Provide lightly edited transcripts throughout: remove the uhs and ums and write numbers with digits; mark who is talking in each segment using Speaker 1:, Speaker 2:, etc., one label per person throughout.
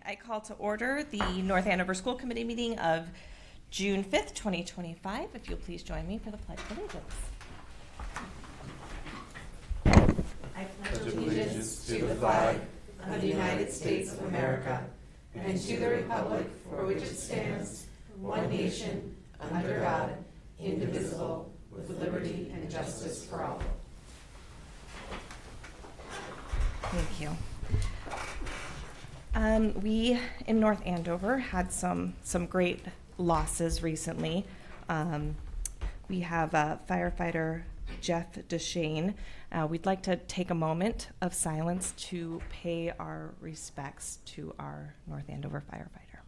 Speaker 1: I call to order the North Andover School Committee meeting of June 5th, 2025. If you'll please join me for the Pledge of Allegiance.
Speaker 2: I pledge allegiance to the flag of the United States of America and to the republic for which it stands, one nation, under God, indivisible, with liberty and justice for all.
Speaker 1: Thank you. We in North Andover had some great losses recently. We have firefighter Jeff Deshane. We'd like to take a moment of silence to pay our respects to our North Andover firefighter.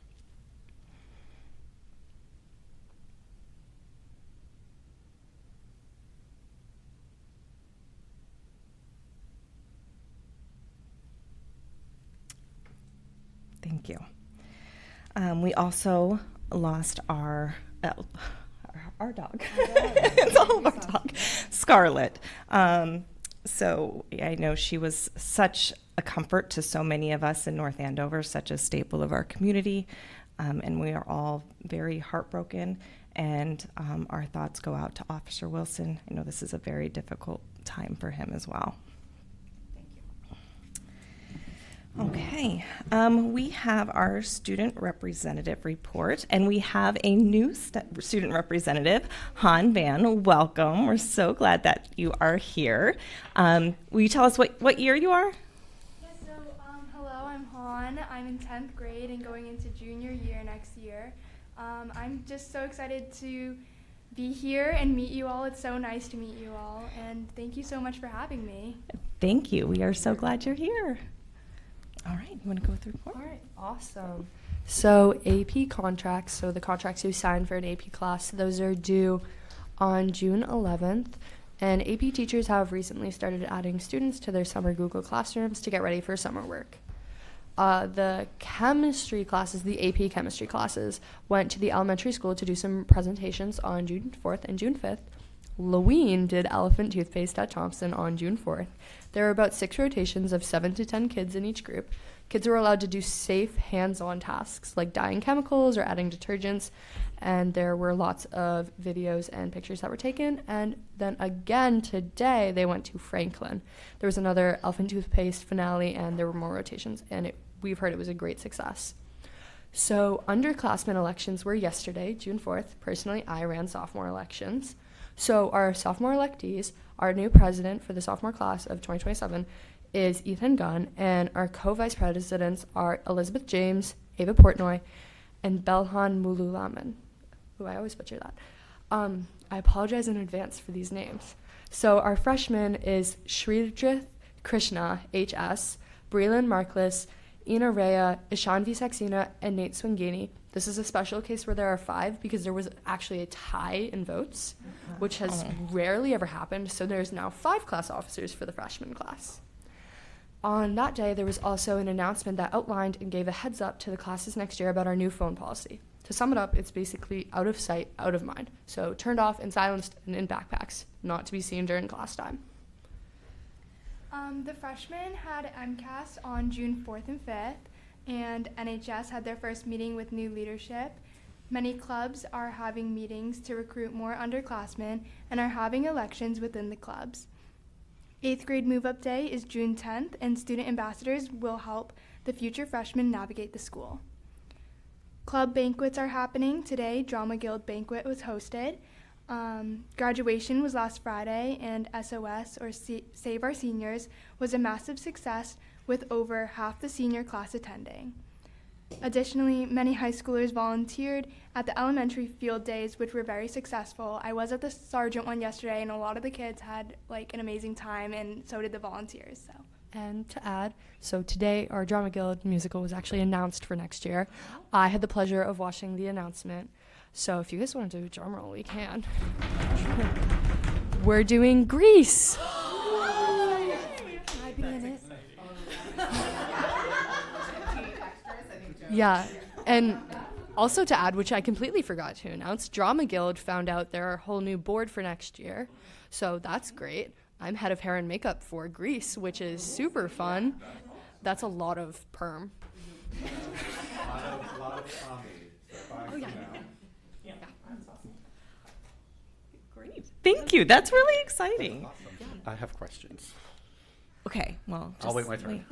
Speaker 1: Thank you. We also lost our dog. It's all of our dog, Scarlett. So I know she was such a comfort to so many of us in North Andover, such a staple of our community, and we are all very heartbroken. And our thoughts go out to Officer Wilson. I know this is a very difficult time for him as well. Okay, we have our student representative report, and we have a new student representative, Han Van. Welcome. We're so glad that you are here. Will you tell us what year you are?
Speaker 3: Yeah, so hello, I'm Han. I'm in 10th grade and going into junior year next year. I'm just so excited to be here and meet you all. It's so nice to meet you all, and thank you so much for having me. Thank
Speaker 1: you. We are so glad you're here. All right, you want to go through more?
Speaker 4: All right, awesome. So AP contracts, so the contracts you sign for an AP class, those are due on June 11th. And AP teachers have recently started adding students to their summer Google Classrooms to get ready for summer work. The chemistry classes, the AP chemistry classes, went to the elementary school to do some presentations on June 4th and June 5th. Leween did elephant toothpaste at Thompson on June 4th. There were about 6 rotations of 7 to 10 kids in each group. Kids were allowed to do safe hands-on tasks like dyeing chemicals or adding detergents, and there were lots of videos and pictures that were taken. And then again today they went to Franklin. There was another elephant toothpaste finale, and there were more rotations, and we've heard it was a great success. So underclassmen elections were yesterday, June 4th. Personally, I ran sophomore elections. So our sophomore electees, our new president for the sophomore class of 2027 is Ethan Gunn, and our co-vice presidents are Elizabeth James, Ava Portnoy, and Belhan Mululaman. Ooh, I always butcher that. I apologize in advance for these names. So our freshman is Shridrith Krishna, HS, Breland Marklis, Ina Rea, Ishanvi Saxena, and Nate Swingini. This is a special case where there are 5 because there was actually a tie in votes, which has rarely ever happened. So there's now 5 class officers for the freshman class. On that day, there was also an announcement that outlined and gave a heads up to the classes next year about our new phone policy. To sum it up, it's basically out of sight, out of mind. So turned off and silenced and in backpacks, not to be seen during class time.
Speaker 3: The freshmen had MCAS on June 4th and 5th, and NHS had their first meeting with new leadership. Many clubs are having meetings to recruit more underclassmen and are having elections within the clubs. 8th grade move-up day is June 10th, and student ambassadors will help the future freshmen navigate the school. Club banquets are happening today. Drama Guild banquet was hosted. Graduation was last Friday, and SOS, or Save Our Seniors, was a massive success with over half the senior class attending. Additionally, many high schoolers volunteered at the elementary field days, which were very successful. I was at the Sargent one yesterday, and a lot of the kids had an amazing time, and so did the volunteers.
Speaker 4: And to add, so today our Drama Guild musical was actually announced for next year. I had the pleasure of watching the announcement. So if you guys want to do a drum roll, we can. We're doing Grease.
Speaker 3: Can I be in it?
Speaker 4: Yeah, and also to add, which I completely forgot to announce, Drama Guild found out they're a whole new board for next year. So that's great. I'm head of hair and makeup for Grease, which is super fun. That's a lot of perm.
Speaker 5: A lot of Tommy. So bye for now.
Speaker 1: Yeah. Great. Thank you. That's really exciting.
Speaker 5: Awesome. I have questions.
Speaker 1: Okay, well,
Speaker 5: I'll wait my turn.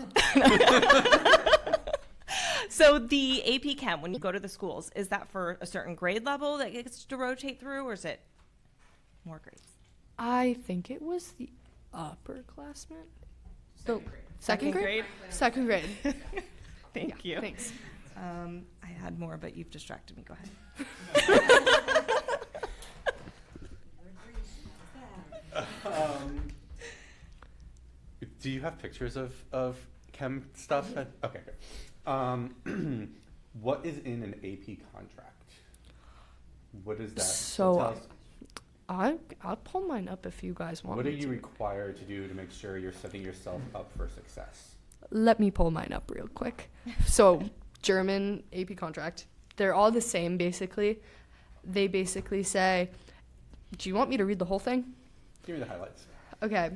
Speaker 1: So the AP Chem, when you go to the schools, is that for a certain grade level that gets to rotate through, or is it more grades?
Speaker 4: I think it was the upperclassmen. Second grade.
Speaker 1: Second grade?
Speaker 4: Second grade.
Speaker 1: Thank you.
Speaker 4: Thanks.
Speaker 1: I had more, but you've distracted me. Go ahead.
Speaker 5: Do you have pictures of chem stuff? Okay, good. What is in an AP contract? What is that?
Speaker 4: So,
Speaker 5: Tell us,
Speaker 4: I'll pull mine up if you guys want
Speaker 5: what are
Speaker 4: me
Speaker 5: you
Speaker 4: to.
Speaker 5: required to do to make sure you're setting yourself up for success?
Speaker 4: Let me pull mine up real quick. So, German AP contract, they're all the same basically. They basically say, do you want me to read the whole thing?
Speaker 5: Give me the highlights.
Speaker 4: Okay.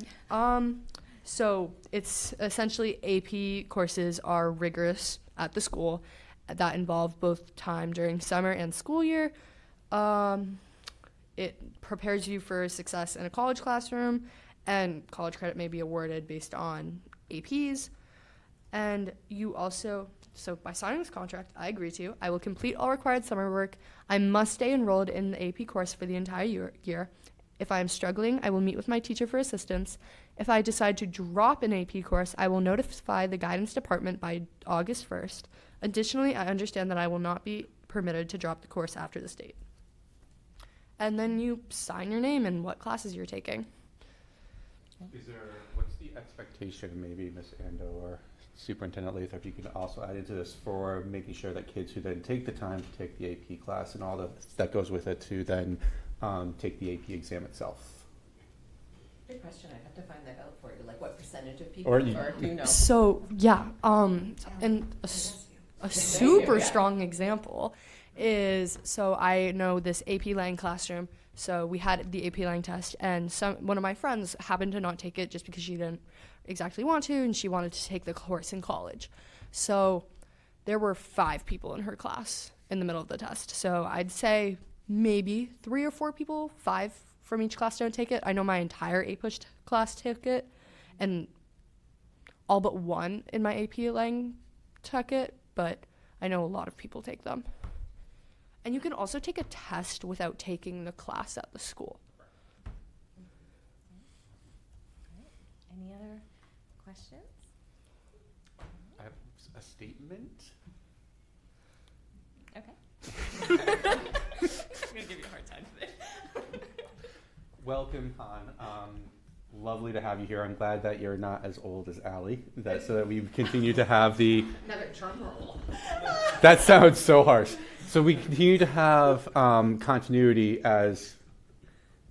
Speaker 4: So it's essentially AP courses are rigorous at the school that involve both time during summer and school year. It prepares you for success in a college classroom, and college credit may be awarded based on APs. And you also, so by signing this contract, I agree to, I will complete all required summer work. I must stay enrolled in the AP course for the entire year. If I am struggling, I will meet with my teacher for assistance. If I decide to drop an AP course, I will notify the guidance department by August 1st. Additionally, I understand that I will not be permitted to drop the course after this date. And then you sign your name and what classes you're taking.
Speaker 5: What's the expectation, maybe Ms. Ando or Superintendent Lathrop, you can also add into this for making sure that kids who then take the time to take the AP class and all that goes with it to then take the AP exam itself.
Speaker 2: Good question. I'd have to find that out for you. Like what percentage of people,
Speaker 5: Or
Speaker 2: or
Speaker 5: you-
Speaker 2: do you know?
Speaker 4: So, yeah, and a super strong example is, so I know this AP Lang classroom, so we had the AP Lang test, and one of my friends happened to not take it just because she didn't exactly want to, and she wanted to take the course in college. So there were 5 people in her class in the middle of the test. So I'd say maybe 3 or 4 people, 5 from each class don't take it. I know my entire APUSH class took it, and all but 1 in my AP Lang took it, but I know a lot of people take them. And you can also take a test without taking the class at the school.
Speaker 1: Any other questions?
Speaker 5: I have a statement.
Speaker 1: Okay. I'm going to give you a hard time today.
Speaker 5: Welcome, Han. Lovely to have you here. I'm glad that you're not as old as Allie, so that we continue to have the...
Speaker 2: Another drum roll.
Speaker 5: That sounds so harsh. So we continue to have continuity as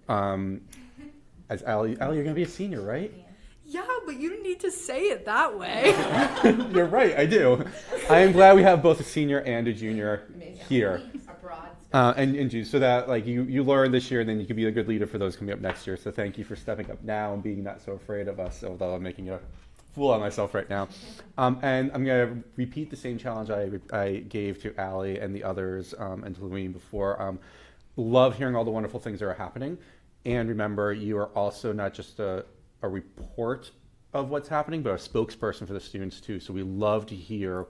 Speaker 5: Allie. Allie, you're going to be a senior, right?
Speaker 4: Yeah, but you need to say it that way.
Speaker 5: You're right, I do. I am glad we have both a senior and a junior here.
Speaker 2: A broad
Speaker 5: And so that like you learn this year, and then you can be a good leader for those coming up next year. So thank you for stepping up now and being not so afraid of us, although I'm making a fool out of myself right now. And I'm going to repeat the same challenge I gave to Allie and the others and to Louine before. Love hearing all the wonderful things that are happening. And remember, you are also not just a report of what's happening, but a spokesperson for the students too. So we love to hear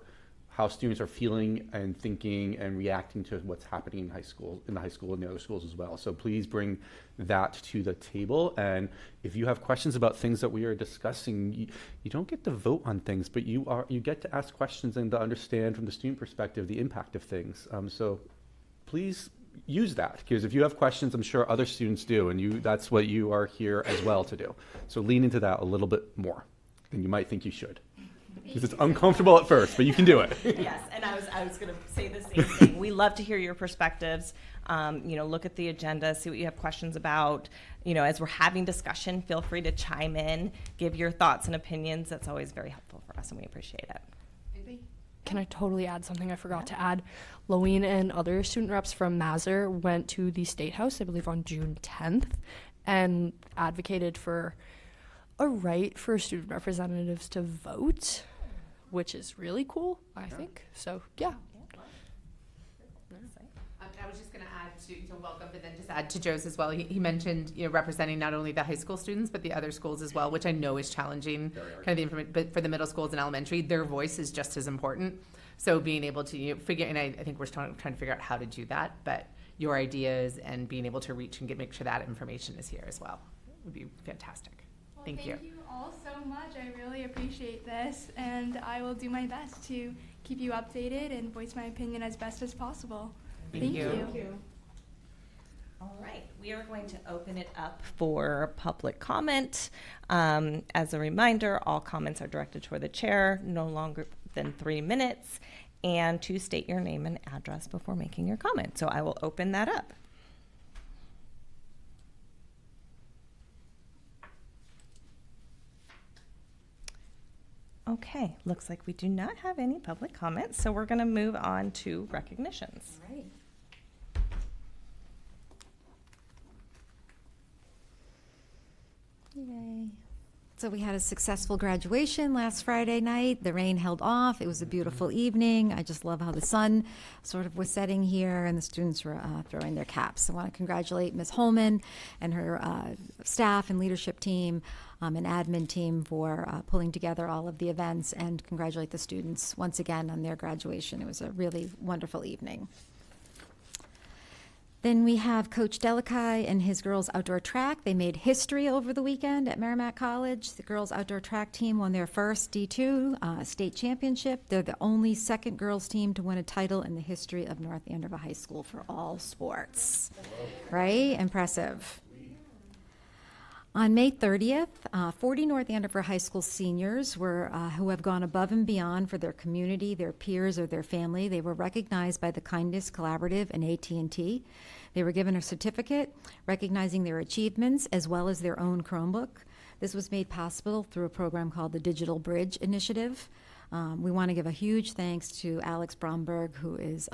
Speaker 5: how students are feeling and thinking and reacting to what's happening in the high school and the other schools as well. So please bring that to the table. And if you have questions about things that we are discussing, you don't get to vote on things, but you get to ask questions and to understand from the student perspective the impact of things. So please use that, because if you have questions, I'm sure other students do, and that's what you are here as well to do. So lean into that a little bit more than you might think you should. Because it's uncomfortable at first, but you can do it.
Speaker 1: Yes, and I was going to say the same thing. We love to hear your perspectives. Look at the agenda, see what you have questions about. As we're having discussion, feel free to chime in, give your thoughts and opinions. That's always very helpful for us, and we appreciate it.
Speaker 4: Can I totally add something I forgot to add? Louine and other student reps from Mazur went to the State House, I believe on June 10th, and advocated for a right for student representatives to vote which is really cool, I think. So, yeah.
Speaker 2: I was just going to add to welcome, but then just add to Joe's as well. He mentioned, representing not only the high school students, but the other schools as well, which I know is challenging, kind of the information, but for the middle schools and elementary, their voice is just as important. So being able to figure, and I think we're trying to figure out how to do that, but your ideas and being able to reach and make sure that information is here as well would be fantastic.
Speaker 3: Well,
Speaker 2: Thank you.
Speaker 3: Thank you all so much. I really appreciate this, and I will do my best to keep you updated and voice my opinion as best as possible.
Speaker 2: Thank you.
Speaker 1: All right, we are going to open it up for public comment. As a reminder, all comments are directed toward the chair, no longer than 3 minutes, and to state your name and address before making your comment. So I will open that up. Okay, looks like we do not have any public comments, so we're going to move on to recognitions.
Speaker 6: All right. Yay. So we had a successful graduation last Friday night. The rain held off. It was a beautiful evening. I just love how the sun sort of was setting here and the students were throwing their caps. I want to congratulate Ms. Holman and her staff and leadership team and admin team for pulling together all of the events, and congratulate the students once again on their graduation. It was a really wonderful evening. Then we have Coach Delakai and his girls outdoor track. They made history over the weekend at Merrimack College. The girls outdoor track team won their first D2 state championship. They're the only second girls team to win a title in the history of North Andover High School for all sports. Right? Impressive. On May 30th, 40 North Andover High School seniors who have gone above and beyond for their community, their peers, or their family. They were recognized by the Kindness Collaborative and AT&T. They were given a certificate recognizing their achievements as well as their own Chromebook. This was made possible through a program called the Digital Bridge Initiative. We want to give a huge thanks to Alex Bromberg, who is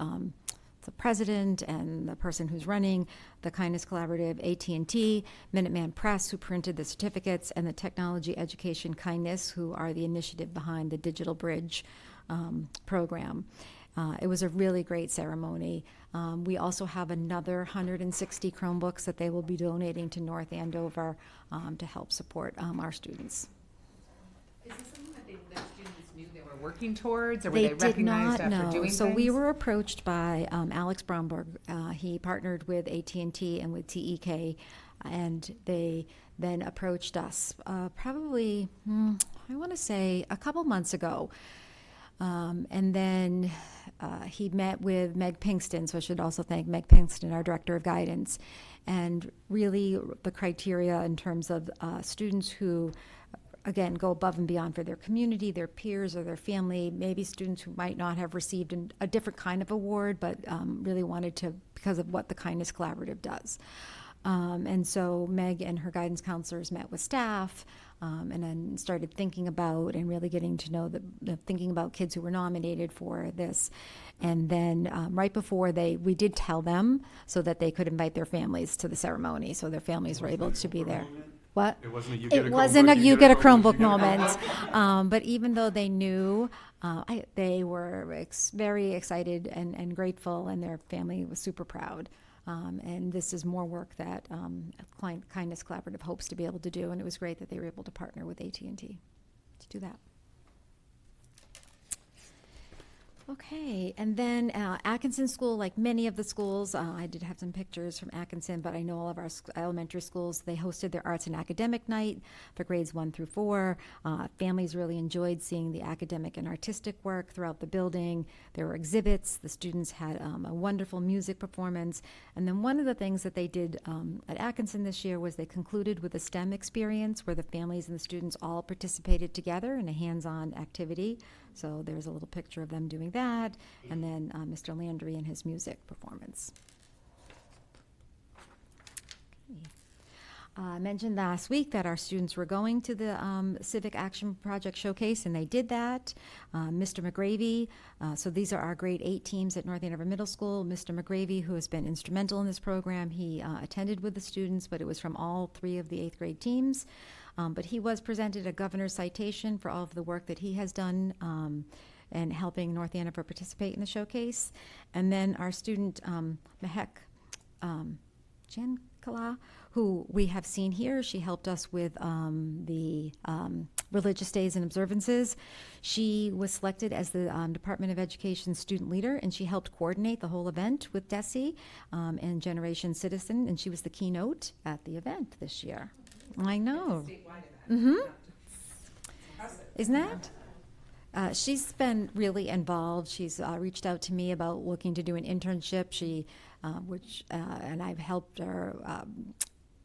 Speaker 6: the president and the person who's running the Kindness Collaborative, AT&T, Minuteman Press, who printed the certificates, and the Technology Education Kindness, who are the initiative behind the Digital Bridge program. It was a really great ceremony. We also have another 160 Chromebooks that they will be donating to North Andover to help support our students.
Speaker 2: Is this something that the students knew they were working towards, or were they recognized after doing things?
Speaker 6: So we were approached by Alex Bromberg. He partnered with AT&T and with TEK, and they then approached us probably, I want to say, a couple months ago. And then he met with Meg Pinkston, so I should also thank Meg Pinkston, our Director of Guidance, and really the criteria in terms of students who, again, go above and beyond for their community, their peers, or their family, maybe students who might not have received a different kind of award, but really wanted to because of what the Kindness Collaborative does. And so Meg and her guidance counselors met with staff and then started thinking about and really getting to know thinking about kids who were nominated for this. And then right before we did tell them so that they could invite their families to the ceremony, so their families were able to be there. What?
Speaker 5: It wasn't a you
Speaker 6: get a Chromebook moment. But even though they knew, they were very excited and grateful, and their family was super proud. And this is more work that Kindness Collaborative hopes to be able to do, and it was great that they were able to partner with AT&T to do that. Okay, and then Atkinson School, like many of the schools, I did have some pictures from Atkinson, but I know all of our elementary schools, they hosted their Arts and Academic Night for grades 1 through 4. Families really enjoyed seeing the academic and artistic work throughout the building. There were exhibits. The students had a wonderful music performance. And then one of the things that they did at Atkinson this year was they concluded with a STEM experience where the families and the students all participated together in a hands-on activity. So there's a little picture of them doing that, and then Mr. Landry and his music performance. Okay. I mentioned last week that our students were going to the Civic Action Project Showcase, and they did that. Mr. McGravy, so these are our grade 8 teams at North Andover Middle School. Mr. McGravy, who has been instrumental in this program, he attended with the students, but it was from all 3 of the 8th grade teams. But he was presented a governor's citation for all of the work that he has done and helping North Andover participate in the showcase. And then our student, Mehek Jankala, who we have seen here. She helped us with the religious days and observances. She was selected as the Department of Education student leader, and she helped coordinate the whole event with DESE and Generation Citizen, and she was the keynote at the event this year. I know. Mm-hmm. Isn't that? She's been really involved. She's reached out to me about looking to do an internship. And I've helped her.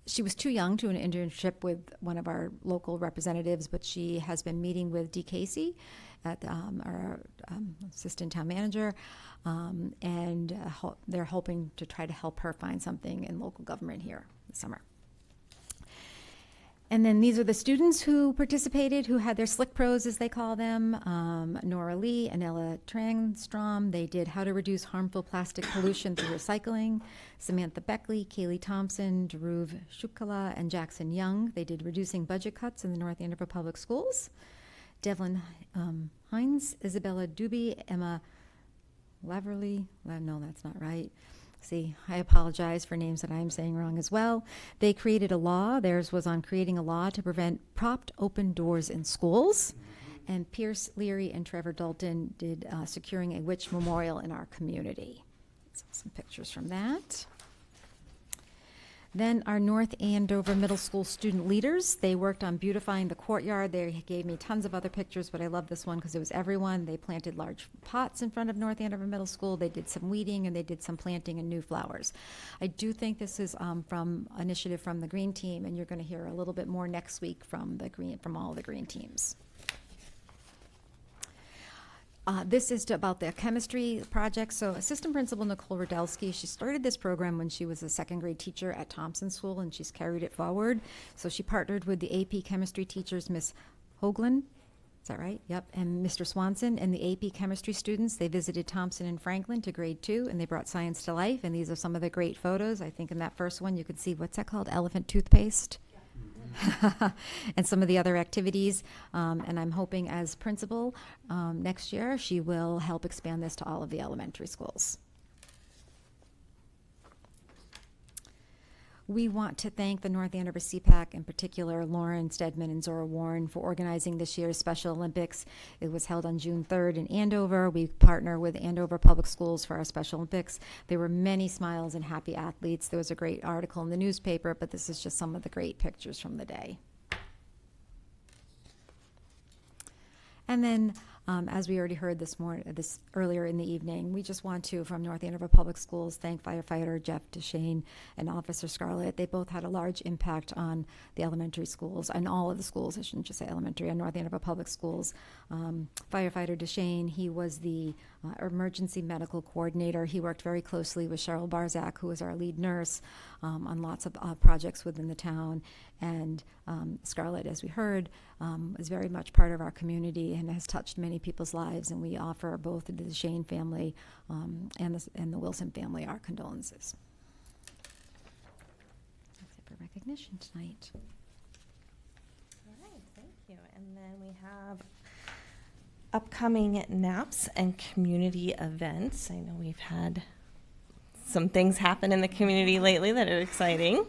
Speaker 6: She was too young to an internship with one of our local representatives, but she has been meeting with Dee Casey, at our assistant town manager, and they're hoping to try to help her find something in local government here this summer. And then these are the students who participated, who had their slick pros, as they call them. Nora Lee and Ella Trangstrom. They did How to Reduce Harmful Plastic Pollution Through Recycling. Samantha Beckley, Kaylee Thompson, Dhruv Shukla, and Jackson Young. They did Reducing Budget Cuts in the North Andover Public Schools. Devlin Hines, Isabella Doobie, Emma Laverly. No, that's not right. See, I apologize for names that I'm saying wrong as well. They created a law. Theirs was on creating a law to prevent propped open doors in schools. And Pierce Leary and Trevor Dalton did Securing a Witch Memorial in Our Community. So some pictures from that. Then our North Andover Middle School student leaders, they worked on beautifying the courtyard. They gave me tons of other pictures, but I love this one because it was everyone. They planted large pots in front of North Andover Middle School. They did some weeding, and they did some planting and new flowers. I do think this is from initiative from the Green Team, and you're going to hear a little bit more next week from all the Green Teams. This is about the chemistry project. So Assistant Principal Nicole Rodelsky, she started this program when she was a second grade teacher at Thompson School, and she's carried it forward. So she partnered with the AP chemistry teachers, Miss Hoagland, is that right? Yep, and Mr. Swanson, and the AP chemistry students. They visited Thompson and Franklin to grade 2, and they brought science to life, and these are some of the great photos. I think in that first one you could see, what's that called, elephant toothpaste? And some of the other activities, and I'm hoping as principal next year she will help expand this to all of the elementary schools. We want to thank the North Andover CPAC, in particular Lauren Stedman and Zora Warren, for organizing this year's Special Olympics. It was held on June 3rd in Andover. We partner with Andover Public Schools for our Special Olympics. There were many smiles and happy athletes. There was a great article in the newspaper, but this is just some of the great pictures from the day. And then, as we already heard this earlier in the evening, we just want to, from North Andover Public Schools, thank firefighter Jeff Deshane and Officer Scarlett. They both had a large impact on the elementary schools, and all of the schools, I shouldn't just say elementary, on North Andover Public Schools. Firefighter Deshane, he was the emergency medical coordinator. He worked very closely with Cheryl Barzak, who was our lead nurse, on lots of projects within the town. And Scarlett, as we heard, is very much part of our community and has touched many people's lives, and we offer both the Deshane family and the Wilson family our condolences. That's it for recognition tonight.
Speaker 1: All right, thank you. And then we have upcoming NAPS and community events. I know we've had some things happen in the community lately that are exciting.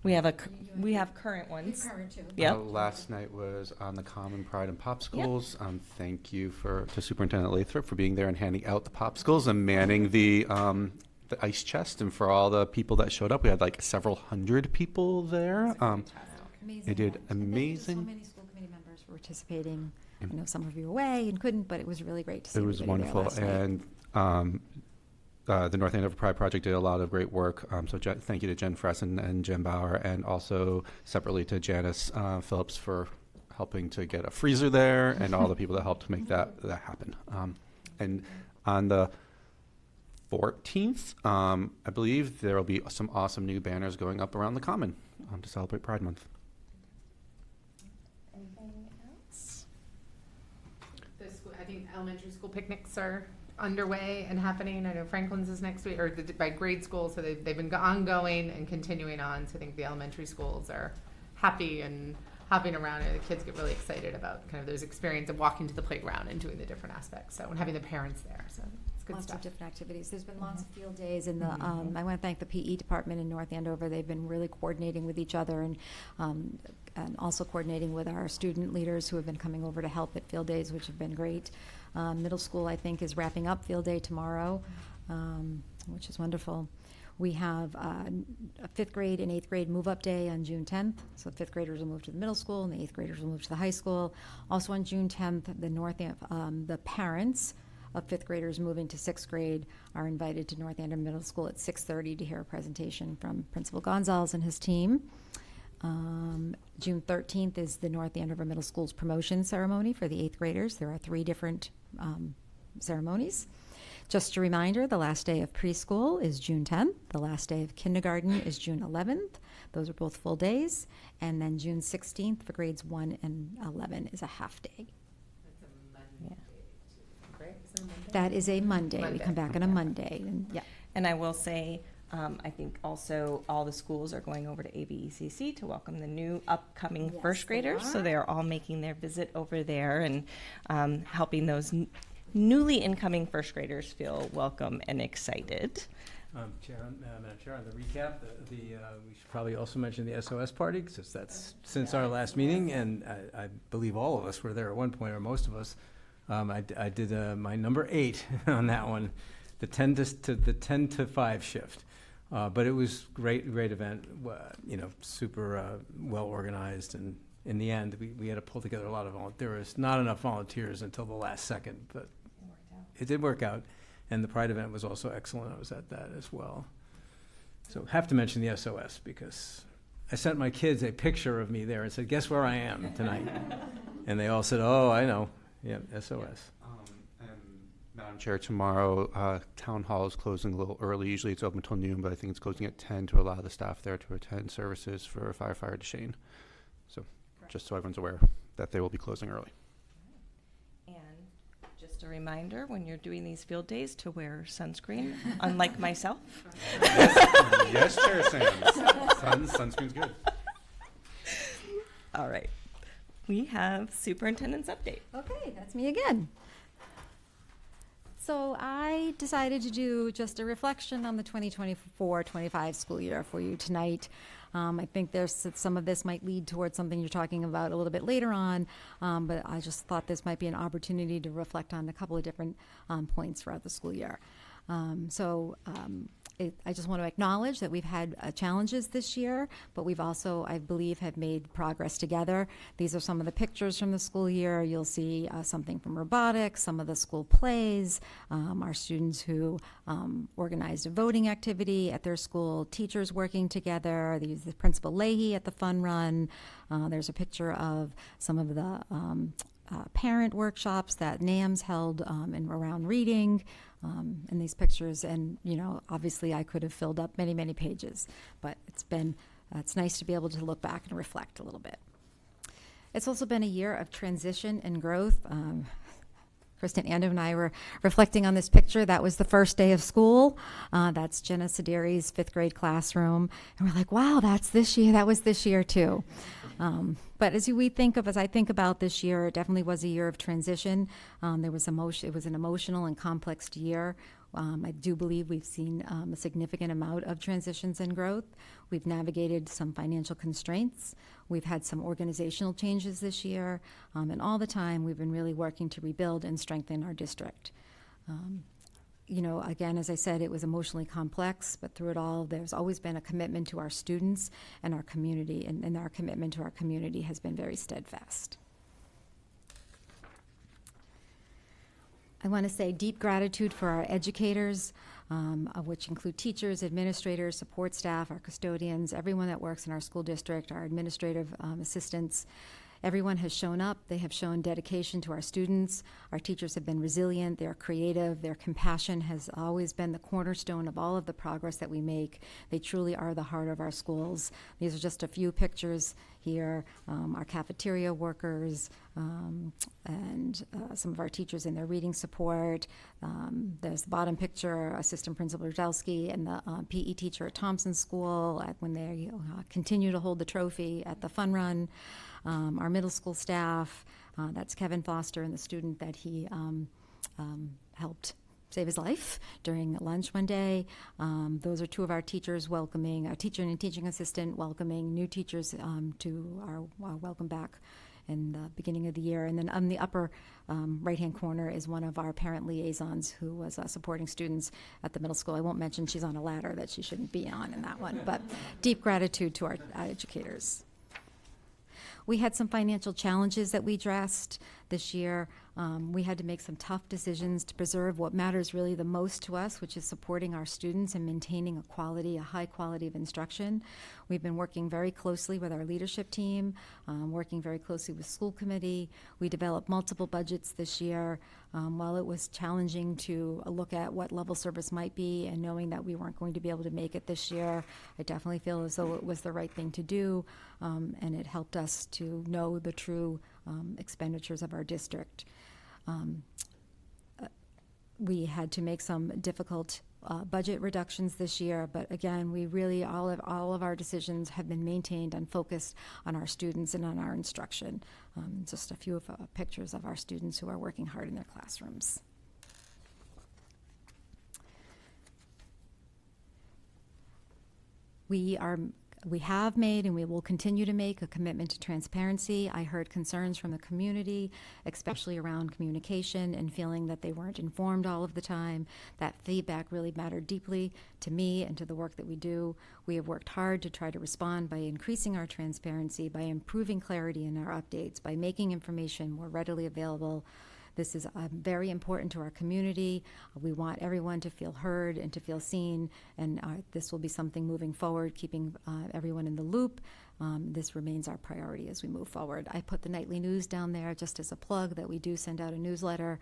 Speaker 1: We have current ones. Yep.
Speaker 5: Last night was on the Common Pride and Popsicles. Yep. Thank you to Superintendent Lathrop for being there and handing out the popsicles and manning the ice chest, and for all the people that showed up. We had like several hundred people there.
Speaker 6: Amazing.
Speaker 5: They did amazing.
Speaker 6: So many school committee members were participating. I know some of you were away and couldn't, but it was really great to see.
Speaker 5: It was wonderful, and the North Andover Pride Project did a lot of great work. So thank you to Jen Fresson and Jen Bauer, and also separately to Janice Phillips for helping to get a freezer there, and all the people that helped to make that happen. And on the 14th, I believe there will be some awesome new banners going up around the Common to celebrate Pride Month.
Speaker 1: Anything else?
Speaker 2: I think elementary school picnics are underway and happening. I know Franklin's is next week, or by grade school, so they've been ongoing and continuing on. So I think the elementary schools are happy and hopping around, and the kids get really excited about kind of those experience of walking to the playground and doing the different aspects. So, and having the parents there. So it's good
Speaker 6: Lots
Speaker 2: stuff.
Speaker 6: of different activities. There's been lots of field days, and I want to thank the PE department in North Andover. They've been really coordinating with each other and also coordinating with our student leaders who have been coming over to help at field days, which have been great. Middle school, I think, is wrapping up field day tomorrow, which is wonderful. We have a 5th grade and 8th grade move-up day on June 10th. So the 5th graders will move to the middle school, and the 8th graders will move to the high school. Also on June 10th, the parents of 5th graders moving to 6th grade are invited to North Andover Middle School at 6:30 to hear a presentation from Principal Gonzalez and his team. June 13th is the North Andover Middle School's promotion ceremony for the 8th graders. There are 3 different ceremonies. Just a reminder, the last day of preschool is June 10th. The last day of kindergarten is June 11th. Those are both full days. And then June 16th for grades 1 and 11 is a half day.
Speaker 2: That's a Monday.
Speaker 6: Yeah.
Speaker 2: Right? Is it a Monday?
Speaker 6: That is a Monday. We
Speaker 2: Monday.
Speaker 6: come back on a Monday. And yeah.
Speaker 1: And I will say, I think also all the schools are going over to ABECC to welcome the new upcoming
Speaker 6: Yes,
Speaker 1: first
Speaker 6: they
Speaker 1: graders. So
Speaker 6: are.
Speaker 1: they are all making their visit over there and helping those newly incoming first graders feel welcome and excited.
Speaker 7: Madam Chair, on the recap, we should probably also mention the SOS party, because that's since our last meeting, and I believe all of us were there at one point, or most of us. I did my number 8 on that one, the 10 to 5 shift. But it was great event, super well organized, and in the end, we had to pull together a lot of volunteers. There was not enough volunteers until the last second, but it did work out. And the Pride event was also excellent. I was at that as well. So have to mention the SOS, because I sent my kids a picture of me there and said, guess where I am tonight? And they all said, oh, I know. Yeah, SOS.
Speaker 5: And Madam Chair, tomorrow, Town Hall is closing a little early. Usually it's open until noon, but I think it's closing at 10 to allow the staff there to attend services for firefighter DeShane. So just so everyone's aware that they will be closing early.
Speaker 1: And just a reminder, when you're doing these field days, to wear sunscreen, unlike myself.
Speaker 5: Yes, Chair Sands. Sunscreen's good.
Speaker 1: All right. We have superintendent's update.
Speaker 6: Okay, that's me again. So I decided to do just a reflection on the 2024-25 school year for you tonight. I think there's some of this might lead towards something you're talking about a little bit later on, but I just thought this might be an opportunity to reflect on a couple of different points throughout the school year. I just want to acknowledge that we've had challenges this year, but we've also, I believe, have made progress together. These are some of the pictures from the school year. You'll see something from robotics, some of the school plays, our students who organized a voting activity at their school, teachers working together. They used the Principal Leahy at the fun run. There's a picture of some of the parent workshops that NAMS held around reading. In these pictures, and obviously I could have filled up many, many pages, but it's nice to be able to look back and reflect a little bit. It's also been a year of transition and growth. Kristen Ando and I were reflecting on this picture. That was the first day of school. That's Jenna Sideri's 5th grade classroom, and we're like, wow, that's this year. That was this year too. But as I think about this year, it definitely was a year of transition. There was emotion. It was an emotional and complex year. I do believe we've seen a significant amount of transitions and growth. We've navigated some financial constraints. We've had some organizational changes this year. And all the time, we've been really working to rebuild and strengthen our district. Again, as I said, it was emotionally complex, but through it all, there's always been a commitment to our students and our community, and our commitment to our community has been very steadfast. I want to say deep gratitude for our educators, which include teachers, administrators, support staff, our custodians, everyone that works in our school district, our administrative assistants. Everyone has shown up. They have shown dedication to our students. Our teachers have been resilient. They're creative. Their compassion has always been the cornerstone of all of the progress that we make. They truly are the heart of our schools. These are just a few pictures here. Our cafeteria workers and and some of our teachers in their reading support. There's the bottom picture, Assistant Principal Rudelsky and the PE teacher at Thompson School when they continue to hold the trophy at the fun run. Our middle school staff, that's Kevin Foster and the student that he helped save his life during lunch one day. Those are two of our teachers welcoming, a teacher and a teaching assistant welcoming new teachers to our welcome back in the beginning of the year. And then on the upper right-hand corner is one of our parent liaisons who was supporting students at the middle school. I won't mention she's on a ladder that she shouldn't be on in that one, but deep gratitude to our educators. We had some financial challenges that we addressed this year. We had to make some tough decisions to preserve what matters really the most to us, which is supporting our students and maintaining a high quality of instruction. We've been working very closely with our leadership team, working very closely with school committee. We developed multiple budgets this year. While it was challenging to look at what level service might be and knowing that we weren't going to be able to make it this year, I definitely feel as though it was the right thing to do, and it helped us to know the true expenditures of our district. We had to make some difficult budget reductions this year, but again, we really, all of our decisions have been maintained and focused on our students and on our instruction. Just a few of pictures of our students who are working hard in their classrooms. We have made and we will continue to make a commitment to transparency. I heard concerns from the community, especially around communication and feeling that they weren't informed all of the time. That feedback really mattered deeply to me and to the work that we do. We have worked hard to try to respond by increasing our transparency, by improving clarity in our updates, by making information more readily available. This is very important to our community. We want everyone to feel heard and to feel seen, and this will be something moving forward, keeping everyone in the loop. This remains our priority as we move forward. I put the nightly news down there just as a plug that we do send out a newsletter.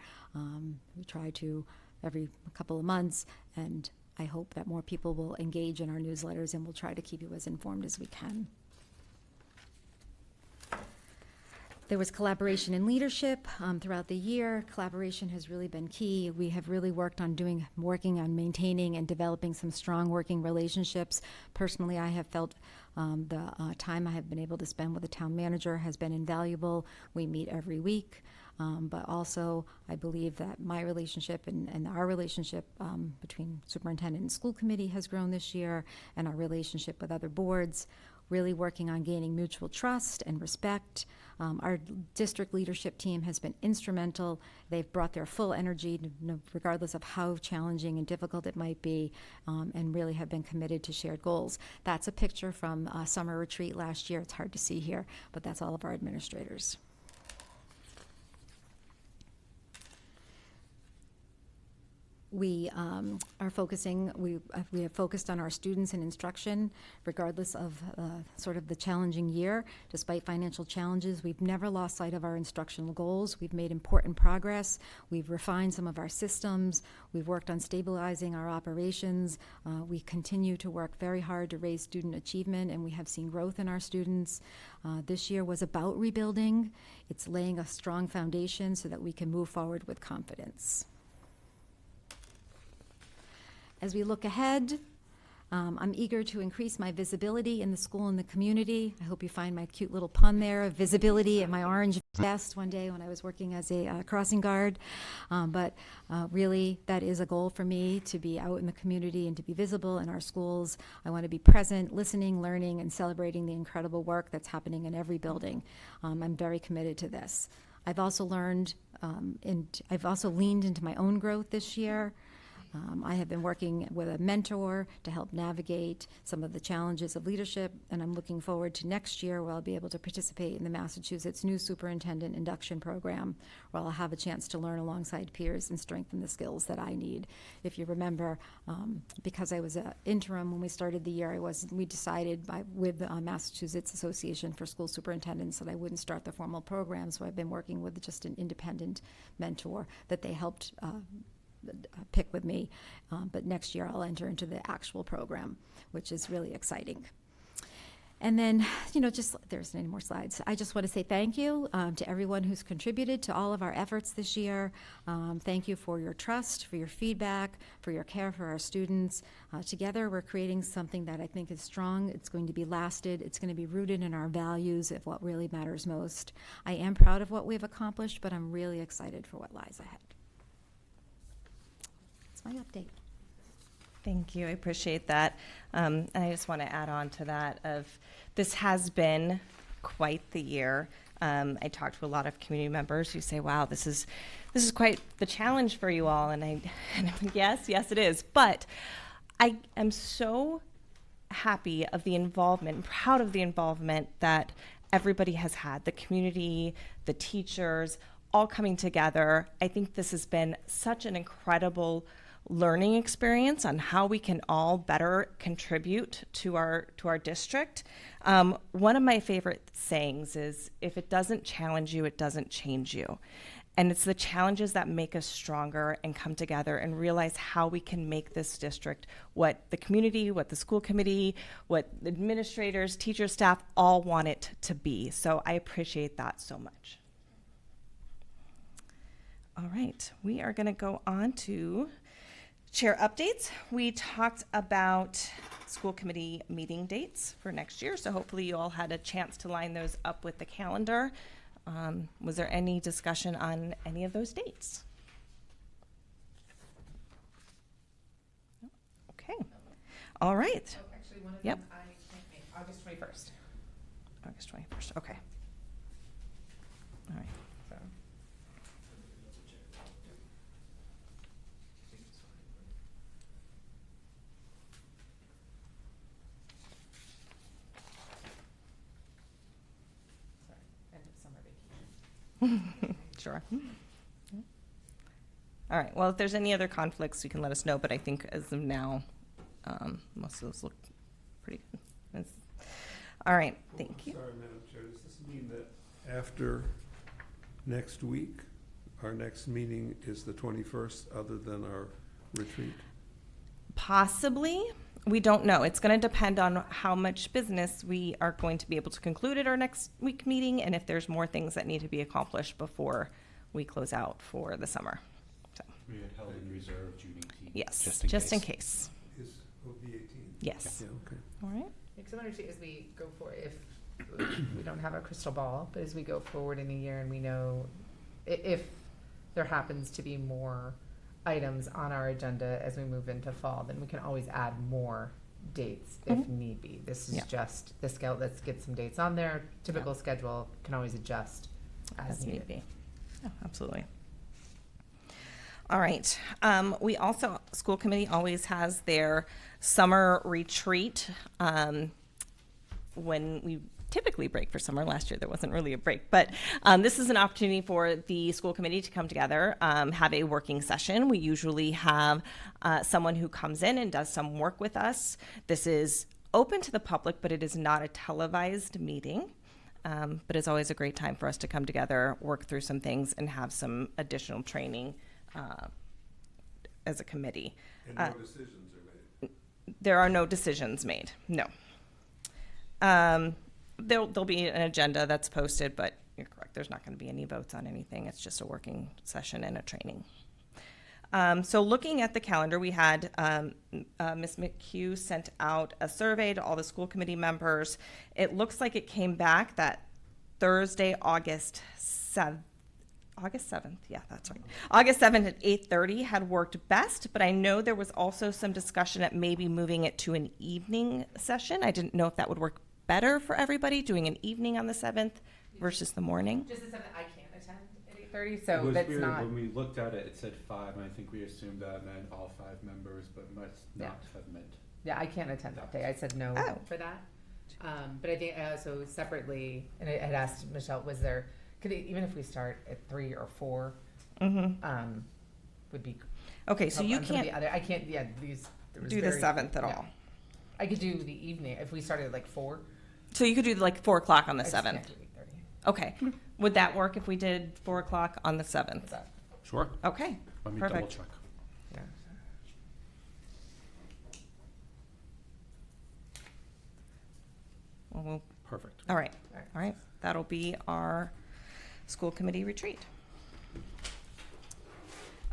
Speaker 6: We try to every couple of months, and I hope that more people will engage in our newsletters, and we'll try to keep you as informed as we can. There was collaboration and leadership throughout the year. Collaboration has really been key. We have really worked on working on maintaining and developing some strong working relationships. Personally, I have felt the time I have been able to spend with the town manager has been invaluable. We meet every week, but also I believe that my relationship and our relationship between superintendent and school committee has grown this year, and our relationship with other boards, really working on gaining mutual trust and respect. Our district leadership team has been instrumental. They've brought their full energy, regardless of how challenging and difficult it might be, and really have been committed to shared goals. That's a picture from a summer retreat last year. It's hard to see here, but that's all of our administrators. We are focusing, we have focused on our students and instruction, regardless of sort of the challenging year. Despite financial challenges, we've never lost sight of our instructional goals. We've made important progress. We've refined some of our systems. We've worked on stabilizing our operations. We continue to work very hard to raise student achievement, and we have seen growth in our students. This year was about rebuilding. It's laying a strong foundation so that we can move forward with confidence. As we look ahead, I'm eager to increase my visibility in the school and the community. I hope you find my cute little pun there of visibility at my orange vest one day when I was working as a crossing guard. But really, that is a goal for me, to be out in the community and to be visible in our schools. I want to be present, listening, learning, and celebrating the incredible work that's happening in every building. I'm very committed to this. I've also learned, I've also leaned into my own growth this year. I have been working with a mentor to help navigate some of the challenges of leadership, and I'm looking forward to next year where I'll be able to participate in the Massachusetts new superintendent induction program, where I'll have a chance to learn alongside peers and strengthen the skills that I need. If you remember, because I was an interim when we started the year, we decided with the Massachusetts Association for School Superintendents that I wouldn't start the formal program, so I've been working with just an independent mentor that they helped pick with me, but next year I'll enter into the actual program, which is really exciting. And then, just, there's any more slides. I just want to say thank you to everyone who's contributed to all of our efforts this year. Thank you for your trust, for your feedback, for your care for our students. Together, we're creating something that I think is strong. It's going to be lasted. It's going to be rooted in our values of what really matters most. I am proud of what we've accomplished, but I'm really excited for what lies ahead. That's my update.
Speaker 1: Thank you. I appreciate that. And I just want to add on to that this has been quite the year. I talked to a lot of community members who say, wow, this is quite the challenge for you all. And yes, it is. But I am so happy of the involvement, proud of the involvement that everybody has had, the community, the teachers, all coming together. I think this has been such an incredible learning experience on how we can all better contribute to our district. One of my favorite sayings is, if it doesn't challenge you, it doesn't change you. And it's the challenges that make us stronger and come together and realize how we can make this district what the community, what the school committee, what administrators, teachers, staff all want it to be. So I appreciate that so much. All right, we are going to go on to chair updates. We talked about school committee meeting dates for next year, so hopefully you all had a chance to line those up with the calendar. Was there any discussion on any of those dates? Okay. All right.
Speaker 2: Oh, actually, one of
Speaker 1: Yep.
Speaker 2: them I can't make, August 21st.
Speaker 1: August 21st. Okay. All right.
Speaker 2: So. Sorry, end of summer vacation.
Speaker 1: Sure. All right. Well, if there's any other conflicts, you can let us know. But I think as of now, most of those look pretty good. All right. Thank you.
Speaker 8: Sorry, Madam Chair, does this mean that after next week, our next meeting is the 21st, other than our retreat?
Speaker 1: Possibly. We don't know. It's going to depend on how much business we are going to be able to conclude at our next week meeting, and if there's more things that need to be accomplished before we close out for the summer. So,
Speaker 5: We had held in reserve Juneteenth.
Speaker 1: yes,
Speaker 5: Just in case.
Speaker 8: Is the 18th?
Speaker 1: Yes.
Speaker 8: Yeah, okay.
Speaker 1: All right.
Speaker 2: Because I'm wondering, as we go forward, if we don't have a crystal ball, but as we go forward in a year and we know if there happens to be more items on our agenda as we move into fall, then we can always add more dates if need be. This is
Speaker 1: Yeah.
Speaker 2: just the scale. Let's get some dates on there. Typical schedule can always adjust as needed.
Speaker 1: be. Oh, absolutely. All right. We also, school committee always has their summer retreat when we typically break for summer. Last year there wasn't really a break, but this is an opportunity for the school committee to come together, have a working session. We usually have someone who comes in and does some work with us. This is open to the public, but it is not a televised meeting. But it's always a great time for us to come together, work through some things, and have some additional training as a committee.
Speaker 8: And no decisions are made?
Speaker 1: There are no decisions made, no. There'll be an agenda that's posted, but you're correct, there's not going to be any votes on anything. It's just a working session and a training. So looking at the calendar, we had Ms. McHugh sent out a survey to all the school committee members. It looks like it came back that Thursday, August 7th, yeah, that's right. August 7th at 8:30 had worked best, but I know there was also some discussion at maybe moving it to an evening session. I didn't know if that would work better for everybody, doing an evening on the 7th versus the morning.
Speaker 2: Just as something I can't attend at 8:30,
Speaker 5: It
Speaker 2: so
Speaker 5: was
Speaker 2: that's
Speaker 5: weird.
Speaker 2: not.
Speaker 5: When we looked at it, it said 5, and I think we assumed that meant all 5 members, but must not have meant.
Speaker 2: Yeah, I can't attend that day. I said no
Speaker 1: Oh.
Speaker 2: for that. But I think I also separately, and I had asked Michelle, was there, even if we start at 3 or 4, would be.
Speaker 1: Okay, so you
Speaker 2: on some of the
Speaker 1: can't
Speaker 2: other- I can't, yeah, these. there was
Speaker 1: do the
Speaker 2: very-
Speaker 1: 7th at
Speaker 2: yeah.
Speaker 1: all.
Speaker 2: I could do the evening, if we started at like 4.
Speaker 1: So you could do like 4 o'clock on the
Speaker 2: I just can't
Speaker 1: 7th.
Speaker 2: do 8:30.
Speaker 1: Okay. Would that work if we did 4 o'clock on the 7th?
Speaker 2: What's that?
Speaker 5: Sure.
Speaker 1: Okay.
Speaker 5: Let me
Speaker 1: Perfect.
Speaker 5: double check.
Speaker 2: Yeah.
Speaker 5: Perfect.
Speaker 1: All right. All right. That'll be our school committee retreat.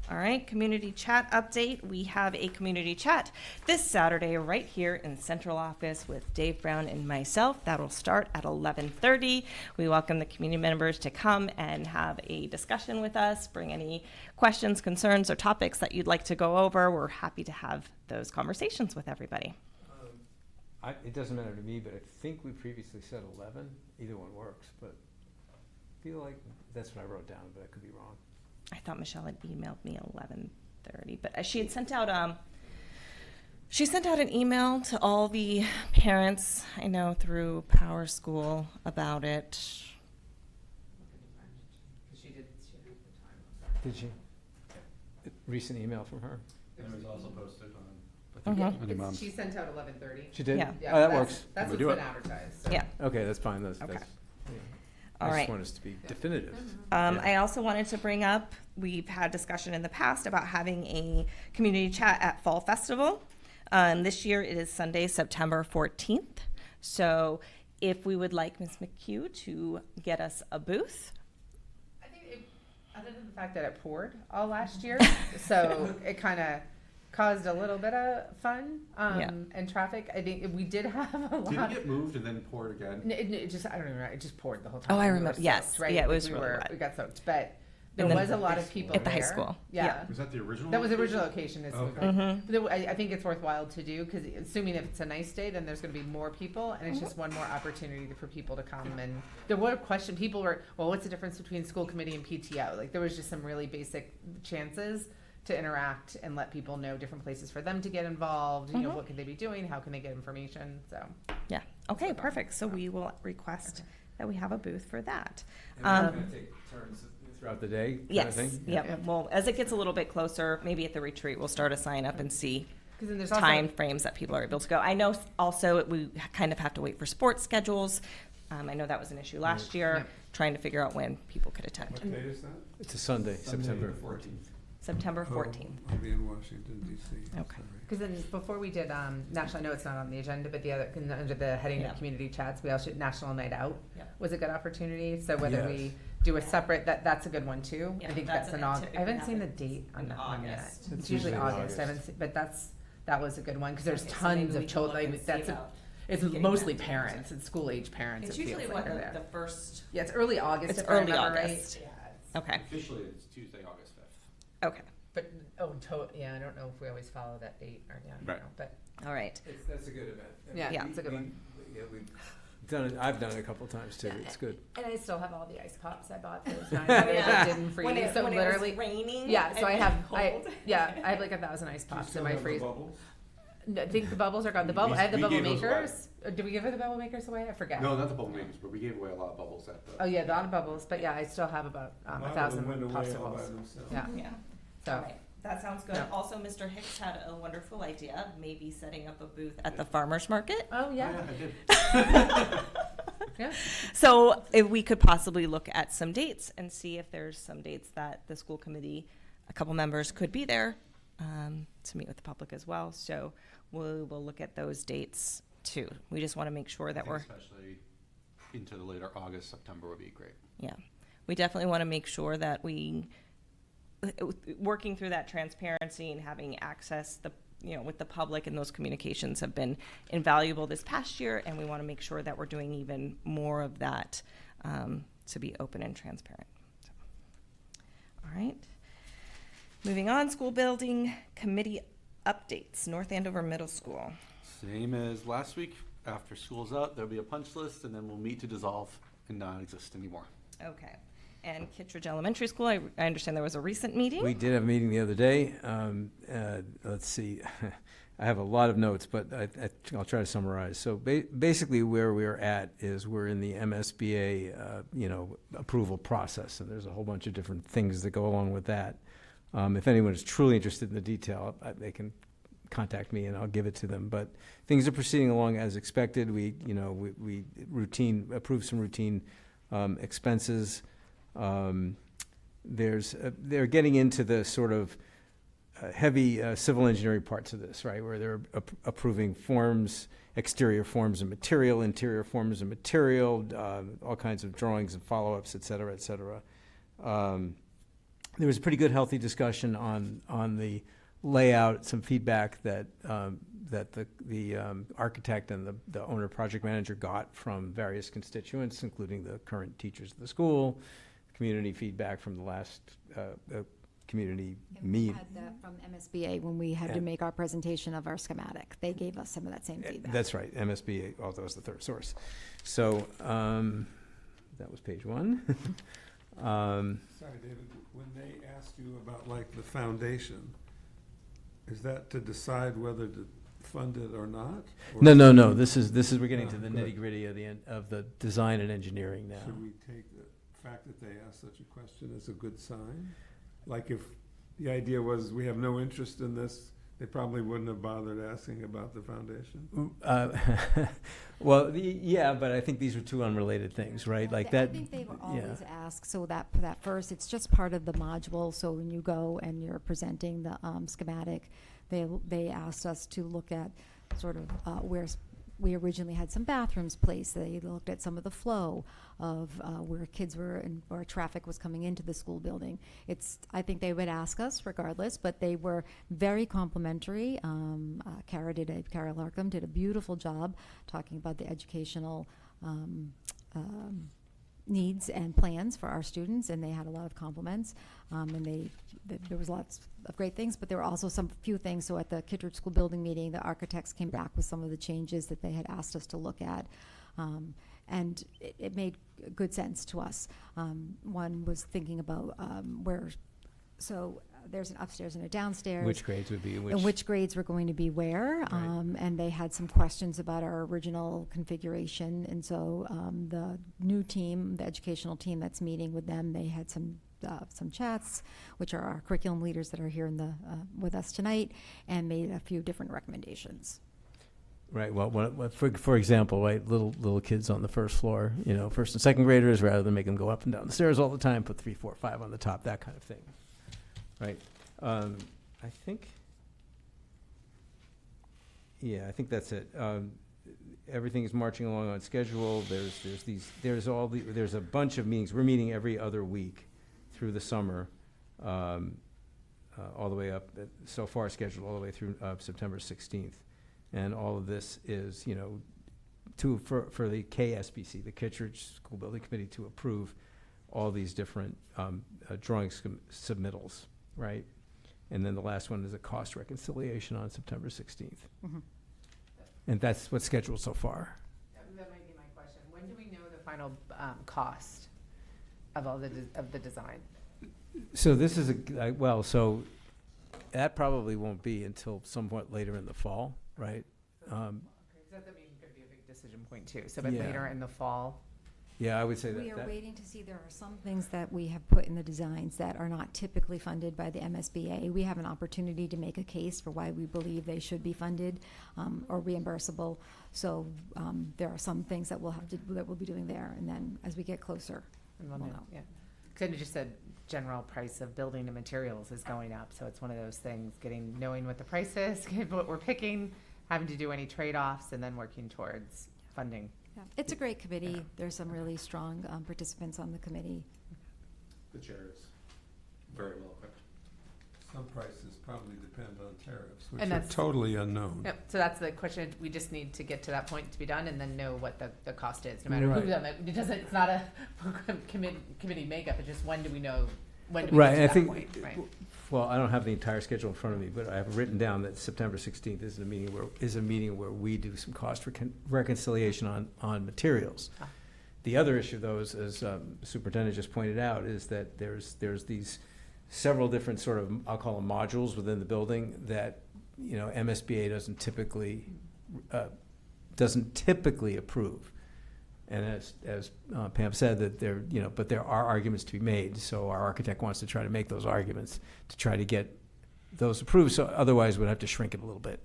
Speaker 1: All right, community chat update. We have a community chat this Saturday right here in central office with Dave Brown and myself. That'll start at 11:30. We welcome the community members to come and have a discussion with us, bring any questions, concerns, or topics that you'd like to go over. We're happy to have those conversations with everybody.
Speaker 7: It doesn't matter to me, but I think we previously said 11. Either one works, but I feel like that's what I wrote down, but I could be wrong.
Speaker 1: I thought Michelle had emailed me 11:30, but she had sent out an email to all the parents I know through Power School about it.
Speaker 2: She did the time.
Speaker 7: Did she? Recent email from her?
Speaker 5: And it was also posted on,
Speaker 1: Mhm.
Speaker 5: your mom's.
Speaker 2: She sent out 11:30.
Speaker 7: She did?
Speaker 1: Yeah.
Speaker 7: Oh, that works.
Speaker 2: That's
Speaker 5: We
Speaker 2: what's
Speaker 5: do
Speaker 2: been
Speaker 5: it.
Speaker 2: advertised. So.
Speaker 1: Yeah.
Speaker 7: Okay, that's fine. That's,
Speaker 1: Okay.
Speaker 7: yeah.
Speaker 1: All
Speaker 7: I
Speaker 1: right.
Speaker 7: just want us to be definitive.
Speaker 1: I also wanted to bring up, we've had discussion in the past about having a community chat at Fall Festival. This year it is Sunday, September 14th. So if we would like Ms. McHugh to get us a booth.
Speaker 2: I think other than the fact that it poured all last year, so it kind of caused a little bit of fun and traffic. I think we did have a lot.
Speaker 5: Did it get moved and then poured again?
Speaker 2: It just, I don't even know, it just poured the whole time.
Speaker 1: Oh, I
Speaker 2: We were
Speaker 1: remember.
Speaker 2: soaked,
Speaker 1: Yes.
Speaker 2: right?
Speaker 1: Yeah, it
Speaker 2: Like,
Speaker 1: was really wet.
Speaker 2: We got soaked, but there
Speaker 1: And then
Speaker 2: was a lot of people
Speaker 1: at the high
Speaker 2: there.
Speaker 1: school.
Speaker 2: Yeah.
Speaker 5: Was that the original?
Speaker 2: That was the
Speaker 5: location?
Speaker 2: original location.
Speaker 5: Okay.
Speaker 1: Mm-hmm.
Speaker 2: I think it's worthwhile to do because assuming if it's a nice day, then there's going to be more people, and it's just one more opportunity for people to come. And there were questions. People were, well, what's the difference between school committee and PTO? Like there was just some really basic chances to interact and let people know different places for them to get involved. You know, what could they be doing? How can they get information? So
Speaker 1: Yeah. Okay, perfect. So we will request that we have a booth for that.
Speaker 7: And we're going to take turns throughout the day? kind of
Speaker 1: Yes.
Speaker 7: thing?
Speaker 1: Yeah. Well, as it gets a little bit closer, maybe at the retreat, we'll start a sign up and see
Speaker 2: because then there's also
Speaker 1: time frames that people are able to go. I know also we kind of have to wait for sports schedules. I know that was an issue last year,
Speaker 2: Yep.
Speaker 1: trying to figure out when people could attend.
Speaker 8: What date is that?
Speaker 7: It's a Sunday, September
Speaker 5: 14th.
Speaker 1: September 14th.
Speaker 8: I'll be in Washington DC.
Speaker 1: Okay.
Speaker 2: because then before we did national, I know it's not on the agenda, but the other under the heading
Speaker 1: Yeah.
Speaker 2: of community chats, we also National Night Out
Speaker 1: Yeah.
Speaker 2: was a good opportunity. So whether
Speaker 7: Yes.
Speaker 2: we do a separate, that's a good one too.
Speaker 1: Yeah,
Speaker 2: I think
Speaker 1: that's
Speaker 2: that's
Speaker 1: an
Speaker 2: in August. I
Speaker 1: activity
Speaker 2: haven't seen the
Speaker 1: that
Speaker 2: date on
Speaker 1: in
Speaker 2: that one yet.
Speaker 1: August.
Speaker 2: It's usually August. I haven't seen, but that was a good one because there's
Speaker 1: Okay, so
Speaker 2: tons
Speaker 1: maybe we
Speaker 2: of
Speaker 1: can
Speaker 2: children.
Speaker 1: look and
Speaker 2: Like,
Speaker 1: see
Speaker 2: that's
Speaker 1: about
Speaker 2: it's
Speaker 1: getting
Speaker 2: mostly
Speaker 1: that.
Speaker 2: parents. It's school age parents.
Speaker 1: It's
Speaker 2: it feels
Speaker 1: usually
Speaker 2: like
Speaker 1: what
Speaker 2: are there.
Speaker 1: the first.
Speaker 2: Yeah, it's early August.
Speaker 1: It's
Speaker 2: if
Speaker 1: early
Speaker 2: I remember
Speaker 1: August.
Speaker 2: Right. Yeah, it's-
Speaker 1: Okay.
Speaker 5: Officially, it's Tuesday, August 5th.
Speaker 1: Okay.
Speaker 2: But yeah, I don't know if we always follow that date or yeah. I don't
Speaker 5: Right.
Speaker 2: know, but
Speaker 1: All right.
Speaker 7: That's a good event.
Speaker 2: Yeah,
Speaker 1: Yeah.
Speaker 2: it's a good one.
Speaker 7: Yeah, we've done it, I've done it a couple times too. It's good.
Speaker 2: And I still have all the ice pops I bought those times that didn't freeze.
Speaker 1: When it,
Speaker 2: so
Speaker 1: when
Speaker 2: literally,
Speaker 1: it was raining.
Speaker 2: yeah. So I
Speaker 1: and
Speaker 2: have,
Speaker 1: cold.
Speaker 2: I have like 1,000 ice pops in my freezer.
Speaker 8: Bubbles?
Speaker 2: No, I think the bubbles are gone. The bubble,
Speaker 5: We-
Speaker 2: I have the
Speaker 5: we
Speaker 2: bubble
Speaker 5: gave those away.
Speaker 2: makers. Did we give her the bubble makers away? I forget.
Speaker 5: No, not the bubble makers, but we gave away a lot of bubbles at the.
Speaker 2: Oh yeah, a lot of bubbles. But yeah, I still have about
Speaker 8: A lot of
Speaker 2: 1,000
Speaker 8: them went away all by
Speaker 2: popsicles.
Speaker 8: themselves.
Speaker 2: Yeah.
Speaker 1: Yeah.
Speaker 2: So
Speaker 1: All right. That sounds good.
Speaker 2: Yeah.
Speaker 1: Also, Mr. Hicks had a wonderful idea, maybe setting up a booth at the farmer's market.
Speaker 2: oh yeah,
Speaker 5: I did.
Speaker 2: yeah.
Speaker 1: So if we could possibly look at some dates and see if there's some dates that the school committee, a couple members could be there to meet with the public as well. So we will look at those dates too. We just want to make sure
Speaker 5: I
Speaker 1: that
Speaker 5: think
Speaker 1: we're,
Speaker 5: especially into the later August, September would be great.
Speaker 1: yeah, we definitely want to make sure that we, working through that transparency and having access with the public, and those communications have been invaluable this past year, and we want to make sure that we're doing even more of that to be open and transparent. So, all right. Moving on, school building committee updates. North Andover Middle School.
Speaker 5: Same as last week. After school's out, there'll be a punch list, and then we'll meet to dissolve and not exist anymore.
Speaker 1: Okay. And Kittredge Elementary School, I understand there was a recent meeting.
Speaker 7: We did have a meeting the other day. Let's see. I have a lot of notes, but I'll try to summarize. So basically where we're at is we're in the MSBA, approval process, and there's a whole bunch of different things that go along with that. If anyone is truly interested in the detail, they can contact me and I'll give it to them. But things are proceeding along as expected. We approved some routine expenses. They're getting into the sort of heavy civil engineering parts of this, right, where they're approving forms, exterior forms and material, interior forms and material, all kinds of drawings and follow-ups, et cetera, et cetera. There was a pretty good, healthy discussion on the layout, some feedback that that the architect and the owner project manager got from various constituents, including the current teachers of the school, community feedback from the last community
Speaker 6: We
Speaker 7: meet.
Speaker 6: had that from MSBA when we had to make our presentation of our schematic. They gave us some of that same feedback.
Speaker 7: That's right, MSBA, oh, that was the third source. So that was page 1.
Speaker 8: Sorry, David, when they asked you about like the foundation, is that to decide whether to fund it or not? Or
Speaker 7: No. This is we're getting to the
Speaker 8: good.
Speaker 7: nitty gritty of the design and engineering now.
Speaker 8: Should we take the fact that they asked such a question as a good sign? Like if the idea was we have no interest in this, they probably wouldn't have bothered asking about the foundation?
Speaker 7: Well, yeah, but I think these are two unrelated things, right? Like that.
Speaker 6: I think they were
Speaker 7: yeah.
Speaker 6: always asked, so that first, it's just part of the module, so when you go and you're presenting the schematic, they asked us to look at sort of where we originally had some bathrooms placed. They looked at some of the flow of where kids were and or traffic was coming into the school building. I think they would ask us regardless, but they were very complimentary. Kara Larkham did a beautiful job talking about the educational needs and plans for our students, and they had a lot of compliments. And there was lots of great things, but there were also some few things. So at the Kittredge School Building meeting, the architects came back with some of the changes that they had asked us to look at. And it made good sense to us. One was thinking about there's an upstairs and a downstairs.
Speaker 7: Which grades would be in which?
Speaker 6: And which grades were going to be where.
Speaker 7: Right.
Speaker 6: And they had some questions about our original configuration. And so the new team, the educational team that's meeting with them, they had some chats, which are our curriculum leaders that are here with us tonight, and made a few different recommendations.
Speaker 7: Right. Well, for example, right, little kids on the first floor, first and second graders, rather than make them go up and down the stairs all the time, put 3, 4, 5 on the top, that kind of thing. Right. I think that's it. Everything is marching along on schedule. There's a bunch of meetings. We're meeting every other week through the summer, all the way up. So far scheduled all the way through September 16th, and all of this is for the KSBC, the Kittredge School Building Committee, to approve all these different drawing submittals. Right, and then the last one is a cost reconciliation on September 16th.
Speaker 6: Mm-hmm.
Speaker 7: And that's what's scheduled so far.
Speaker 2: That might be my question. When do we know the final cost of all the design?
Speaker 7: So this is so that probably won't be until somewhat later in the fall, right?
Speaker 2: That could be a big decision point too. So, but
Speaker 7: Yeah.
Speaker 2: later in the fall.
Speaker 7: Yeah, I would say
Speaker 6: We
Speaker 7: that.
Speaker 6: are waiting to see, there are some things that we have put in the designs that are not typically funded by the MSBA. We have an opportunity to make a case for why we believe they should be funded or reimbursable. So there are some things that we'll be doing there, and then as we get closer,
Speaker 2: We'll
Speaker 6: we'll
Speaker 2: know.
Speaker 6: know.
Speaker 2: Yeah. Because you just said general price of building and materials is going up, so it's one of those things. Knowing what the price is, what we're picking, having to do any trade-offs, and then working towards funding.
Speaker 6: Yeah. It's a great committee. There's some really strong participants on the committee.
Speaker 5: The chair is very well equipped.
Speaker 8: Some prices probably depend on tariffs, which
Speaker 2: And
Speaker 8: are
Speaker 2: that's-
Speaker 8: totally unknown.
Speaker 2: Yep. So that's the question. We just need to get to that point to be done, and then know what the cost is, no matter
Speaker 7: Right.
Speaker 2: who's on it. It's not a committee makeup. It's just when do we know? When do we
Speaker 7: Right,
Speaker 2: get to
Speaker 7: and I
Speaker 2: that
Speaker 7: think,
Speaker 2: point? Right.
Speaker 7: well, I don't have the entire schedule in front of me, but I have written down that September 16th is a meeting where we do some cost reconciliation on materials.
Speaker 2: Ah.
Speaker 7: The other issue, though, is, as the superintendent just pointed out, is that there's these several different sort of, I'll call them modules within the building that, MSBA doesn't typically approve. And as Pam said, that but there are arguments to be made. So our architect wants to try to make those arguments to try to get those approved. So otherwise, we'd have to shrink it a little bit.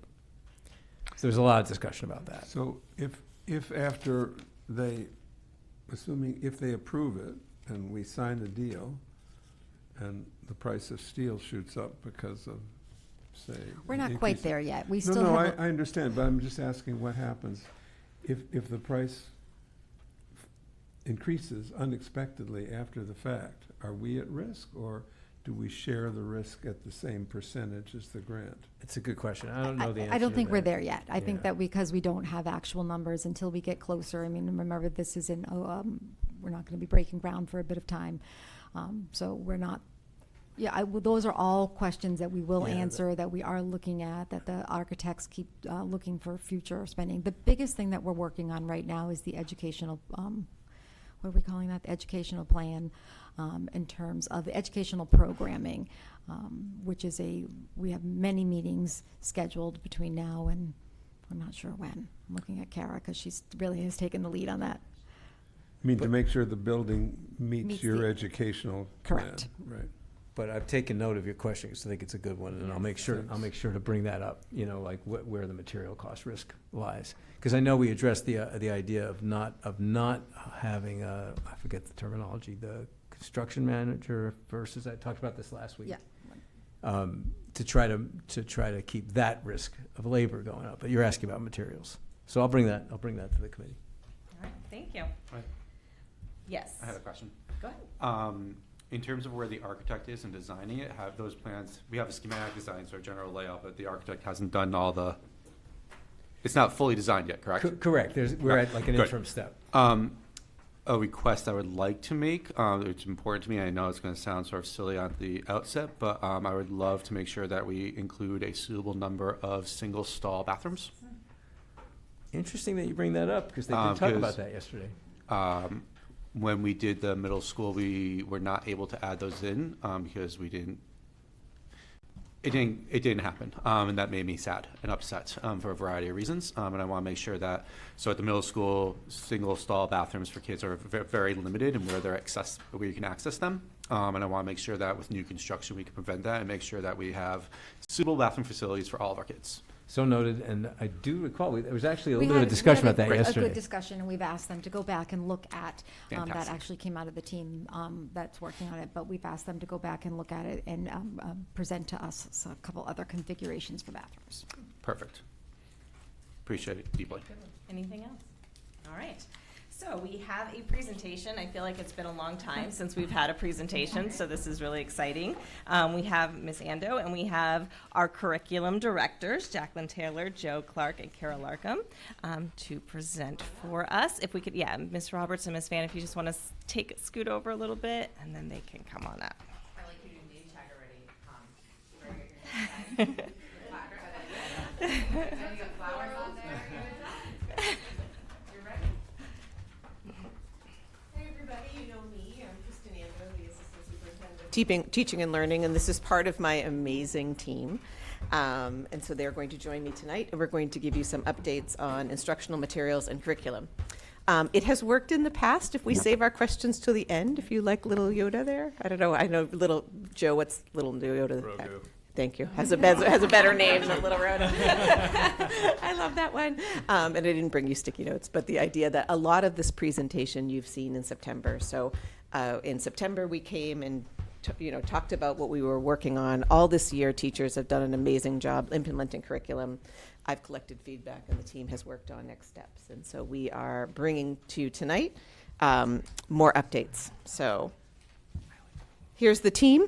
Speaker 7: So there's a lot of discussion about that.
Speaker 8: So if after if they approve it and we sign the deal and the price of steel shoots up because of say?
Speaker 6: We're not
Speaker 8: increase
Speaker 6: quite
Speaker 8: it?
Speaker 6: there yet. We
Speaker 8: No,
Speaker 6: still
Speaker 8: no,
Speaker 6: have.
Speaker 8: I understand, but I'm just asking what happens if the price increases unexpectedly after the fact. Are we at risk, or do we share the risk at the same percentage as the grant?
Speaker 7: It's a good question. I don't know the answer
Speaker 6: I don't
Speaker 7: to
Speaker 6: think we're
Speaker 7: that.
Speaker 6: there yet. I think
Speaker 7: Yeah.
Speaker 6: that because we don't have actual numbers until we get closer. I mean, remember, this is in, we're not going to be breaking ground for a bit of time. So we're not, those are all questions that we will
Speaker 7: Yeah,
Speaker 6: answer, that we are looking at, that the architects keep looking for future spending. The biggest thing that we're working on right now is the educational, what are we calling that? The educational plan, in terms of the educational programming, which is we have many meetings scheduled between now and I'm not sure when. I'm looking at Kara because she's really has taken the lead on that.
Speaker 8: I mean, to make sure the building meets
Speaker 6: Meets
Speaker 8: your
Speaker 6: the-
Speaker 8: educational
Speaker 6: Correct.
Speaker 8: plan. Right.
Speaker 7: But I've taken note of your question, because I think it's a good one, and I'll make sure to bring that up, like where the material cost risk lies. Because I know we addressed the idea of not having I forget the terminology, the construction manager versus, I talked about this last week.
Speaker 6: Yeah.
Speaker 7: To try to keep that risk of labor going up. But you're asking about materials. So I'll bring that to the committee.
Speaker 1: All right, thank you.
Speaker 5: Right.
Speaker 1: Yes.
Speaker 5: I had a question.
Speaker 1: Go ahead.
Speaker 5: In terms of where the architect is in designing it, have those plans, we have a schematic design, so a general layout, but the architect hasn't done it's not fully designed yet, correct?
Speaker 7: Correct. We're at like an
Speaker 5: Good.
Speaker 7: interim step.
Speaker 5: A request I would like to make, it's important to me, I know it's going to sound sort of silly on the outset, but I would love to make sure that we include a suitable number of single stall bathrooms.
Speaker 7: Interesting that you bring that up, because they did talk about that yesterday.
Speaker 5: When we did the middle school, we were not able to add those in because it didn't happen, and that made me sad and upset for a variety of reasons. And I want to make sure that, so at the middle school, single stall bathrooms for kids are very limited and where you can access them. And I want to make sure that with new construction, we can prevent that and make sure that we have suitable bathroom facilities for all of our kids.
Speaker 7: So noted, and I do recall, there was actually a
Speaker 6: We
Speaker 7: little bit of
Speaker 6: had
Speaker 7: discussion about that
Speaker 6: a
Speaker 7: yesterday.
Speaker 6: good discussion, and we've asked them to go back and look at, that
Speaker 5: Fantastic.
Speaker 6: actually came out of the team that's working on it, but we've asked them to go back and look at it and present to us a couple other configurations for bathrooms.
Speaker 5: Perfect. Appreciate it deeply.
Speaker 1: Anything else? All right. So we have a presentation. I feel like it's been a long time since we've had a presentation, so this is really exciting. We have Ms. Ando, and we have our curriculum directors, Jacqueline Taylor, Joe Clark, and Kara Larkham, to present for us. If we could, Ms. Roberts and Ms. Van, if you just want to scoot over a little bit, and then they can come on up.
Speaker 2: I like you doing name tag already. Flowers on there. You're ready. Hey everybody, you know me. I'm Kristen Ando, the Assistant Superintendent of Teaching and Learning, and this is part of my amazing team. And so they're going to join me tonight, and we're going to give you some updates on instructional materials and curriculum. It has worked in the past if we save our questions to the end, if you like little Yoda there. I don't know, I know little Joe, what's little Yoda?
Speaker 5: Grogu.
Speaker 2: Thank you. Has a better name than Little Rhoda. I love that one. And I didn't bring you sticky notes, but the idea that a lot of this presentation you've seen in September. So in September, we came and talked about what we were working on. All this year, teachers have done an amazing job implementing curriculum. I've collected feedback, and the team has worked on next steps. And so we are bringing to you tonight more updates. So here's the team.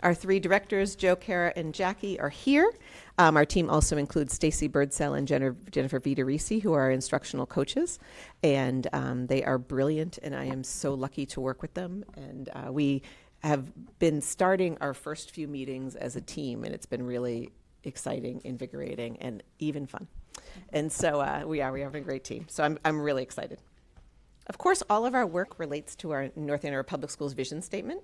Speaker 2: Our three directors, Joe, Kara, and Jackie, are here. Our team also includes Stacy Birdsell and Jennifer Vitorisi, who are our instructional coaches. And they are brilliant, and I am so lucky to work with them. And we have been starting our first few meetings as a team, and it's been really exciting, invigorating, and even fun. And so we have a great team. So I'm really excited. Of course, all of our work relates to our North Andover Public Schools vision statement.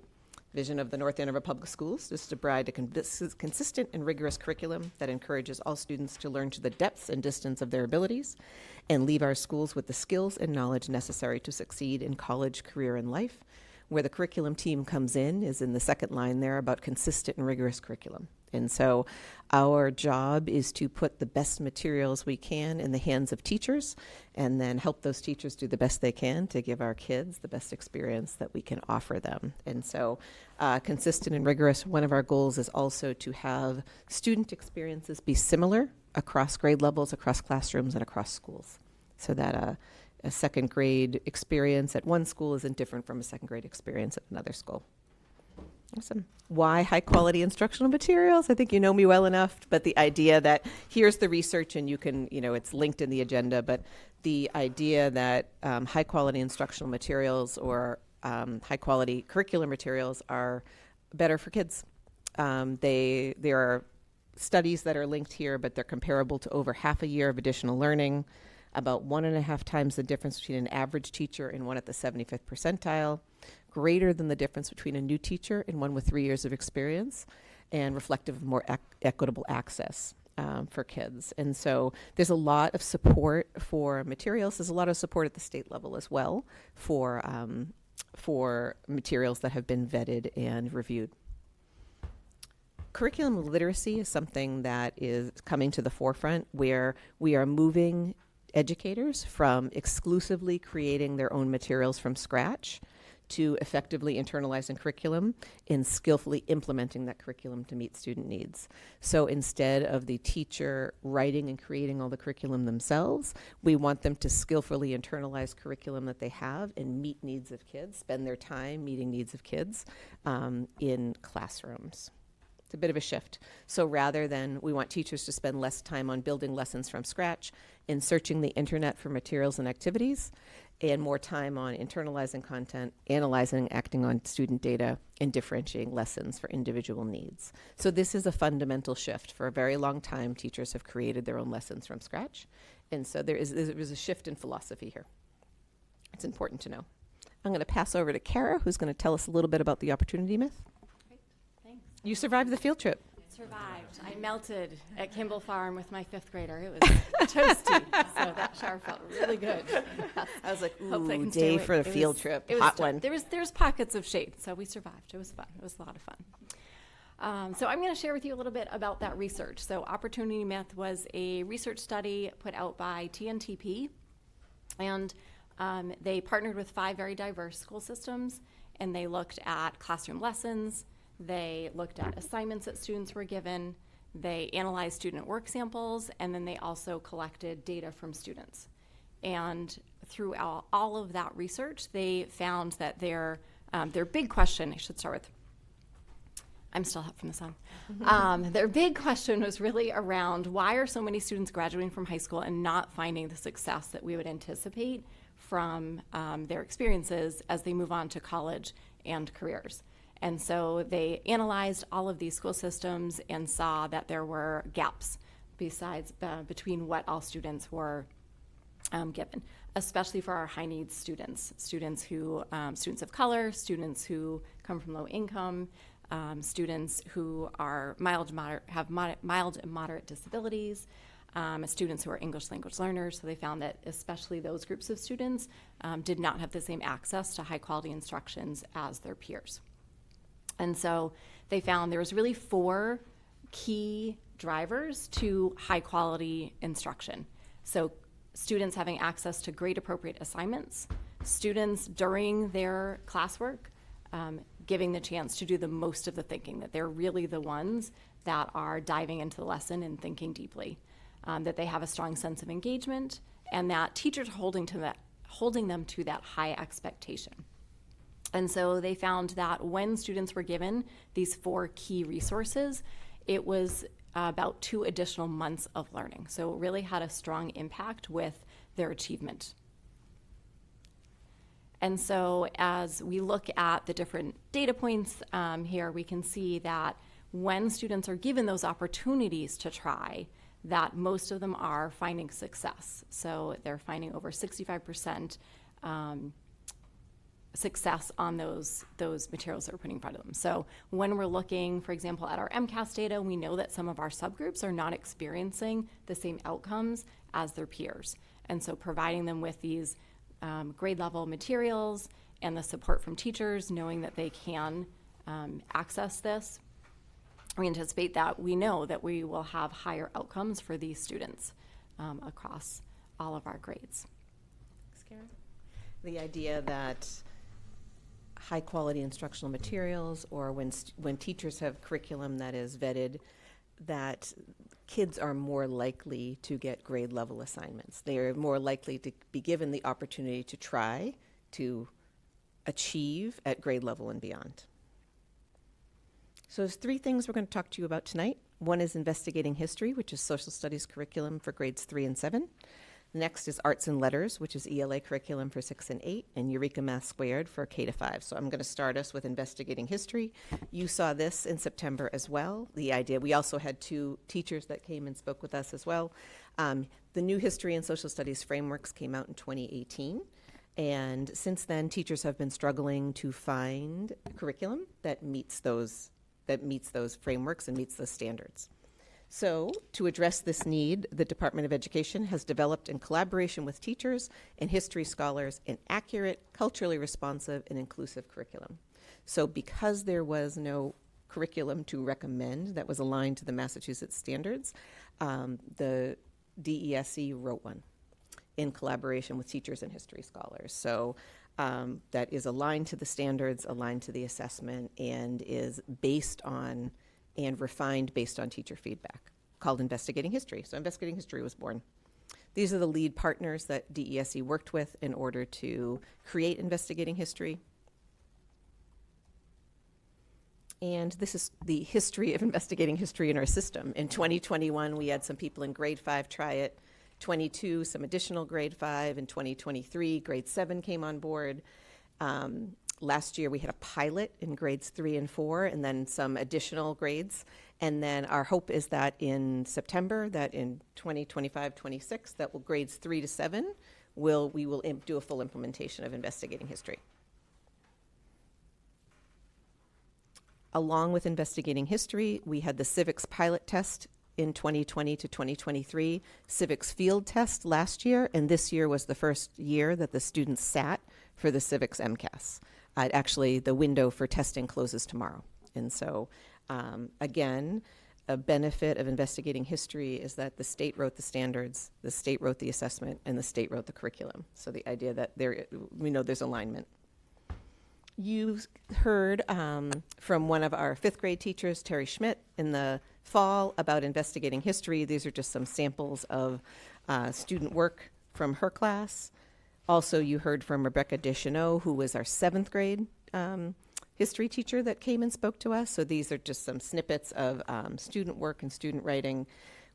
Speaker 2: Vision of the North Andover Public Schools is to provide a consistent and rigorous curriculum that encourages all students to learn to the depths and distance of their abilities and leave our schools with the skills and knowledge necessary to succeed in college, career, and life. Where the curriculum team comes in is in the second line there about consistent and rigorous curriculum.
Speaker 9: And so our job is to put the best materials we can in the hands of teachers and then help those teachers do the best they can to give our kids the best experience that we can offer them. And so consistent and rigorous, one of our goals is also to have student experiences be similar across grade levels, across classrooms, and across schools, so that a second grade experience at one school isn't different from a second grade experience at another school. Awesome. Why high quality instructional materials? I think you know me well enough, but the idea that here's the research and you can, it's linked in the agenda, but the idea that high quality instructional materials or high quality curricular materials are better for kids. There are studies that are linked here, but they're comparable to over half a year of additional learning, about 1.5 times the difference between an average teacher and one at the 75th percentile, greater than the difference between a new teacher and one with 3 years of experience, and reflective of more equitable access for kids. And so there's a lot of support for materials. There's a lot of support at the state level as well for materials that have been vetted and reviewed. Curriculum literacy is something that is coming to the forefront, where we are moving educators from exclusively creating their own materials from scratch to effectively internalizing curriculum and skillfully implementing that curriculum to meet student needs. So instead of the teacher writing and creating all the curriculum themselves, we want them to skillfully internalize curriculum that they have and meet needs of kids, spend their time meeting needs of kids in classrooms. It's a bit of a shift. So rather than, we want teachers to spend less time on building lessons from scratch and searching the internet for materials and activities, and more time on internalizing content, analyzing, acting on student data, and differentiating lessons for individual needs. So this is a fundamental shift. For a very long time, teachers have created their own lessons from scratch. And so there is a shift in philosophy here. It's important to know. I'm going to pass over to Kara, who's going to tell us a little bit about the opportunity myth.
Speaker 10: Great, thanks.
Speaker 9: You survived the field trip.
Speaker 10: Survived. I melted at Kimball Farm with my 5th grader. It was toasty, so that shower felt really good.
Speaker 9: I was like,
Speaker 10: Hopefully I
Speaker 9: ooh,
Speaker 10: can stay
Speaker 9: day
Speaker 10: awake.
Speaker 9: for the field trip,
Speaker 10: It was
Speaker 9: hot
Speaker 10: tough.
Speaker 9: one.
Speaker 10: There's pockets of shade, so we survived. It was fun. It was a lot of fun. So I'm going to share with you a little bit about that research. So Opportunity Myth was a research study put out by TNTP, and they partnered with 5 very diverse school systems, and they looked at classroom lessons. They looked at assignments that students were given. They analyzed student work samples, and then they also collected data from students. And through all of that research, they found that their big question, I should start with, I'm still up from the sun. Their big question was really around, why are so many students graduating from high school and not finding the success that we would anticipate from their experiences as they move on to college and careers? And so they analyzed all of these school systems and saw that there were gaps between what all students were given, especially for our high needs students, students of color, students who come from low income, students who are have mild and moderate disabilities, students who are English language learners. So they found that especially those groups of students did not have the same access to high quality instructions as their peers. And so they found there was really 4 key drivers to high quality instruction. So students having access to grade appropriate assignments, students during their classwork giving the chance to do the most of the thinking, that they're really the ones that are diving into the lesson and thinking deeply, that they have a strong sense of engagement, and that teachers are holding them to that high expectation. And so they found that when students were given these 4 key resources, it was about 2 additional months of learning. So it really had a strong impact with their achievement. And so as we look at the different data points here, we can see that when students are given those opportunities to try, that most of them are finding success. So they're finding over 65% success on those materials that we're putting in front of them. So when we're looking, for example, at our MCAS data, we know that some of our subgroups are not experiencing the same outcomes as their peers. And so providing them with these grade level materials and the support from teachers, knowing that they can access this, we anticipate that we know that we will have higher outcomes for these students across all of our grades.
Speaker 9: The idea that high-quality instructional materials, or when teachers have curriculum that is vetted, that kids are more likely to get grade level assignments. They are more likely to be given the opportunity to try to achieve at grade level and beyond. So there's 3 things we're going to talk to you about tonight. One is investigating history, which is social studies curriculum for grades 3 and 7. Next is arts and letters, which is ELA curriculum for 6 and 8, and Eureka Math Squared for K to 5. So I'm going to start us with investigating history. You saw this in September as well. The idea, we also had 2 teachers that came and spoke with us as well. The new history and social studies frameworks came out in 2018. And since then, teachers have been struggling to find curriculum that meets those frameworks and meets those standards. So, to address this need, the Department of Education has developed, in collaboration with teachers and history scholars, an accurate, culturally responsive, and inclusive curriculum. So, because there was no curriculum to recommend that was aligned to the Massachusetts standards, the DESE wrote one in collaboration with teachers and history scholars. So, that is aligned to the standards, aligned to the assessment, and is based on and refined based on teacher feedback, called Investigating History. So Investigating History was born. These are the lead partners that DESE worked with in order to create Investigating History. And this is the history of investigating history in our system. In 2021, we had some people in grade 5 try it. 22, some additional grade 5. In 2023, grade 7 came on board. Last year, we had a pilot in grades 3 and 4, and then some additional grades. And then our hope is that in September, that in 2025-26, that will grades 3 to 7, we will do a full implementation of investigating history. Along with investigating history, we had the civics pilot test in 2020 to 2023, civics field test last year, and this year was the first year that the students sat for the civics MCAS. Actually, the window for testing closes tomorrow. And so, again, a benefit of investigating history is that the state wrote the standards, the state wrote the assessment, and the state wrote the curriculum. So the idea that we know there's alignment. You heard from one of our 5th grade teachers, Terry Schmidt, in the fall about investigating history. These are just some samples of student work from her class. Also, you heard from Rebecca Deschanel, who was our 7th grade history teacher that came and spoke to us. So these are just some snippets of student work and student writing.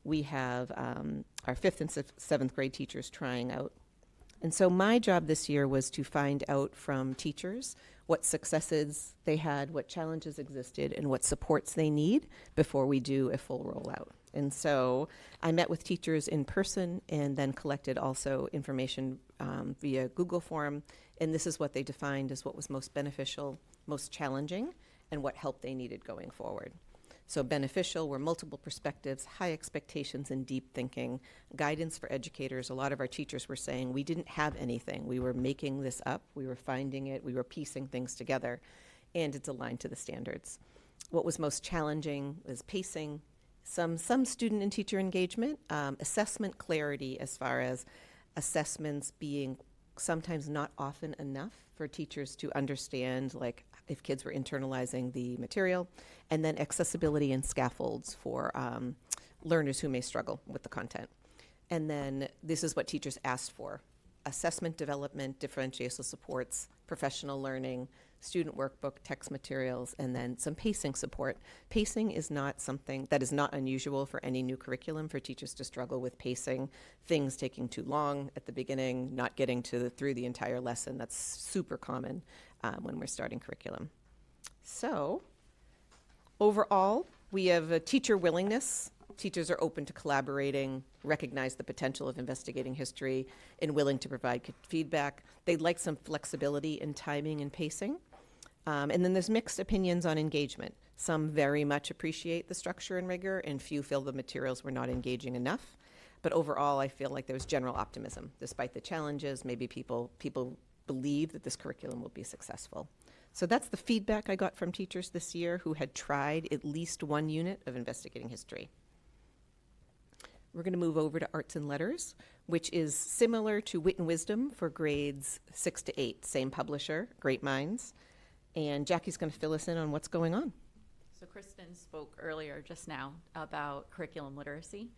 Speaker 9: We have our 5th and 7th grade teachers trying out. And so my job this year was to find out from teachers what successes they had, what challenges existed, and what supports they need before we do a full rollout. And so I met with teachers in person and then collected also information via Google form. And this is what they defined as what was most beneficial, most challenging, and what help they needed going forward. So beneficial were multiple perspectives, high expectations, and deep thinking. Guidance for educators. A lot of our teachers were saying we didn't have anything. We were making this up. We were finding it. We were piecing things together. And it's aligned to the standards. What was most challenging was pacing, some student and teacher engagement, assessment clarity as far as assessments being sometimes not often enough for teachers to understand, like if kids were internalizing the material, and then accessibility and scaffolds for learners who may struggle with the content. And then this is what teachers asked for: assessment development, differential supports, professional learning, student workbook, text materials, and then some pacing support. Pacing is not something that is not unusual for any new curriculum, for teachers to struggle with pacing, things taking too long at the beginning, not getting through the entire lesson. That's super common when we're starting curriculum. So overall, we have a teacher willingness. Teachers are open to collaborating, recognize the potential of investigating history, and willing to provide feedback. They'd like some flexibility in timing and pacing. And then there's mixed opinions on engagement. Some very much appreciate the structure and rigor, and few feel the materials were not engaging enough. But overall, I feel like there's general optimism. Despite the challenges, maybe people believe that this curriculum will be successful. So that's the feedback I got from teachers this year who had tried at least one unit of investigating history. We're going to move over to Arts and Letters, which is similar to Wit and Wisdom for grades 6 to 8. Same publisher, Great Minds. And Jackie's going to fill us in on what's going on.
Speaker 11: So Kristen spoke earlier just now about curriculum literacy.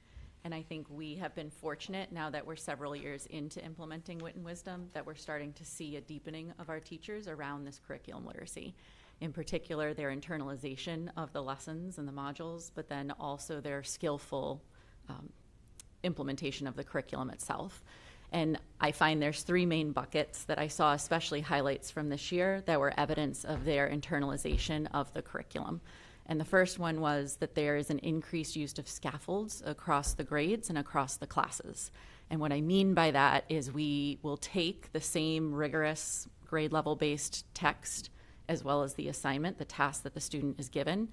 Speaker 11: And I think we have been fortunate now that we're several years into implementing Wit and Wisdom that we're starting to see a deepening of our teachers around this curriculum literacy. In particular, their internalization of the lessons and the modules, but then also their skillful implementation of the curriculum itself. And I find there's 3 main buckets that I saw, especially highlights from this year, that were evidence of their internalization of the curriculum. And the first one was that there is an increased use of scaffolds across the grades and across the classes. And what I mean by that is we will take the same rigorous grade level based text as well as the assignment, the task that the student is given,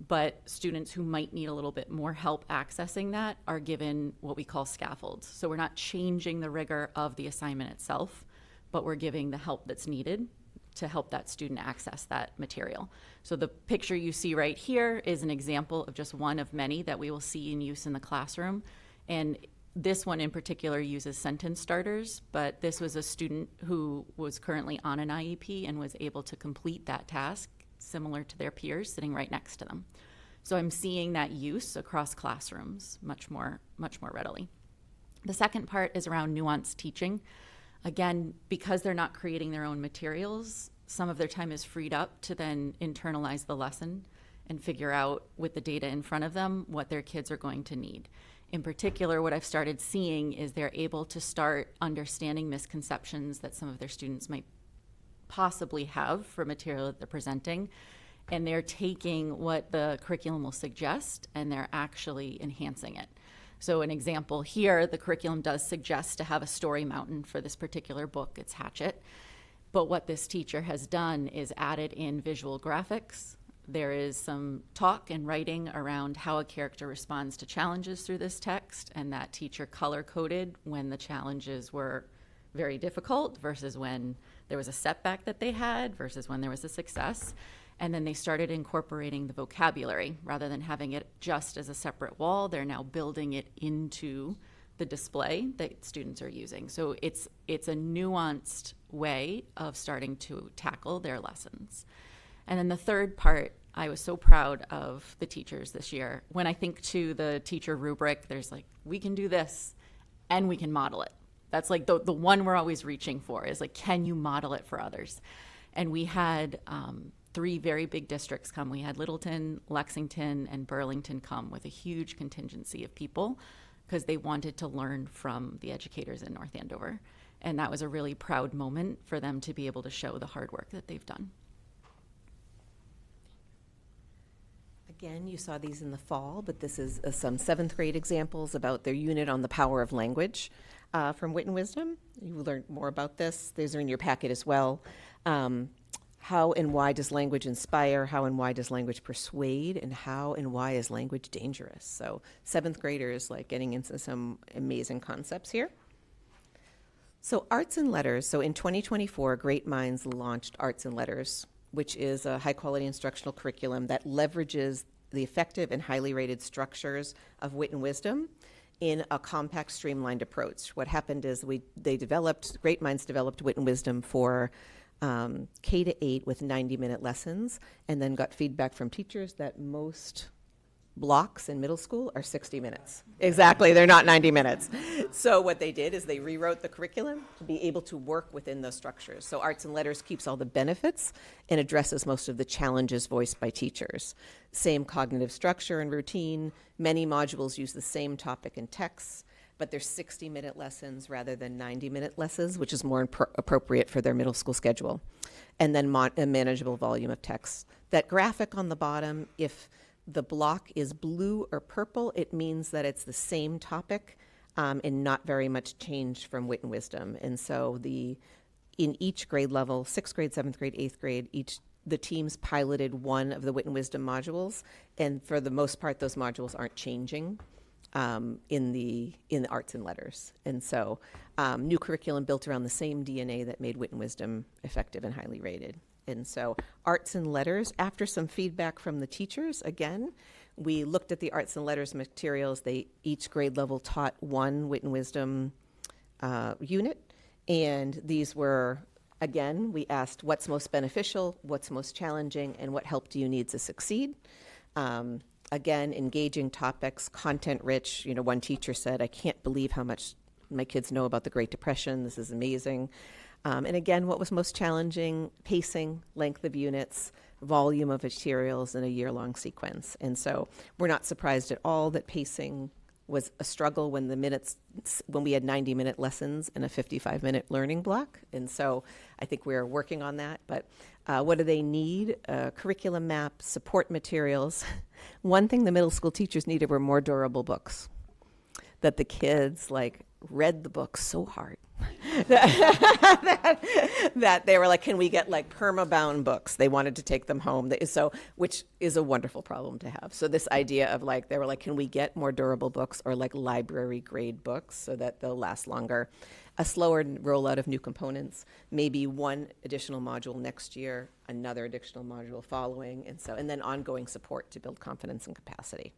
Speaker 11: but students who might need a little bit more help accessing that are given what we call scaffolds. So we're not changing the rigor of the assignment itself, but we're giving the help that's needed to help that student access that material. So the picture you see right here is an example of just one of many that we will see in use in the classroom. And this one in particular uses sentence starters, but this was a student who was currently on an IEP and was able to complete that task similar to their peers sitting right next to them. So I'm seeing that use across classrooms much more readily. The second part is around nuanced teaching. Again, because they're not creating their own materials, some of their time is freed up to then internalize the lesson and figure out with the data in front of them what their kids are going to need. In particular, what I've started seeing is they're able to start understanding misconceptions that some of their students might possibly have for material that they're presenting, and they're taking what the curriculum will suggest and they're actually enhancing it. So an example here, the curriculum does suggest to have a story mountain for this particular book, it's Hatchet. But what this teacher has done is added in visual graphics. There is some talk and writing around how a character responds to challenges through this text, and that teacher color-coded when the challenges were very difficult versus when there was a setback that they had versus when there was a success. And then they started incorporating the vocabulary. Rather than having it just as a separate wall, they're now building it into the display that students are using. So it's a nuanced way of starting to tackle their lessons. And then the third part, I was so proud of the teachers this year. When I think to the teacher rubric, there's like, we can do this and we can model it. That's like the one we're always reaching for is like, can you model it for others? And we had 3 very big districts come. We had Littleton, Lexington, and Burlington come with a huge contingency of people because they wanted to learn from the educators in North Andover. And that was a really proud moment for them to be able to show the hard work that they've done.
Speaker 9: Again, you saw these in the fall, but this is some 7th grade examples about their unit on the power of language from Wit and Wisdom. You will learn more about this. These are in your packet as well. How and why does language inspire? How and why does language persuade? And how and why is language dangerous? So 7th graders like getting into some amazing concepts here. So Arts and Letters. So in 2024, Great Minds launched Arts and Letters, which is a high-quality instructional curriculum that leverages the effective and highly rated structures of Wit and Wisdom in a compact, streamlined approach. What happened is Great Minds developed Wit and Wisdom for K to 8 with 90-minute lessons, and then got feedback from teachers that most blocks in middle school are 60 minutes. Exactly, they're not 90 minutes. So what they did is they rewrote the curriculum to be able to work within those structures. So Arts and Letters keeps all the benefits and addresses most of the challenges voiced by teachers. Same cognitive structure and routine. Many modules use the same topic and texts, but they're 60-minute lessons rather than 90-minute lessons, which is more appropriate for their middle school schedule. And then a manageable volume of text. That graphic on the bottom, if the block is blue or purple, it means that it's the same topic and not very much changed from Wit and Wisdom. And so in each grade level, 6th grade, 7th grade, 8th grade, the teams piloted one of the Wit and Wisdom modules, and for the most part, those modules aren't changing in the Arts and Letters. And so new curriculum built around the same DNA that made Wit and Wisdom effective and highly rated. And so arts and letters, after some feedback from the teachers, again, we looked at the arts and letters materials. Each grade level taught one Wit and Wisdom unit. And these were, again, we asked what's most beneficial, what's most challenging, and what help do you need to succeed? Again, engaging topics, content rich. One teacher said, I can't believe how much my kids know about the Great Depression. This is amazing. And again, what was most challenging? Pacing, length of units, volume of materials in a year-long sequence. And so we're not surprised at all that pacing was a struggle when we had 90-minute lessons and a 55-minute learning block. And so I think we're working on that. But what do they need? Curriculum map, support materials. One thing the middle school teachers needed were more durable books, that the kids read the book so hard that they were like, can we get perma-bound books? They wanted to take them home. Which is a wonderful problem to have. So this idea of they were like, can we get more durable books or library grade books so that they'll last longer? A slower rollout of new components, maybe one additional module next year, another additional module following, and then ongoing support to build confidence and capacity.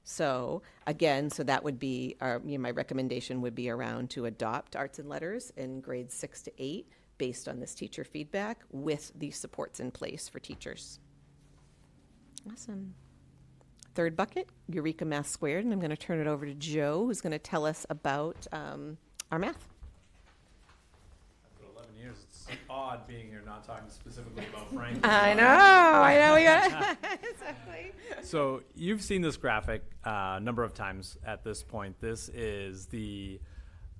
Speaker 9: So again, that would be my recommendation would be around to adopt arts and letters in grades 6 to 8 based on this teacher feedback with these supports in place for teachers. Awesome. Third bucket, Eureka Math Squared, and I'm going to turn it over to Joe, who's going to tell us about our math.
Speaker 12: After 11 years, it's odd being here not talking specifically about Frank.
Speaker 9: I know. We got exactly.
Speaker 12: So you've seen this graphic a number of times at this point. This is the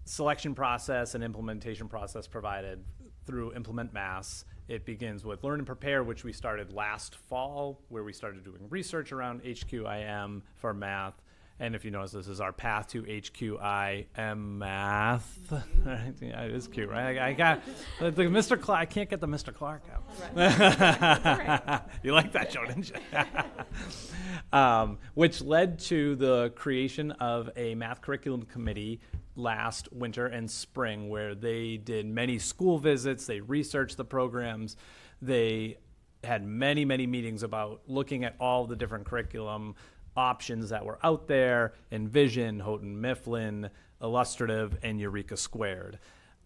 Speaker 12: selection process and implementation process provided through Implement Mass. It begins with Learn and Prepare, which we started last fall, where we started doing research around HQIM for math. And if you notice, this is our path to HQIM math. Yeah, it is cute, right? I got the Mr. Clark. I can't get the Mr. Clark out. Right. You like that, Joe, didn't you? Which led to the creation of a math curriculum committee last winter and spring, where they did many school visits. They researched the programs. They had many, many meetings about looking at all the different curriculum options that were out there: Envision, Houghton Mifflin, Illustrative, and Eureka Squared.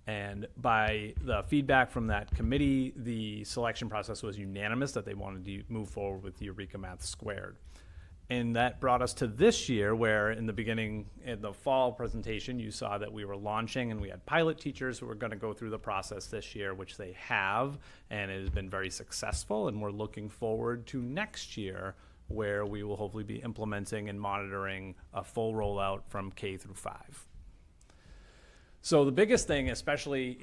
Speaker 12: And by the feedback from that committee, the selection process was unanimous that they wanted to move forward with Eureka Math Squared. And that brought us to this year, where in the beginning, in the fall presentation, you saw that we were launching and we had pilot teachers who were going to go through the process this year, which they have, and it has been very successful. And we're looking forward to next year, where we will hopefully be implementing and monitoring a full rollout from K through 5. So the biggest thing, especially,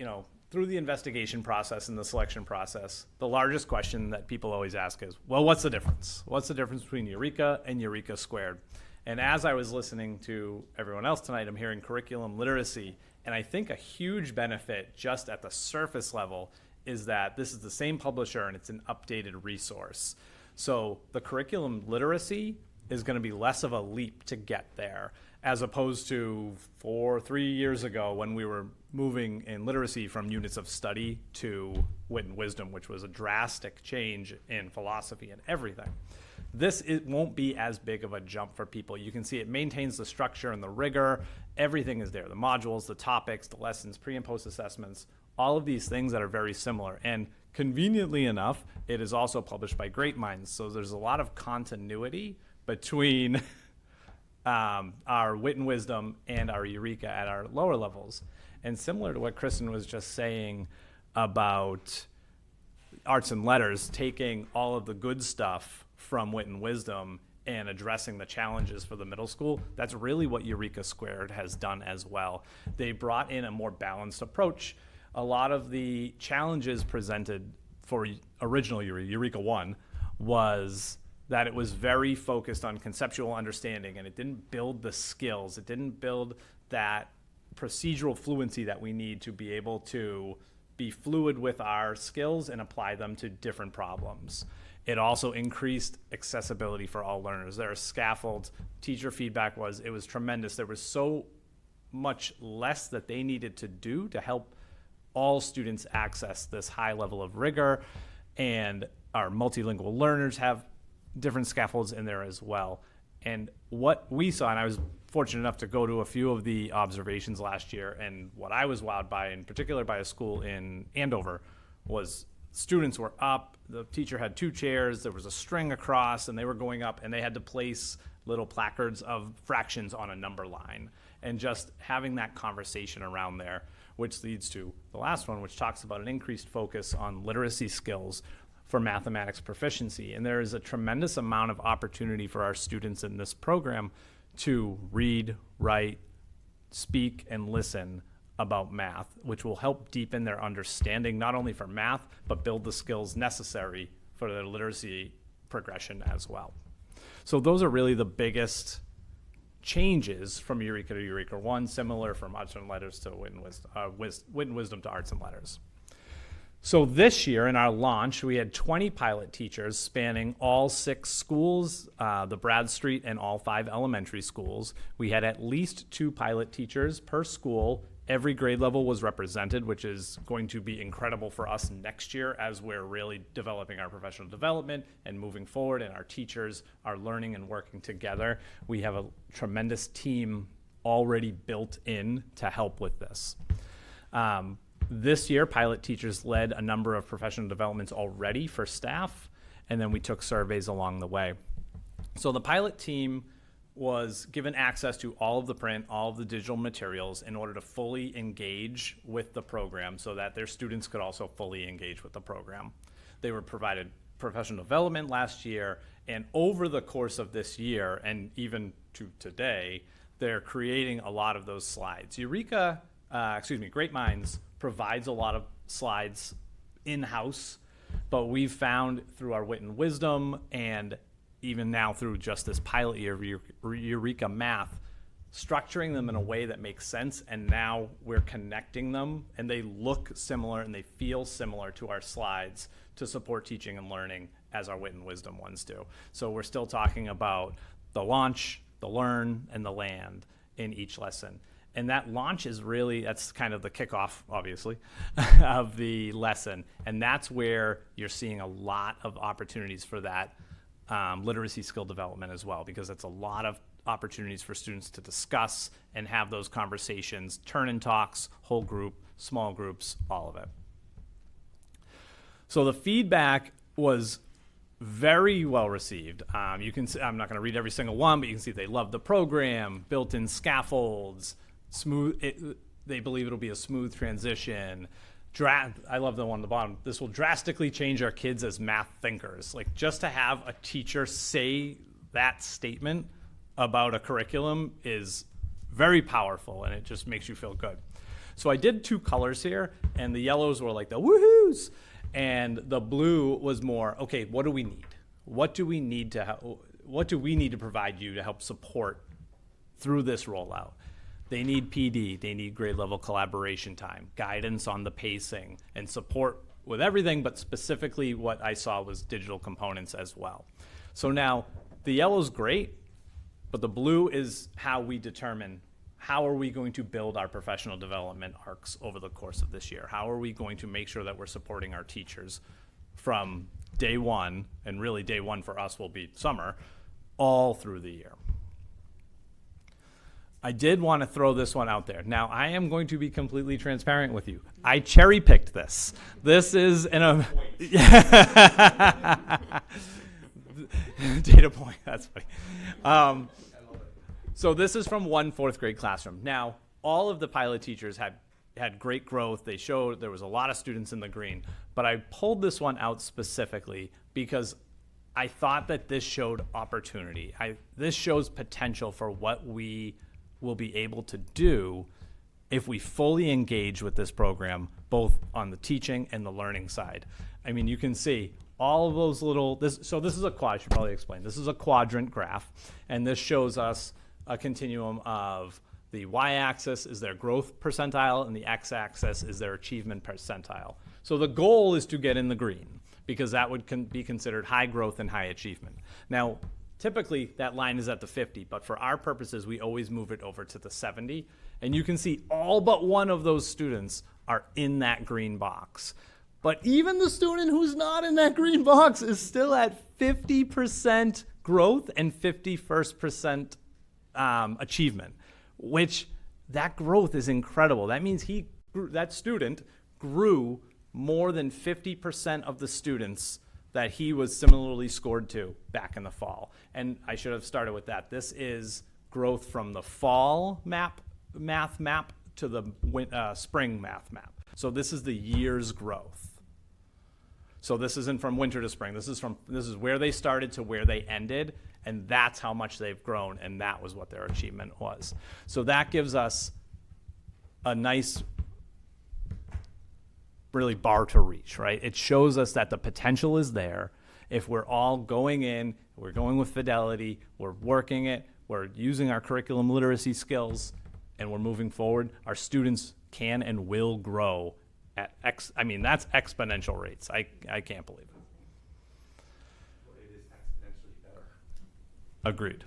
Speaker 12: through the investigation process and the selection process, the largest question that people always ask is, well, what's the difference? What's the difference between Eureka and Eureka Squared? And as I was listening to everyone else tonight, I'm hearing curriculum literacy. And I think a huge benefit just at the surface level is that this is the same publisher and it's an updated resource. So the curriculum literacy is going to be less of a leap to get there, as opposed to 3 years ago when we were moving in literacy from units of study to Wit and Wisdom, which was a drastic change in philosophy and everything. It won't be as big of a jump for people. You can see it maintains the structure and the rigor. Everything is there: the modules, the topics, the lessons, pre and post assessments, all of these things that are very similar. And conveniently enough, it is also published by Great Minds, so there's a lot of continuity between our Wit and Wisdom and our Eureka at our lower levels. And similar to what Kristen was just saying about arts and letters, taking all of the good stuff from Wit and Wisdom and addressing the challenges for the middle school, that's really what Eureka Squared has done as well. They brought in a more balanced approach. A lot of the challenges presented for original Eureka 1 was that it was very focused on conceptual understanding, and it didn't build the skills. It didn't build that procedural fluency that we need to be able to be fluid with our skills and apply them to different problems. It also increased accessibility for all learners. There are scaffolds. Teacher feedback was, it was tremendous. There was so much less that they needed to do to help all students access this high level of rigor. and our multilingual learners have different scaffolds in there as well. And what we saw, and I was fortunate enough to go to a few of the observations last year, and what I was wowed by, in particular by a school in Andover, was students were up, the teacher had 2 chairs, there was a string across, and they were going up, and they had to place little placards of fractions on a number line. And just having that conversation around there, which leads to the last one, which talks about an increased focus on literacy skills for mathematics proficiency. And there is a tremendous amount of opportunity for our students in this program to read, write, speak, and listen about math, which will help deepen their understanding, not only for math, but build the skills necessary for their literacy progression as well. So those are really the biggest changes from Eureka to Eureka 1, similar from Arts and Letters to Wit and Wisdom to Arts and Letters. So this year in our launch, we had 20 pilot teachers spanning all 6 schools, the Bradstreet and all 5 elementary schools. We had at least 2 pilot teachers per school. Every grade level was represented, which is going to be incredible for us next year as we're really developing our professional development and moving forward, and our teachers are learning and working together. We have a tremendous team already built in to help with this. This year, pilot teachers led a number of professional developments already for staff, and then we took surveys along the way. So the pilot team was given access to all of the print, all of the digital materials in order to fully engage with the program so that their students could also fully engage with the program. They were provided professional development last year, and over the course of this year, and even to today, they're creating a lot of those slides. Great Minds provides a lot of slides in-house, but we've found through our Wit and Wisdom, and even now through just this pilot year of Eureka Math, structuring them in a way that makes sense, and now we're connecting them, and they look similar and they feel similar to our slides to support teaching and learning as our Wit and Wisdom ones do. So we're still talking about the launch, the learn, and the land in each lesson. And that launch is really, that's kind of the kickoff, obviously, of the lesson. And that's where you're seeing a lot of opportunities for that literacy skill development as well, because it's a lot of opportunities for students to discuss and have those conversations, turn-in talks, whole group, small groups, all of it. So the feedback was very well received. You can see, I'm not going to read every single one, but you can see they love the program, built-in scaffolds, they believe it'll be a smooth transition. I love the one on the bottom. This will drastically change our kids as math thinkers. Like, just to have a teacher say that statement about a curriculum is very powerful, and it just makes you feel good. So I did 2 colors here, and the yellows were like the woohoos, and the blue was more, okay, what do we need? What do we need to provide you to help support through this rollout? They need PD, they need grade level collaboration time, guidance on the pacing, and support with everything, but specifically what I saw was digital components as well. So now, the yellow's great, but the blue is how we determine how are we going to build our professional development arcs over the course of this year? How are we going to make sure that we're supporting our teachers from day one, and really day one for us will be summer, all through the year? I did want to throw this one out there. Now, I am going to be completely transparent with you. I cherry-picked this. This is data point, that's funny. So this is from one 4th grade classroom. Now, all of the pilot teachers had great growth. They showed there was a lot of students in the green. But I pulled this one out specifically because I thought that this showed opportunity. This shows potential for what we will be able to do if we fully engage with this program, both on the teaching and the learning side. I mean, you can see all of those little, so this is a quad, I should probably explain. This is a quadrant graph, and this shows us a continuum of the y-axis is their growth percentile, and the x-axis is their achievement percentile. So the goal is to get in the green, because that would be considered high growth and high achievement. Now, typically, that line is at the 50, but for our purposes, we always move it over to the 70. And you can see all but one of those students are in that green box. But even the student who's not in that green box is still at 50% growth and 51st% achievement, which that growth is incredible. That means that student grew more than 50% of the students that he was similarly scored to back in the fall. And I should have started with that. This is growth from the fall math map to the spring math map. So this is the year's growth. So this isn't from winter to spring. This is where they started to where they ended, and that's how much they've grown, and that was what their achievement was. So that gives us a nice really bar to reach, right? It shows us that the potential is there. If we're all going in, we're going with fidelity, we're working it, we're using our curriculum literacy skills, and we're moving forward, our students can and will grow at that's exponential rates. I can't believe it.
Speaker 5: It is exponentially better.
Speaker 12: Agreed.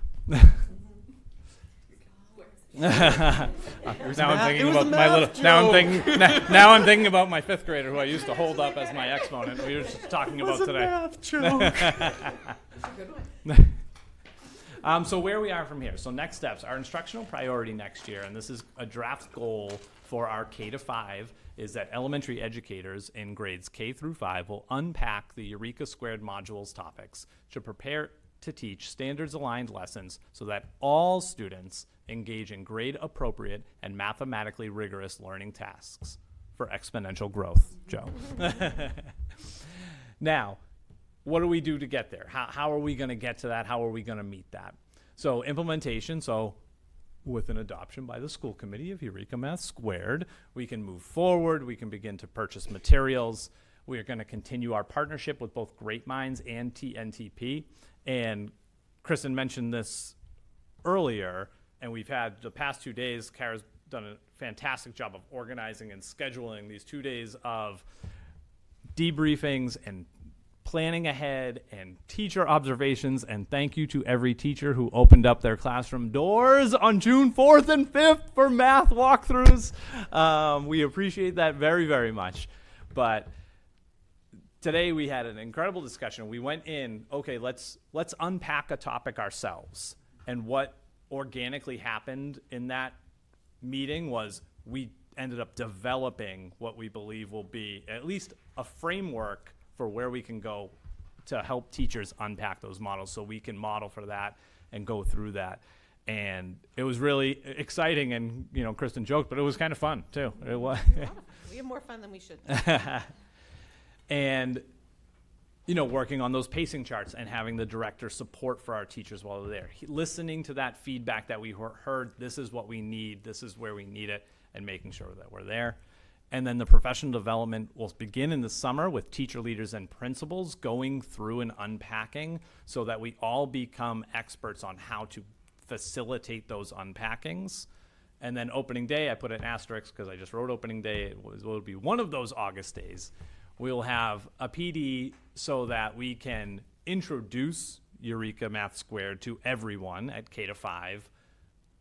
Speaker 5: Now
Speaker 12: I'm thinking about my fifth grader who I used to hold up as my exponent. We were just talking about today.
Speaker 5: Math joke.
Speaker 12: So where we are from here. So next steps, our instructional priority next year, and this is a draft goal for our K-5, is that elementary educators in grades K through 5 will unpack the Eureka Squared modules topics to prepare to teach standards-aligned lessons so that all students engage in grade-appropriate and mathematically rigorous learning tasks for exponential growth, Joe. Now, what do we do to get there? How are we going to get to that? How are we going to meet that? So implementation, with an adoption by the school committee of Eureka Math Squared, we can move forward. We can begin to purchase materials. We are going to continue our partnership with both Great Minds and TNTP. And Kristen mentioned this earlier, and we've had the past 2 days, Kara's done a fantastic job of organizing and scheduling these 2 days of debriefings and planning ahead and teacher observations, and thank you to every teacher who opened up their classroom doors on June 4th and 5th for math walkthroughs. We appreciate that very, very much. But today we had an incredible discussion. We went in, okay, let's unpack a topic ourselves. And what organically happened in that meeting was we ended up developing what we believe will be at least a framework for where we can go to help teachers unpack those models so we can model for that and go through that. And it was really exciting, and Kristen joked, but it was kind of fun too. It was.
Speaker 9: We have more fun than we should.
Speaker 12: And working on those pacing charts and having the director support for our teachers while they're there. Listening to that feedback that we heard, this is what we need, this is where we need it, and making sure that we're there. And then the professional development will begin in the summer with teacher leaders and principals going through and unpacking so that we all become experts on how to facilitate those unpackings. And then opening day, I put an asterisk because I just wrote opening day. It will be one of those August days. We'll have a PD so that we can introduce Eureka Math Squared to everyone at K-5,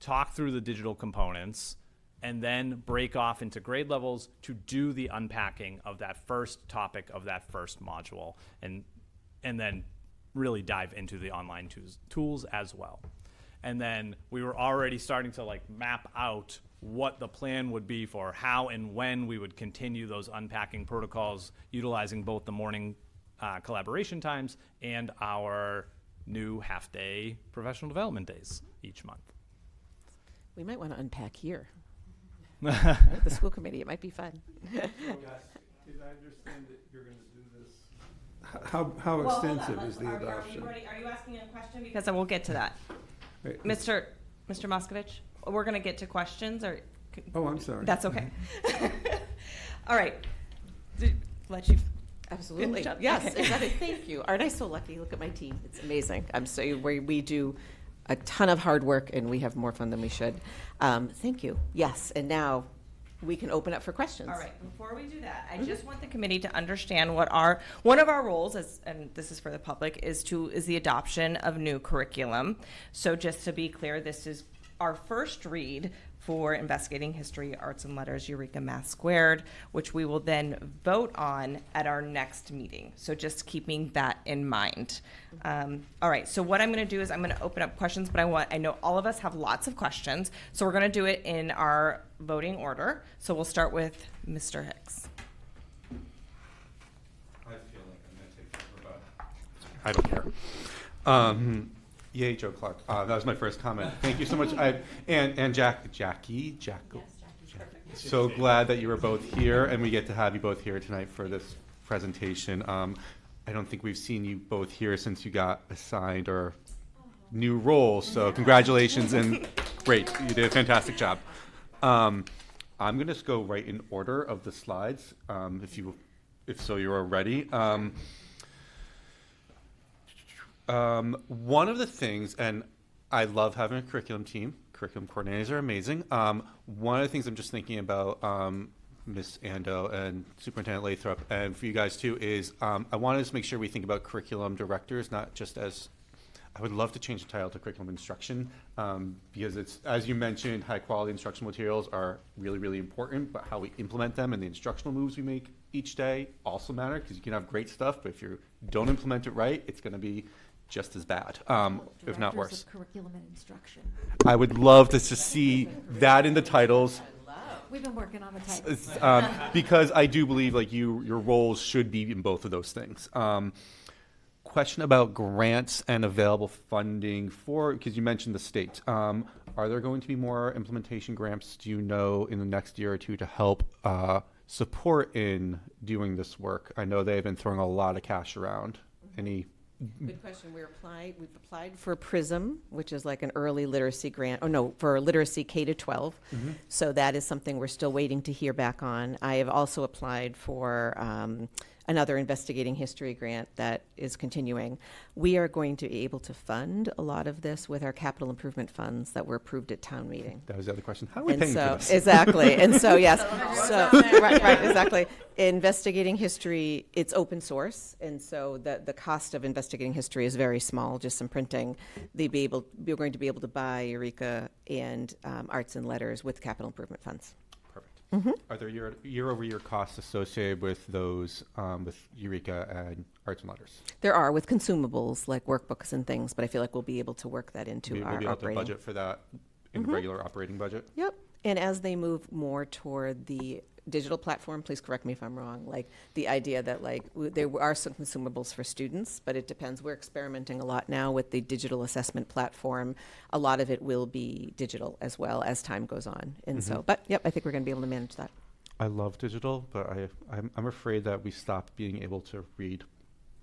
Speaker 12: talk through the digital components, and then break off into grade levels to do the unpacking of that first topic of that first module, and then really dive into the online tools as well. And then we were already starting to map out what the plan would be for how and when we would continue those unpacking protocols, utilizing both the morning collaboration times and our new half-day professional development days each month.
Speaker 9: We might want to unpack here. Right? The school committee, it might be fun.
Speaker 8: Did I understand that you're going to do this? How extensive is the adoption?
Speaker 1: Are you asking a question? Because I will get to that.
Speaker 8: Wait,
Speaker 1: Mr. Moskovich, we're going to get to questions, or
Speaker 8: Oh, I'm sorry.
Speaker 1: that's okay. All right. Let you.
Speaker 9: Absolutely.
Speaker 1: Finish up?
Speaker 9: Yes,
Speaker 1: Okay.
Speaker 9: exactly. Thank you. Aren't I so lucky? Look at my team. It's amazing. We do a ton of hard work, and we have more fun than we should. Thank you. Yes, and now we can open up for questions.
Speaker 1: All right. Before we do that, I just want the committee to understand what one of our roles is, and this is for the public, is the adoption of new curriculum. So just to be clear, this is our first read for Investigating History, Arts and Letters, Eureka Math Squared, which we will then vote on at our next meeting. So just keeping that in mind. All right, so what I'm going to do is I'm going to open up questions, but I know all of us have lots of questions, so we're going to do it in our voting order. So we'll start with Mr. Hicks.
Speaker 5: I feel like I'm going to take over, but I don't care. Yay, Joe Clark. That was my first comment. Thank you so much. And Jackie. So glad that you were both here, and we get to have you both here tonight for this presentation. I don't think we've seen you both here since you got assigned or new roles. So congratulations and great. You did a fantastic job. I'm going to just go right in order of the slides, if so you're ready. One of the things, and I love having a curriculum team. Curriculum coordinators are amazing. One of the things I'm just thinking about, Ms. Ando and Superintendent Lathrop, and for you guys too, is I wanted to make sure we think about curriculum directors, not just as, I would love to change the title to curriculum instruction, because it's, as you mentioned, high quality instructional materials are really, really important, but how we implement them and the instructional moves we make each day also matter, because you can have great stuff, but if you don't implement it right, it's going to be just as bad, if not worse.
Speaker 6: Of curriculum and instruction.
Speaker 5: I would love to just see that in the titles.
Speaker 6: We've been working on the titles.
Speaker 5: Because I do believe like your roles should be in both of those things. Question about grants and available funding for, because you mentioned the state. Are there going to be more implementation grants, do you know, in the next year or two to help support in doing this work? I know they've been throwing a lot of cash around. Any?
Speaker 9: Good question. We've applied for PRISM, which is like an early literacy grant. Oh no, for literacy K to 12.
Speaker 5: Mm-hmm.
Speaker 9: So that is something we're still waiting to hear back on. I have also applied for another investigating history grant that is continuing. We are going to be able to fund a lot of this with our capital improvement funds that were approved at town meeting.
Speaker 5: That was the other question. How are we
Speaker 9: And
Speaker 5: paying
Speaker 9: so,
Speaker 5: for this?
Speaker 9: exactly. And so, yes. So, right, exactly. Investigating history, it's open source. And so the cost of investigating history is very small, just some printing. We're going to be able to buy Eureka and Arts and Letters with capital improvement funds.
Speaker 5: Perfect.
Speaker 9: Mm-hmm.
Speaker 5: Are there year-over-year costs associated with those, with Eureka and Arts and Letters?
Speaker 9: There are with consumables like workbooks and things, but I feel like we'll be able to work that into
Speaker 5: We'll
Speaker 9: our
Speaker 5: be able to
Speaker 9: operating.
Speaker 5: budget for that in the regular operating budget?
Speaker 9: Yep. And as they move more toward the digital platform, please correct me if I'm wrong, like the idea that like there are some consumables for students, but it depends. We're experimenting a lot now with the digital assessment platform. A lot of it will be digital as well as time goes on. And so, but yep, I think we're going to be able to manage that.
Speaker 5: I love digital, but I'm afraid that we stop being able to read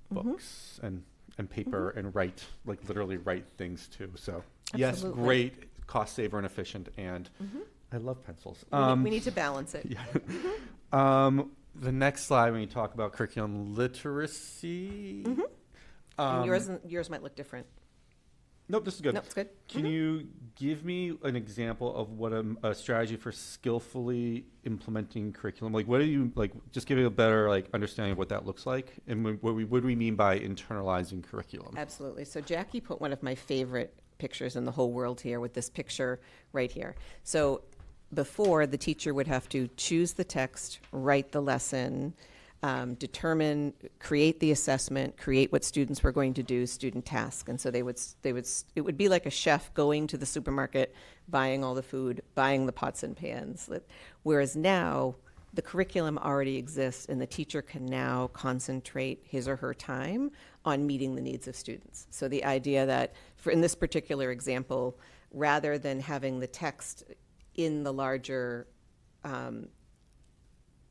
Speaker 5: books and paper and write, like literally write things too. So yes,
Speaker 9: Absolutely.
Speaker 5: great, cost saver and efficient, and I love pencils.
Speaker 9: We need to balance it.
Speaker 5: Yeah. The next slide, when you talk about curriculum literacy.
Speaker 9: And yours might look different.
Speaker 5: Nope, this is good.
Speaker 9: Nope, it's good.
Speaker 5: Can you give me an example of what a strategy for skillfully implementing curriculum? Like, what do you like? Just give me a better like understanding of what that looks like, and what do we mean by internalizing curriculum?
Speaker 9: Absolutely. So Jackie put one of my favorite pictures in the whole world here with this picture right here. So before, the teacher would have to choose the text, write the lesson, create the assessment, create what students were going to do, student task. And so it would be like a chef going to the supermarket, buying all the food, buying the pots and pans. Whereas now, the curriculum already exists and the teacher can now concentrate his or her time on meeting the needs of students. So the idea that, in this particular example, rather than having the text in the larger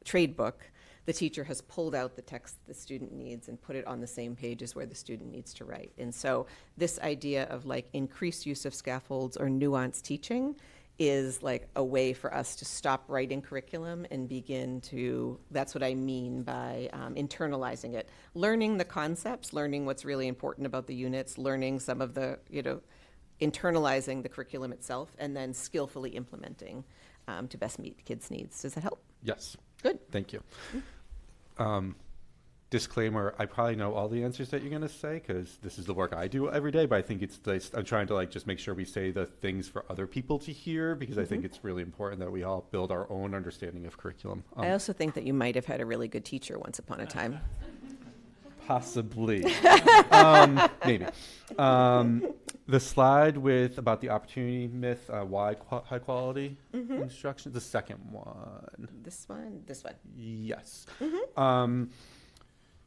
Speaker 9: trade book, the teacher has pulled out the text the student needs and put it on the same page as where the student needs to write. And so this idea of like increased use of scaffolds or nuanced teaching is like a way for us to stop writing curriculum and begin to, that's what I mean by internalizing it. Learning the concepts, learning what's really important about the units, learning some of the, internalizing the curriculum itself, and then skillfully implementing to best meet kids' needs. Does that help?
Speaker 5: Yes.
Speaker 9: Good.
Speaker 5: Thank you. disclaimer, I probably know all the answers that you're going to say because this is the work I do every day, but I think I'm trying to like just make sure we say the things for other people to hear because I think it's really important that we all build our own understanding of curriculum.
Speaker 9: I also think that you might have had a really good teacher once upon a time.
Speaker 5: Possibly. Maybe. The slide with about the opportunity myth, why high quality instruction, the second one.
Speaker 9: This one?
Speaker 5: Yes.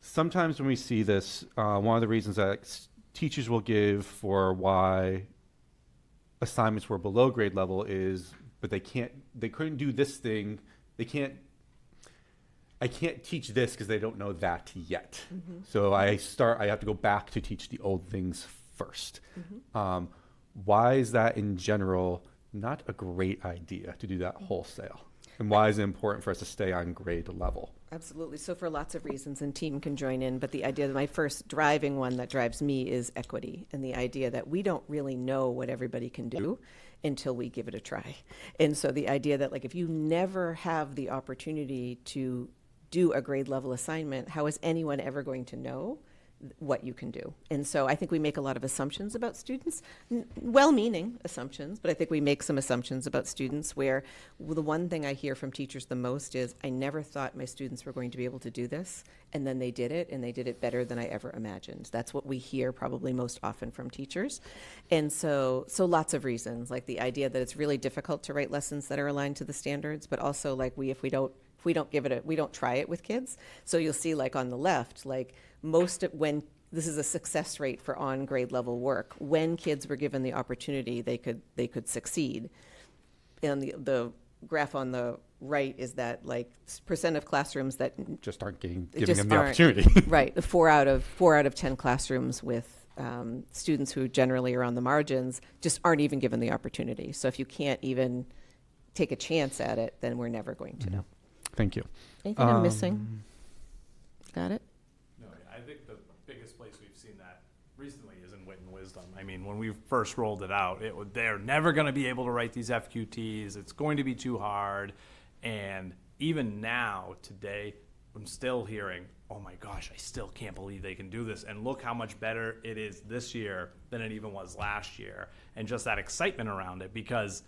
Speaker 5: Sometimes when we see this, one of the reasons that teachers will give for why assignments were below grade level is, but they couldn't do this thing. I can't teach this because they don't know that yet. So I have to go back to teach the old things first. Why is that in general not a great idea to do that wholesale? And why is it important for us to stay on grade level?
Speaker 9: Absolutely. So for lots of reasons, and team can join in, but the idea that my first driving one that drives me is equity, and the idea that we don't really know what everybody can do until we give it a try. And so the idea that like if you never have the opportunity to do a grade level assignment, how is anyone ever going to know what you can do? And so I think we make a lot of assumptions about students, well-meaning assumptions, but I think we make some assumptions about students where the one thing I hear from teachers the most is, I never thought my students were going to be able to do this, and then they did it, and they did it better than I ever imagined. That's what we hear probably most often from teachers. And so lots of reasons, like the idea that it's really difficult to write lessons that are aligned to the standards, but also like we don't try it with kids. So you'll see like on the left, like when this is a success rate for on grade level work, when kids were given the opportunity, they could succeed. And the graph on the right is that like percent of classrooms that
Speaker 5: just aren't giving them the opportunity.
Speaker 9: Right, the 4 out of 10 classrooms with students who generally are on the margins just aren't even given the opportunity. So if you can't even take a chance at it, then we're never going to know.
Speaker 5: Thank you.
Speaker 9: Anything I'm missing? Got it?
Speaker 12: No, I think the biggest place we've seen that recently is in Wit and Wisdom. I mean, when we first rolled it out, they're never going to be able to write these FQTs. It's going to be too hard. And even now, today, I'm still hearing, oh my gosh, I still can't believe they can do this. And look how much better it is this year than it even was last year. And just that excitement around it because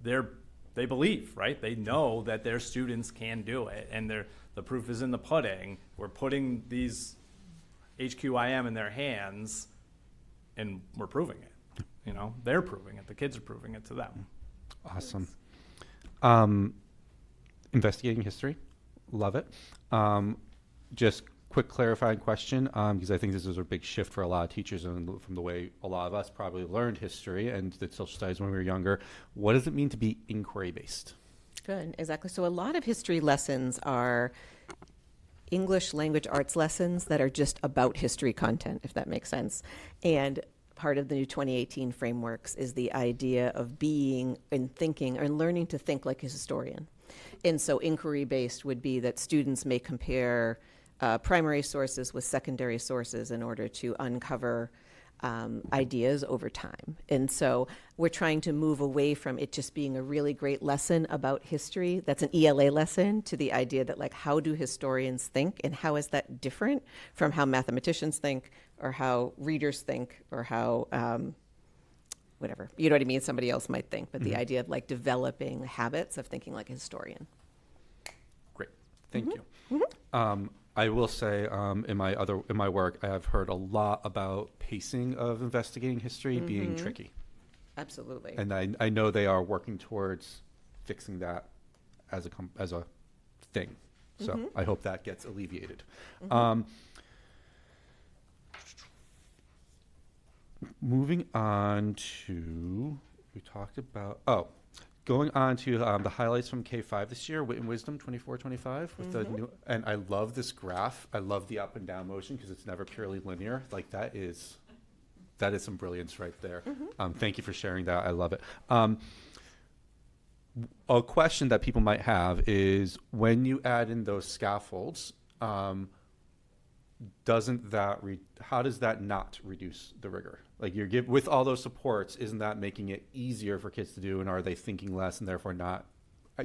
Speaker 12: they believe, right? They know that their students can do it, and the proof is in the pudding. We're putting these HQIM in their hands, and we're proving it. You know, they're proving it. The kids are proving it to them.
Speaker 5: Awesome. Investigating history, love it. Just quick clarifying question, because I think this is a big shift for a lot of teachers and from the way a lot of us probably learned history and the social studies when we were younger. What does it mean to be inquiry-based?
Speaker 9: Good, exactly. So a lot of history lessons are English language arts lessons that are just about history content, if that makes sense. And part of the new 2018 frameworks is the idea of being and thinking and learning to think like a historian. And so inquiry-based would be that students may compare primary sources with secondary sources in order to uncover ideas over time. And so we're trying to move away from it just being a really great lesson about history, that's an ELA lesson, to the idea that like, how do historians think and how is that different from how mathematicians think or how readers think or how whatever, you know what I mean, somebody else might think, but the idea of like developing habits of thinking like a historian.
Speaker 5: Great, thank you. I will say in my work, I have heard a lot about pacing of investigating history being tricky.
Speaker 9: Absolutely.
Speaker 5: And I know they are working towards fixing that as a thing. So I hope that gets alleviated. Moving on to, we talked about, going on to the highlights from K-5 this year, Wit and Wisdom 24-25 with the new, and I love this graph. I love the up and down motion because it's never purely linear. Like that is some brilliance right there. Thank you for sharing that. I love it. A question that people might have is when you add in those scaffolds, how does that not reduce the rigor? Like with all those supports, isn't that making it easier for kids to do, and are they thinking less and therefore not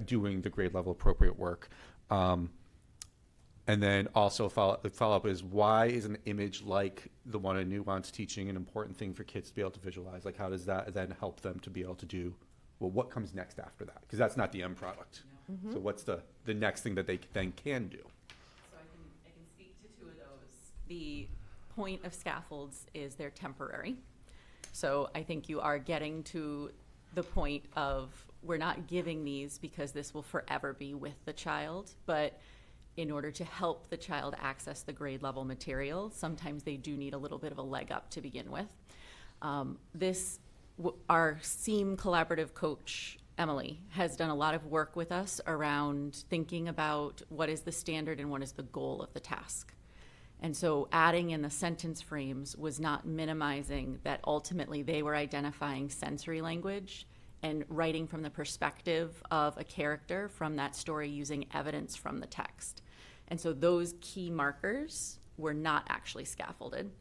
Speaker 5: doing the grade level appropriate work? And then also follow up is, why is an image like the one in nuance teaching an important thing for kids to be able to visualize? Like, how does that then help them to be able to do, well, what comes next after that? Because that's not the end product. So what's the next thing that they then can do?
Speaker 11: So I can speak to two of those. The point of scaffolds is they're temporary. So I think you are getting to the point of, we're not giving these because this will forever be with the child, but in order to help the child access the grade level material, sometimes they do need a little bit of a leg up to begin with. Our SEAM collaborative coach, Emily, has done a lot of work with us around thinking about what is the standard and what is the goal of the task. And so adding in the sentence frames was not minimizing that ultimately they were identifying sensory language and writing from the perspective of a character from that story using evidence from the text. And so those key markers were not actually scaffolded.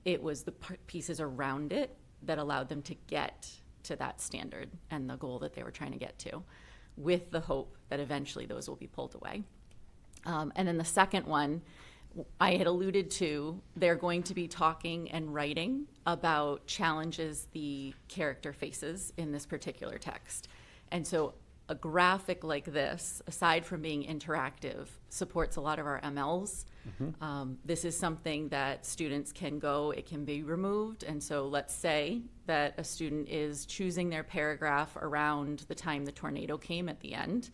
Speaker 11: It was the pieces around it that allowed them to get to that standard and the goal that they were trying to get to, with the hope that eventually those will be pulled away. And then the second one, I had alluded to, they're going to be talking and writing about challenges the character faces in this particular text. And so a graphic like this, aside from being interactive, supports a lot of our MLs. This is something that students can go, it can be removed. And so let's say that a student is choosing their paragraph around the time the tornado came at the end.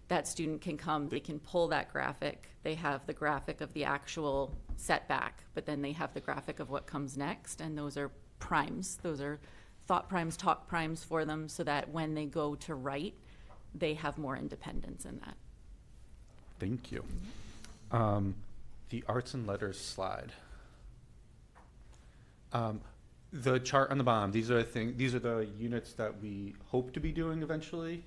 Speaker 11: That student can come, they can pull that graphic. They have the graphic of the actual setback, but then they have the graphic of what comes next. And those are primes. Those are thought primes, talk primes for them, so that when they go to write, they have more independence in that.
Speaker 5: Thank you. The arts and letters slide. The chart on the bottom, these are the units that we hope to be doing eventually.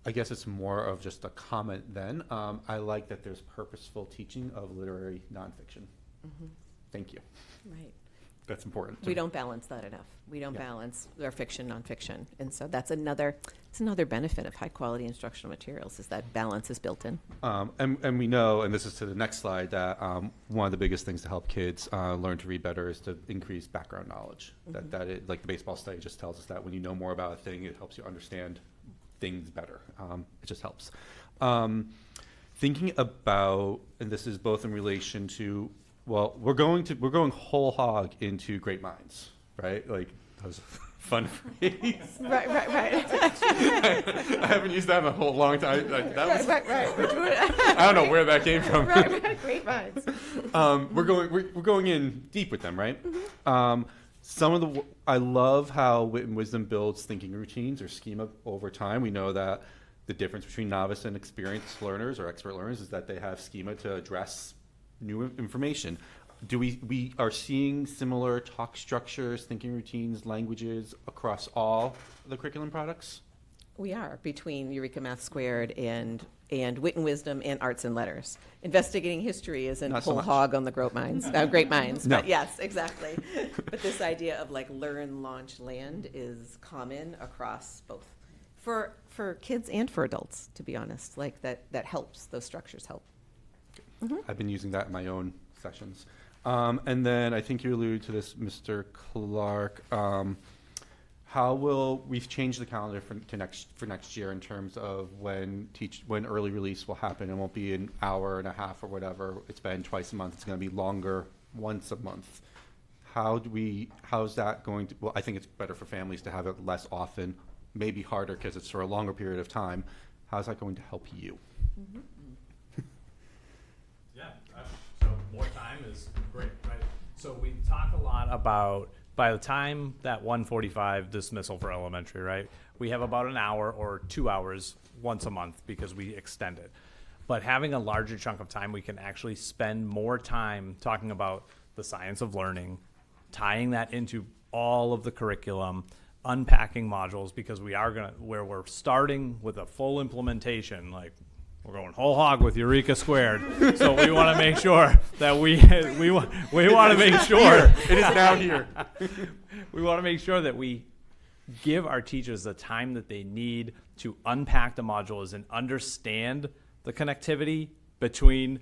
Speaker 5: I guess it's more of just a comment then. I like that there's purposeful teaching of literary nonfiction. Thank you.
Speaker 9: Right.
Speaker 5: That's important.
Speaker 9: We don't balance that enough. We don't
Speaker 5: Yeah.
Speaker 9: balance our fiction, nonfiction. And so that's another benefit of high quality instructional materials, is that balance is built in.
Speaker 5: And we know, and this is to the next slide, that one of the biggest things to help kids learn to read better is to increase background knowledge. That it, like the baseball study just tells us that when you know more about a thing, it helps you understand things better. It just helps. Thinking about, and this is both in relation to, well, we're going whole hog into great minds, right? Like, that was a fun phrase.
Speaker 9: Right.
Speaker 5: I haven't used that in a whole long time. Like, that was,
Speaker 9: Right.
Speaker 5: I don't know where that came from.
Speaker 9: Right. Great minds.
Speaker 5: We're going in deep with them, right? I love how Wit and Wisdom builds thinking routines or schema over time. We know that the difference between novice and experienced learners or expert learners is that they have schema to address new information. Do we are seeing similar talk structures, thinking routines, languages across all the curriculum products?
Speaker 9: We are, between Eureka Math Squared and Wit and Wisdom and Arts and Letters. Investigating history isn't
Speaker 5: Not so
Speaker 9: whole
Speaker 5: much.
Speaker 9: hog on the great minds,
Speaker 5: No.
Speaker 9: but yes, exactly. But this idea of like learn, launch, land is common across both. For kids and for adults, to be honest, like that helps, those structures help.
Speaker 5: I've been using that in my own sessions. And then I think you alluded to this, Mr. Clark. How will we've changed the calendar for next year in terms of when early release will happen? It won't be an hour and a half or whatever it's been twice a month. It's going to be longer, once a month. How's that going to? Well, I think it's better for families to have it less often, maybe harder because it's for a longer period of time. How's that going to help you?
Speaker 12: Yeah, so more time is great, right? So we talk a lot about, by the time that 1:45 dismissal for elementary, right, we have about an hour or 2 hours once a month because we extend it. But having a larger chunk of time, we can actually spend more time talking about the science of learning, tying that into all of the curriculum, unpacking modules, because where we're starting with a full implementation, like we're going whole hog with Eureka Squared. So we want to make sure that we want to make sure
Speaker 5: It is now here.
Speaker 12: we want to make sure that we give our teachers the time that they need to unpack the modules and understand the connectivity between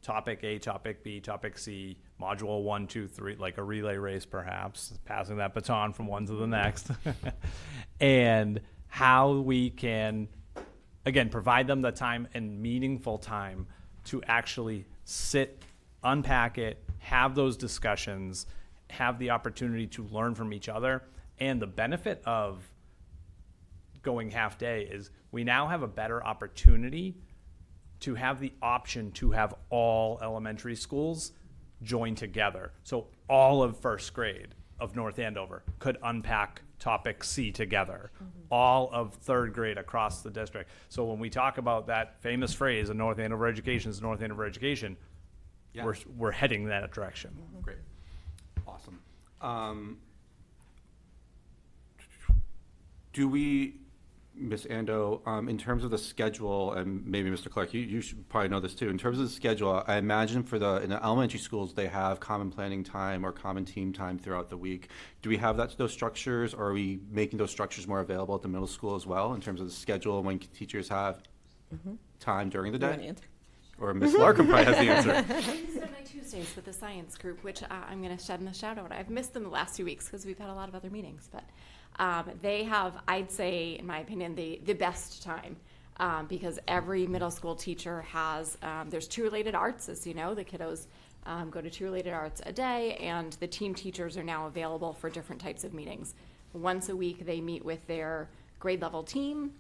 Speaker 12: topic A, topic B, topic C, module 1, 2, 3, like a relay race perhaps, passing that baton from one to the next, and how we can, again, provide them the time and meaningful time to actually sit, unpack it, have those discussions, have the opportunity to learn from each other. And the benefit of going half day is we now have a better opportunity to have the option to have all elementary schools join together. So all of first grade of North Andover could unpack topic C together. All of third grade across the district. So when we talk about that famous phrase, a North Andover education is North Andover education,
Speaker 5: Yeah.
Speaker 12: we're heading that direction.
Speaker 5: Great. Awesome. Do we, Ms. Ando, in terms of the schedule, and maybe Mr. Clark, you should probably know this too. In terms of the schedule, I imagine in the elementary schools, they have common planning time or common team time throughout the week. Do we have those structures, or are we making those structures more available at the middle school as well in terms of the schedule when teachers have time during the
Speaker 9: You want to
Speaker 5: day?
Speaker 9: answer?
Speaker 5: Or Ms. Larkin probably has the answer.
Speaker 10: I spend my Tuesdays with the science group, which I'm going to shed in a shout out. I've missed them the last 2 weeks because we've had a lot of other meetings, but they have, I'd say, in my opinion, the best time because every middle school teacher has, there's 2 related arts, as you know, the kiddos go to 2 related arts a day, and the team teachers are now available for different types of meetings. Once a week, they meet with their grade level team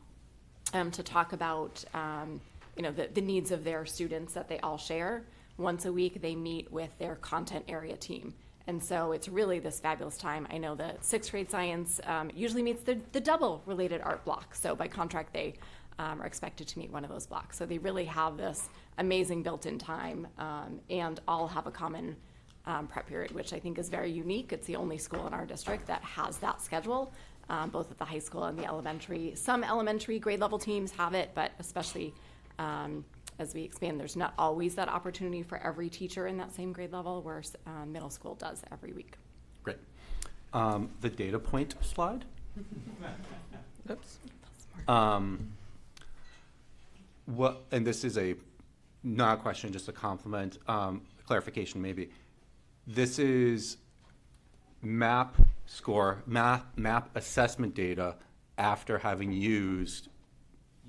Speaker 10: to talk about the needs of their students that they all share. Once a week, they meet with their content area team. And so it's really this fabulous time. I know that 6th grade science usually meets the double related art block. So by contract, they are expected to meet one of those blocks. So they really have this amazing built-in time and all have a common prep period, which I think is very unique. It's the only school in our district that has that schedule, both at the high school and the elementary. Some elementary grade level teams have it, but especially as we expand, there's not always that opportunity for every teacher in that same grade level, whereas middle school does every week.
Speaker 5: Great. The data point slide.
Speaker 9: Oops.
Speaker 5: What, and this is not a question, just a compliment, clarification maybe. This is map assessment data after having used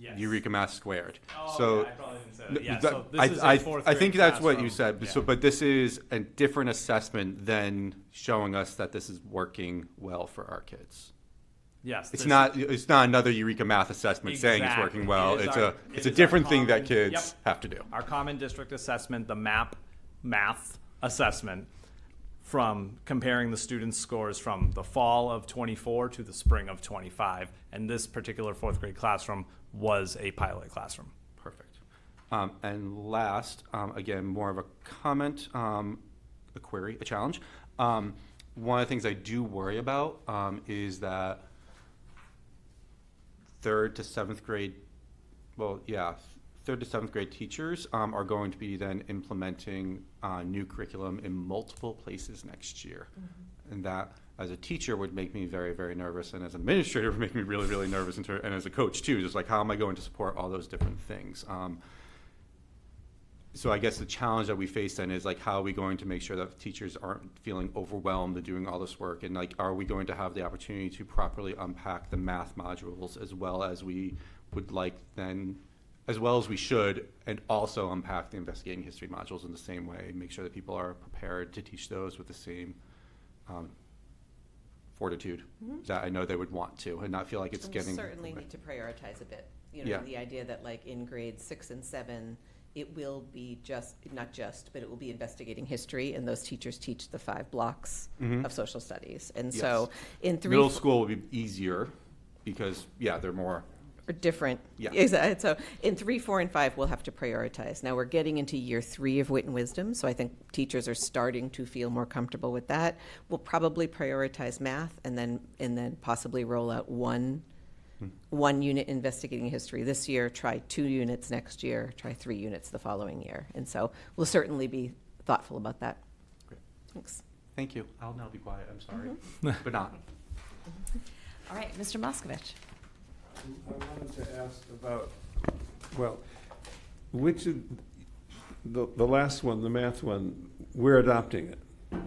Speaker 12: Yes.
Speaker 5: Eureka Math Squared.
Speaker 12: Oh,
Speaker 5: so
Speaker 12: I probably didn't say that. Yeah,
Speaker 5: that-
Speaker 12: so this is a fourth
Speaker 5: I think
Speaker 12: grade
Speaker 5: that's what you
Speaker 12: classroom.
Speaker 5: said.
Speaker 12: Yeah.
Speaker 5: So, but this is a different assessment than showing us that this is working well for our kids.
Speaker 12: Yes.
Speaker 5: It's
Speaker 12: this-
Speaker 5: not another Eureka Math assessment saying it's working
Speaker 12: Exactly.
Speaker 5: well.
Speaker 12: It is
Speaker 5: It's
Speaker 12: our-
Speaker 5: a
Speaker 12: it
Speaker 5: it's a
Speaker 12: is our
Speaker 5: different thing that
Speaker 12: common-
Speaker 5: kids
Speaker 12: yep.
Speaker 5: have to do.
Speaker 12: Our common district assessment, the math assessment, from comparing the students' scores from the fall of 24 to the spring of 25. And this particular 4th grade classroom was a pilot classroom.
Speaker 5: Perfect. And last, again, more of a comment, a query, a challenge. One of the things I do worry about is that 3rd to 7th grade, third to 7th grade teachers are going to be then implementing new curriculum in multiple places next year. And that, as a teacher, would make me very, very nervous, and as an administrator would make me really, really nervous, and as a coach too, just like how am I going to support all those different things? So I guess the challenge that we face then is like, how are we going to make sure that teachers aren't feeling overwhelmed in doing all this work? And like, are we going to have the opportunity to properly unpack the math modules as well as we would like then, as well as we should, and also unpack the investigating history modules in the same way, make sure that people are prepared to teach those with the same fortitude that I know they would want to, and not feel like it's
Speaker 9: And
Speaker 5: getting.
Speaker 9: we certainly need to prioritize a bit.
Speaker 5: Yeah.
Speaker 9: The idea that like in grades 6 and 7, it will be but it will be investigating history, and those teachers teach the 5 blocks of social studies. And so in
Speaker 5: Middle school would be easier because they're more.
Speaker 9: Or different.
Speaker 5: Yeah.
Speaker 9: Exactly. So in 3, 4, and 5, we'll have to prioritize. Now we're getting into year 3 of Wit and Wisdom, so I think teachers are starting to feel more comfortable with that. We'll probably prioritize math, and then possibly roll out one unit investigating history this year. Try 2 units next year. Try 3 units the following year. And so we'll certainly be thoughtful about that.
Speaker 5: Great.
Speaker 9: Thanks.
Speaker 5: Thank you. I'll now be quiet. I'm sorry, but not.
Speaker 2: All right, Mr. Moskovich.
Speaker 8: I wanted to ask about, well, Which of, the last one, the math one, we're adopting it.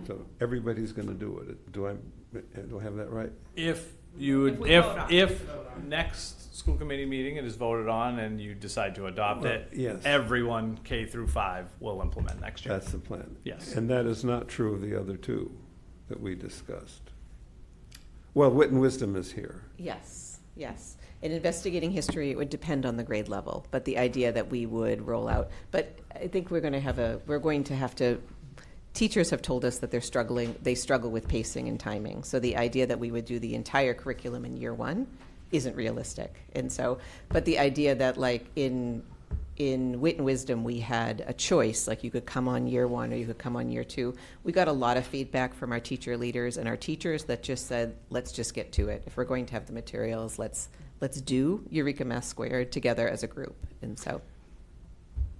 Speaker 8: So everybody's going to do it. Do I have that right?
Speaker 12: If you would, if next school committee meeting it is voted on and you decide to adopt
Speaker 8: Well,
Speaker 12: it,
Speaker 8: yes.
Speaker 12: everyone K through 5 will implement next year.
Speaker 8: That's the plan.
Speaker 12: Yes.
Speaker 8: And that is not true of the other two that we discussed. Well, Wit and Wisdom is here.
Speaker 9: Yes, yes. In investigating history, it would depend on the grade level, but the idea that we would roll out, but I think we're going to have to, teachers have told us that they struggle with pacing and timing. So the idea that we would do the entire curriculum in year one isn't realistic. And so, but the idea that like in Wit and Wisdom, we had a choice, like you could come on year one or you could come on year two. We got a lot of feedback from our teacher leaders and our teachers that just said, let's just get to it. If we're going to have the materials, let's do Eureka Math Squared together as a group. And so.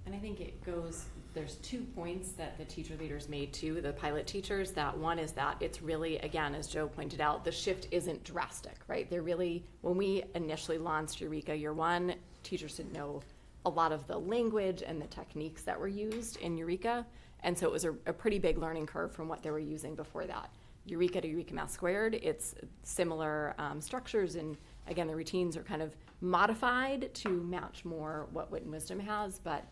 Speaker 10: And I think it goes, there's 2 points that the teacher leaders made too, the pilot teachers. That one is that it's really, again, as Joe pointed out, the shift isn't drastic, right? They're really, when we initially launched Eureka year one, teachers didn't know a lot of the language and the techniques that were used in Eureka. And so it was a pretty big learning curve from what they were using before that. Eureka to Eureka Math Squared, it's similar structures, and again, the routines are kind of modified to match more what Wit and Wisdom has, but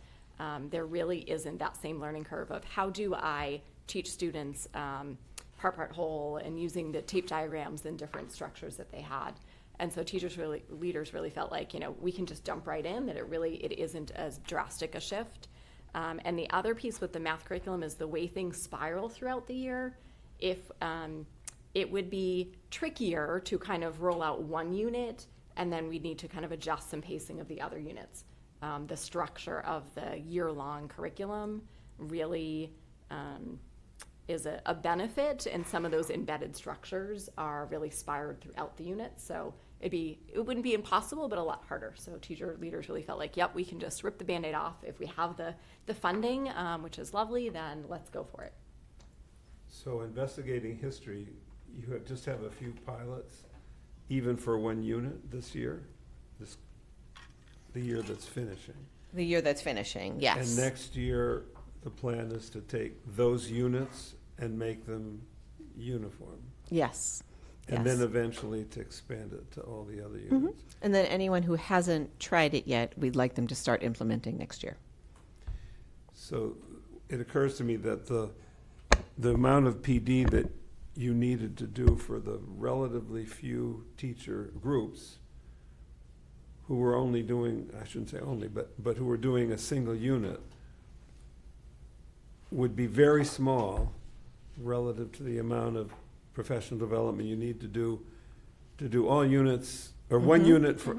Speaker 10: there really isn't that same learning curve of how do I teach students part, whole, and using the tape diagrams and different structures that they had. And so leaders really felt like, we can just jump right in, that it isn't as drastic a shift. And the other piece with the math curriculum is the way things spiral throughout the year. If it would be trickier to kind of roll out one unit, and then we'd need to kind of adjust some pacing of the other units. The structure of the year-long curriculum really is a benefit, and some of those embedded structures are really spiraled throughout the unit. So it wouldn't be impossible, but a lot harder. So teacher leaders really felt like, yep, we can just rip the Band-Aid off. If we have the funding, which is lovely, then let's go for it.
Speaker 8: So investigating history, you just have a few pilots, even for one unit this year, the year that's finishing.
Speaker 9: The year that's finishing, yes.
Speaker 8: And next year, the plan is to take those units and make them uniform.
Speaker 9: Yes.
Speaker 8: And
Speaker 9: yes.
Speaker 8: then eventually to expand it to all the other units.
Speaker 9: Mm-hmm. And then anyone who hasn't tried it yet, we'd like them to start implementing next year.
Speaker 8: So it occurs to me that the amount of PD that you needed to do for the relatively few teacher groups who were only doing, I shouldn't say only, but who were doing a single unit would be very small relative to the amount of professional development you need to do all units, or one unit for,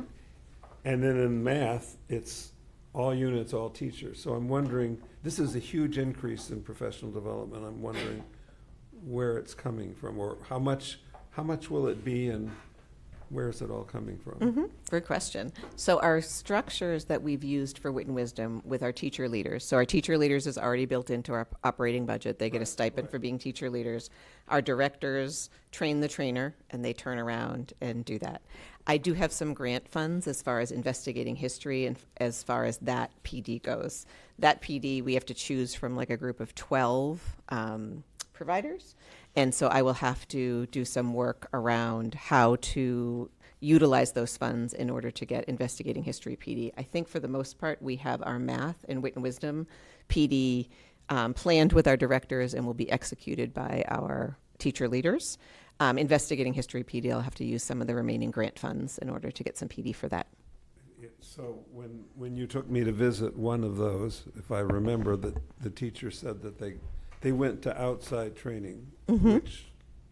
Speaker 8: and then in math, it's all units, all teachers. So I'm wondering, this is a huge increase in professional development. I'm wondering where it's coming from, or how much will it be, and where is it all coming from?
Speaker 9: Good question. So our structures that we've used for Wit and Wisdom with our teacher leaders, so our teacher leaders is already built into our operating budget. They get a stipend for being teacher leaders. Our directors train the trainer, and they turn around and do that. I do have some grant funds as far as investigating history and as far as that PD goes. That PD, we have to choose from like a group of 12 providers. And so I will have to do some work around how to utilize those funds in order to get investigating history PD. I think for the most part, we have our math and Wit and Wisdom PD planned with our directors and will be executed by our teacher leaders. Investigating history PD, I'll have to use some of the remaining grant funds in order to get some PD for that.
Speaker 8: So when you took me to visit one of those, if I remember, that the teacher said that they went to outside training, which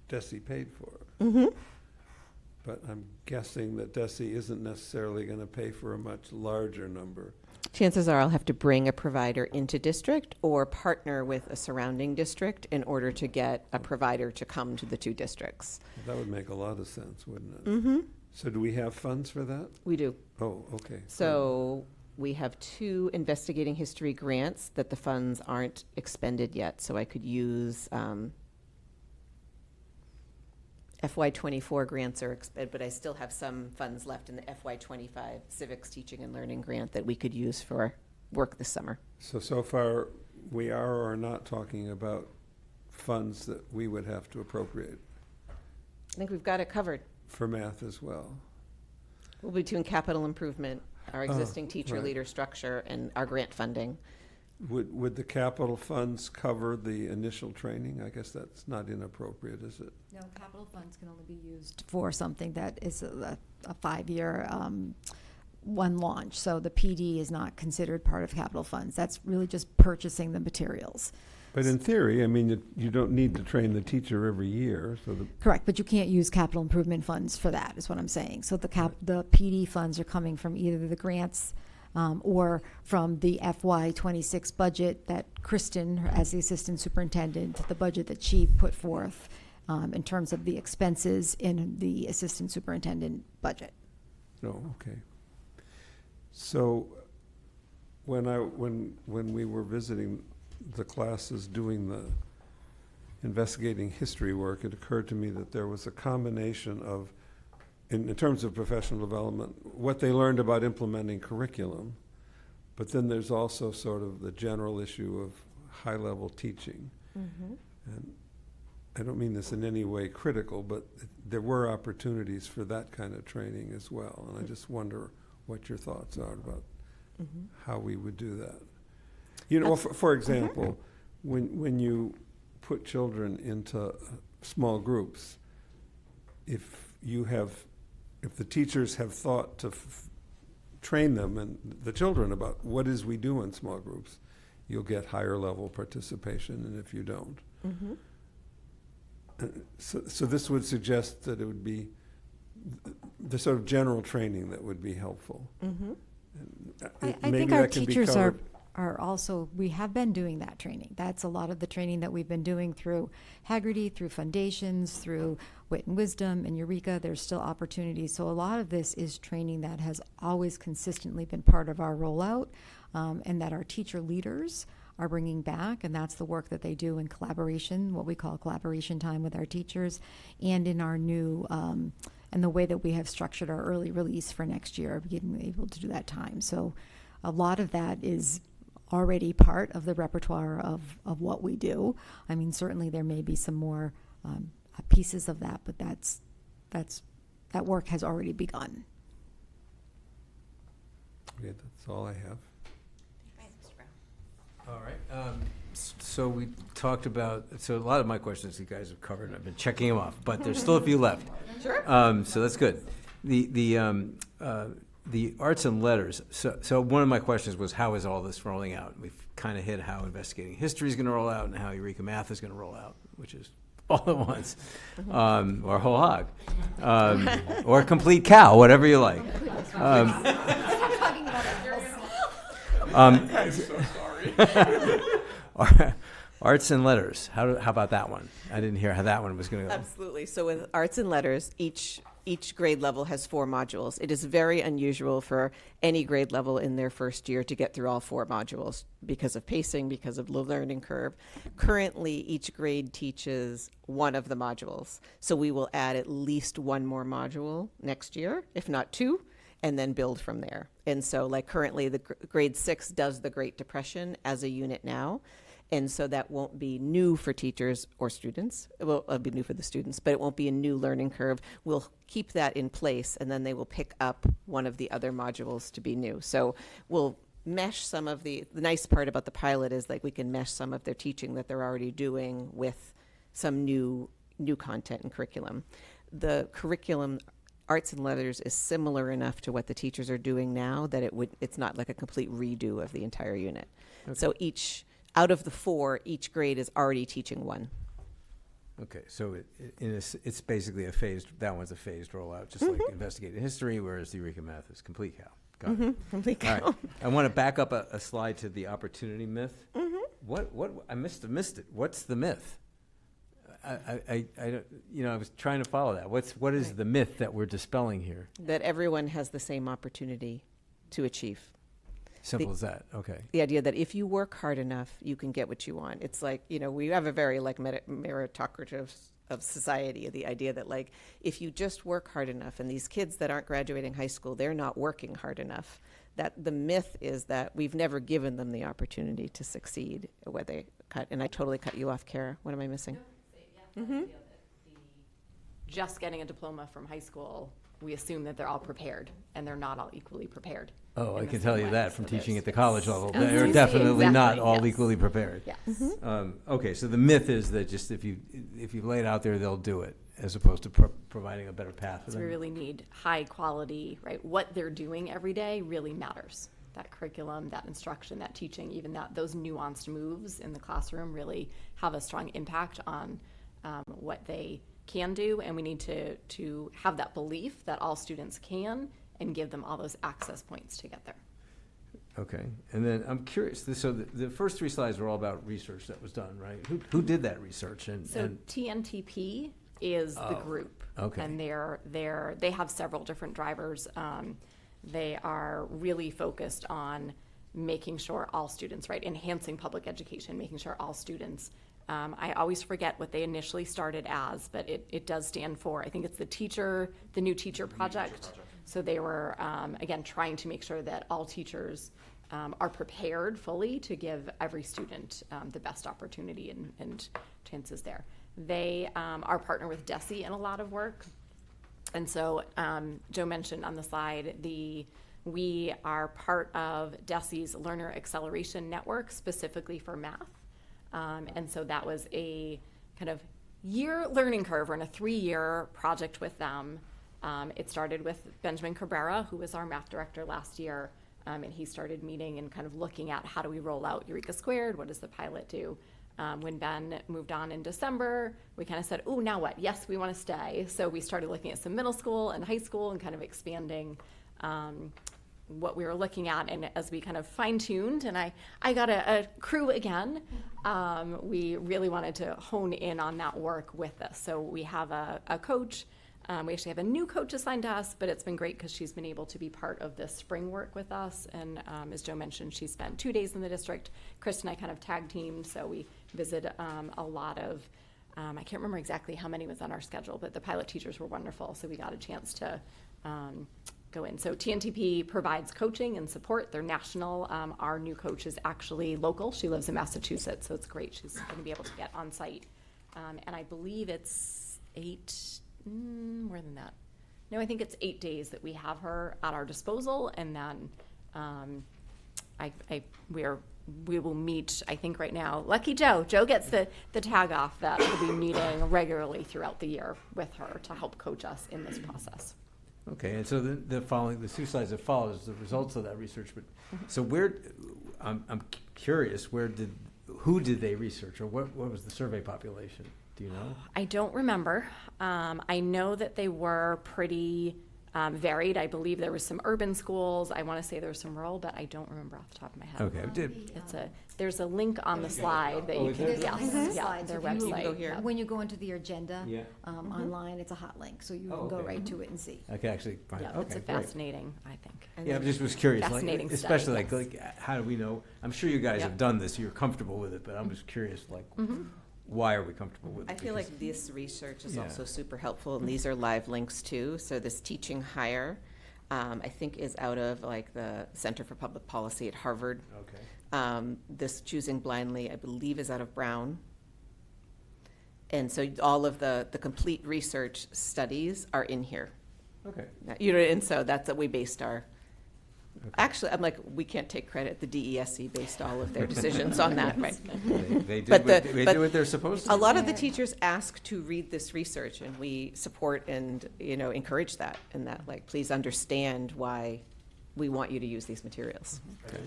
Speaker 8: DESE paid for. But I'm guessing that DESE isn't necessarily going to pay for a much larger number.
Speaker 9: Chances are I'll have to bring a provider into district or partner with a surrounding district in order to get a provider to come to the two districts.
Speaker 8: That would make a lot of sense, wouldn't it? So do we have funds for that?
Speaker 9: We do.
Speaker 8: Oh, okay.
Speaker 9: So we have 2 investigating history grants that the funds aren't expended yet, so I could use FY24 grants are expended, but I still have some funds left in the FY25 civics teaching and learning grant that we could use for work this summer.
Speaker 8: So far, we are or are not talking about funds that we would have to appropriate
Speaker 9: I think we've got it covered.
Speaker 8: for math as well.
Speaker 9: We'll be doing capital improvement, our existing teacher
Speaker 8: right.
Speaker 9: leader structure, and our grant funding.
Speaker 8: Would the capital funds cover the initial training? I guess that's not inappropriate, is it?
Speaker 6: No, capital funds can only be used for something that is a 5-year one launch. So the PD is not considered part of capital funds. That's really just purchasing the materials.
Speaker 8: But in theory, I mean, you don't need to train the teacher every year, so
Speaker 6: Correct, but you can't use capital improvement funds for that, is what I'm saying. So the PD funds are coming from either the grants or from the FY26 budget that Kristen, as the assistant superintendent, the budget that she put forth in terms of the expenses in the assistant superintendent budget.
Speaker 8: Oh, okay. So when we were visiting the classes doing the investigating history work, it occurred to me that there was a combination of, in terms of professional development, what they learned about implementing curriculum, but then there's also sort of the general issue of high-level teaching.
Speaker 9: Mm-hmm.
Speaker 8: And I don't mean this in any way critical, but there were opportunities for that kind of training as well. And I just wonder what your thoughts are about how we would do that. You know, for example, when you put children into small groups, if the teachers have thought to train them and the children about what is we do in small groups, you'll get higher level participation, and if you don't.
Speaker 9: Mm-hmm.
Speaker 8: So this would suggest that it would be the sort of general training that would be helpful.
Speaker 9: Mm-hmm.
Speaker 6: I think our teachers are also, we have been doing that training. That's a lot of the training that we've been doing through Haggerty, through Foundations, through Wit and Wisdom and Eureka. There's still opportunities. So a lot of this is training that has always consistently been part of our rollout, and that our teacher leaders are bringing back, and that's the work that they do in collaboration, what we call collaboration time with our teachers, and in our new, and the way that we have structured our early release for next year, being able to do that time. So a lot of that is already part of the repertoire of what we do. I mean, certainly there may be some more pieces of that, but that work has already begun.
Speaker 8: Okay, that's all I have.
Speaker 7: All right. So we talked about, so a lot of my questions you guys have covered, and I've been checking them off, but there's still a few left.
Speaker 9: Sure.
Speaker 7: So that's good. The arts and letters. So one of my questions was, how is all this rolling out? We've kind of hit how investigating history is going to roll out and how Eureka Math is going to roll out, which is all at once, or whole hog, or complete cow, whatever you like.
Speaker 12: I'm so sorry.
Speaker 7: Arts and letters. How about that one? I didn't hear how that one was going to go.
Speaker 9: Absolutely. So with arts and letters, each grade level has 4 modules. It is very unusual for any grade level in their first year to get through all 4 modules because of pacing, because of the learning curve. Currently, each grade teaches one of the modules. So we will add at least 1 more module next year, if not 2, and then build from there. And so like currently the grade 6 does the Great Depression as a unit now. And so that won't be new for teachers or students. It'll be new for the students, but it won't be a new learning curve. We'll keep that in place, and then they will pick up one of the other modules to be new. So we'll mesh some of the nice part about the pilot is like we can mesh some of their teaching that they're already doing with some new content and curriculum. The curriculum, arts and letters, is similar enough to what the teachers are doing now that it's not like a complete redo of the entire unit.
Speaker 7: Okay.
Speaker 9: So out of the 4, each grade is already teaching 1.
Speaker 7: Okay, so it's basically that one's a phased rollout, just like investigative history, whereas the Eureka Math is complete cow. Got it.
Speaker 9: Complete
Speaker 7: All
Speaker 9: cow.
Speaker 7: right. I want to back up a slide to the opportunity myth. What I missed it. What's the myth? I don't, I was trying to follow that. What is the myth that we're dispelling here?
Speaker 9: That everyone has the same opportunity to achieve.
Speaker 7: Simple as that. Okay.
Speaker 9: The idea that if you work hard enough, you can get what you want. It's like, we have a very meritocratic of society, the idea that like, if you just work hard enough, and these kids that aren't graduating high school, they're not working hard enough, that the myth is that we've never given them the opportunity to succeed, where they cut, and I totally cut you off, Kara. What am I missing?
Speaker 10: Just getting a diploma from high school, we assume that they're all prepared, and they're not all equally prepared.
Speaker 7: Oh, I
Speaker 10: in the
Speaker 7: can
Speaker 10: same
Speaker 7: tell you
Speaker 10: way.
Speaker 7: that from
Speaker 10: So
Speaker 7: teaching
Speaker 10: there's-
Speaker 7: at the college level.
Speaker 10: Yes.
Speaker 7: They're definitely not
Speaker 10: Exactly,
Speaker 7: all
Speaker 10: yes.
Speaker 7: equally prepared.
Speaker 10: Yes.
Speaker 7: Okay, so the myth is that just if you lay it out there, they'll do it, as opposed to providing a better path for
Speaker 10: So we
Speaker 7: them.
Speaker 10: really need high quality, right? What they're doing every day really matters. That curriculum, that instruction, that teaching, even those nuanced moves in the classroom really have a strong impact on what they can do, and we need to have that belief that all students can and give them all those access points to get there.
Speaker 7: Okay, and then I'm curious, so the first 3 slides were all about research that was done, right? Who did that research?
Speaker 10: So TNTP is the group.
Speaker 7: okay.
Speaker 10: And they have several different drivers. They are really focused on making sure all students, right, enhancing public education, making sure all students, I always forget what they initially started as, but it does stand for, I think it's the New Teacher Project. So they were, again, trying to make sure that all teachers are prepared fully to give every student the best opportunity and chances there. They are partner with DESE in a lot of work. And so Joe mentioned on the slide, we are part of DESE's Learner Acceleration Network specifically for math. And so that was a kind of year learning curve, or in a 3-year project with them. It started with Benjamin Cabrera, who was our math director last year, and he started meeting and kind of looking at how do we roll out Eureka Squared, what does the pilot do? When Ben moved on in December, we kind of said, oh, now what? Yes, we want to stay. So we started looking at some middle school and high school and kind of expanding what we were looking at. And as we kind of fine-tuned, and I got a crew again, we really wanted to hone in on that work with this. So we have a coach. We actually have a new coach assigned to us, but it's been great because she's been able to be part of this spring work with us. And as Joe mentioned, she spent 2 days in the district. Chris and I kind of tag teamed, so we visited a lot of, I can't remember exactly how many was on our schedule, but the pilot teachers were wonderful, so we got a chance to go in. So TNTP provides coaching and support. They're national. Our new coach is actually local. She lives in Massachusetts, so it's great. She's going to be able to get on site. And I believe it's more than that. No, I think it's 8 days that we have her at our disposal, and then we will meet, I think right now, lucky Joe gets the tag off that we'll be meeting regularly throughout the year with her to help coach us in this process.
Speaker 7: Okay, and so the 2 slides that follow is the results of that research. But so I'm curious, who did they research, or what was the survey population? Do you know?
Speaker 10: I don't remember. I know that they were pretty varied. I believe there was some urban schools. I want to say there was some rural, but I don't remember off the top of my head.
Speaker 7: Okay,
Speaker 10: there's a link on the slide that you can,
Speaker 6: There's a link on the
Speaker 10: yeah,
Speaker 6: slide, so
Speaker 10: their
Speaker 6: if you
Speaker 10: website.
Speaker 9: go here.
Speaker 6: When you go into the agenda
Speaker 7: Yeah.
Speaker 6: online, it's a hot link, so you can go
Speaker 7: okay.
Speaker 6: right to it and see.
Speaker 7: I can actually find it.
Speaker 10: Yeah, it's
Speaker 7: Okay,
Speaker 10: a
Speaker 7: great.
Speaker 10: fascinating, I think.
Speaker 7: Yeah, I just was curious,
Speaker 10: Fascinating study,
Speaker 7: especially
Speaker 10: yes.
Speaker 7: like how do we know? I'm sure you guys
Speaker 10: Yep.
Speaker 7: have done this. You're comfortable with it, but I'm just curious, why are we comfortable with it?
Speaker 9: I feel
Speaker 7: Because-
Speaker 9: like this research is
Speaker 7: Yeah.
Speaker 9: also super helpful, and these are live links too. So this teaching hire, I think, is out of like the Center for Public Policy at Harvard.
Speaker 7: Okay.
Speaker 9: This choosing blindly, I believe, is out of Brown. And so all of the complete research studies are in here.
Speaker 7: Okay.
Speaker 9: You know, and so that's what we based our. Actually, I'm like, we can't take credit. The DESE based all of their decisions on that, right?
Speaker 7: They
Speaker 9: But
Speaker 7: do what they're supposed to.
Speaker 9: A lot of the teachers ask to read this research, and we support and, encourage that, and that, like, please understand why we want you to use these materials.
Speaker 7: Okay.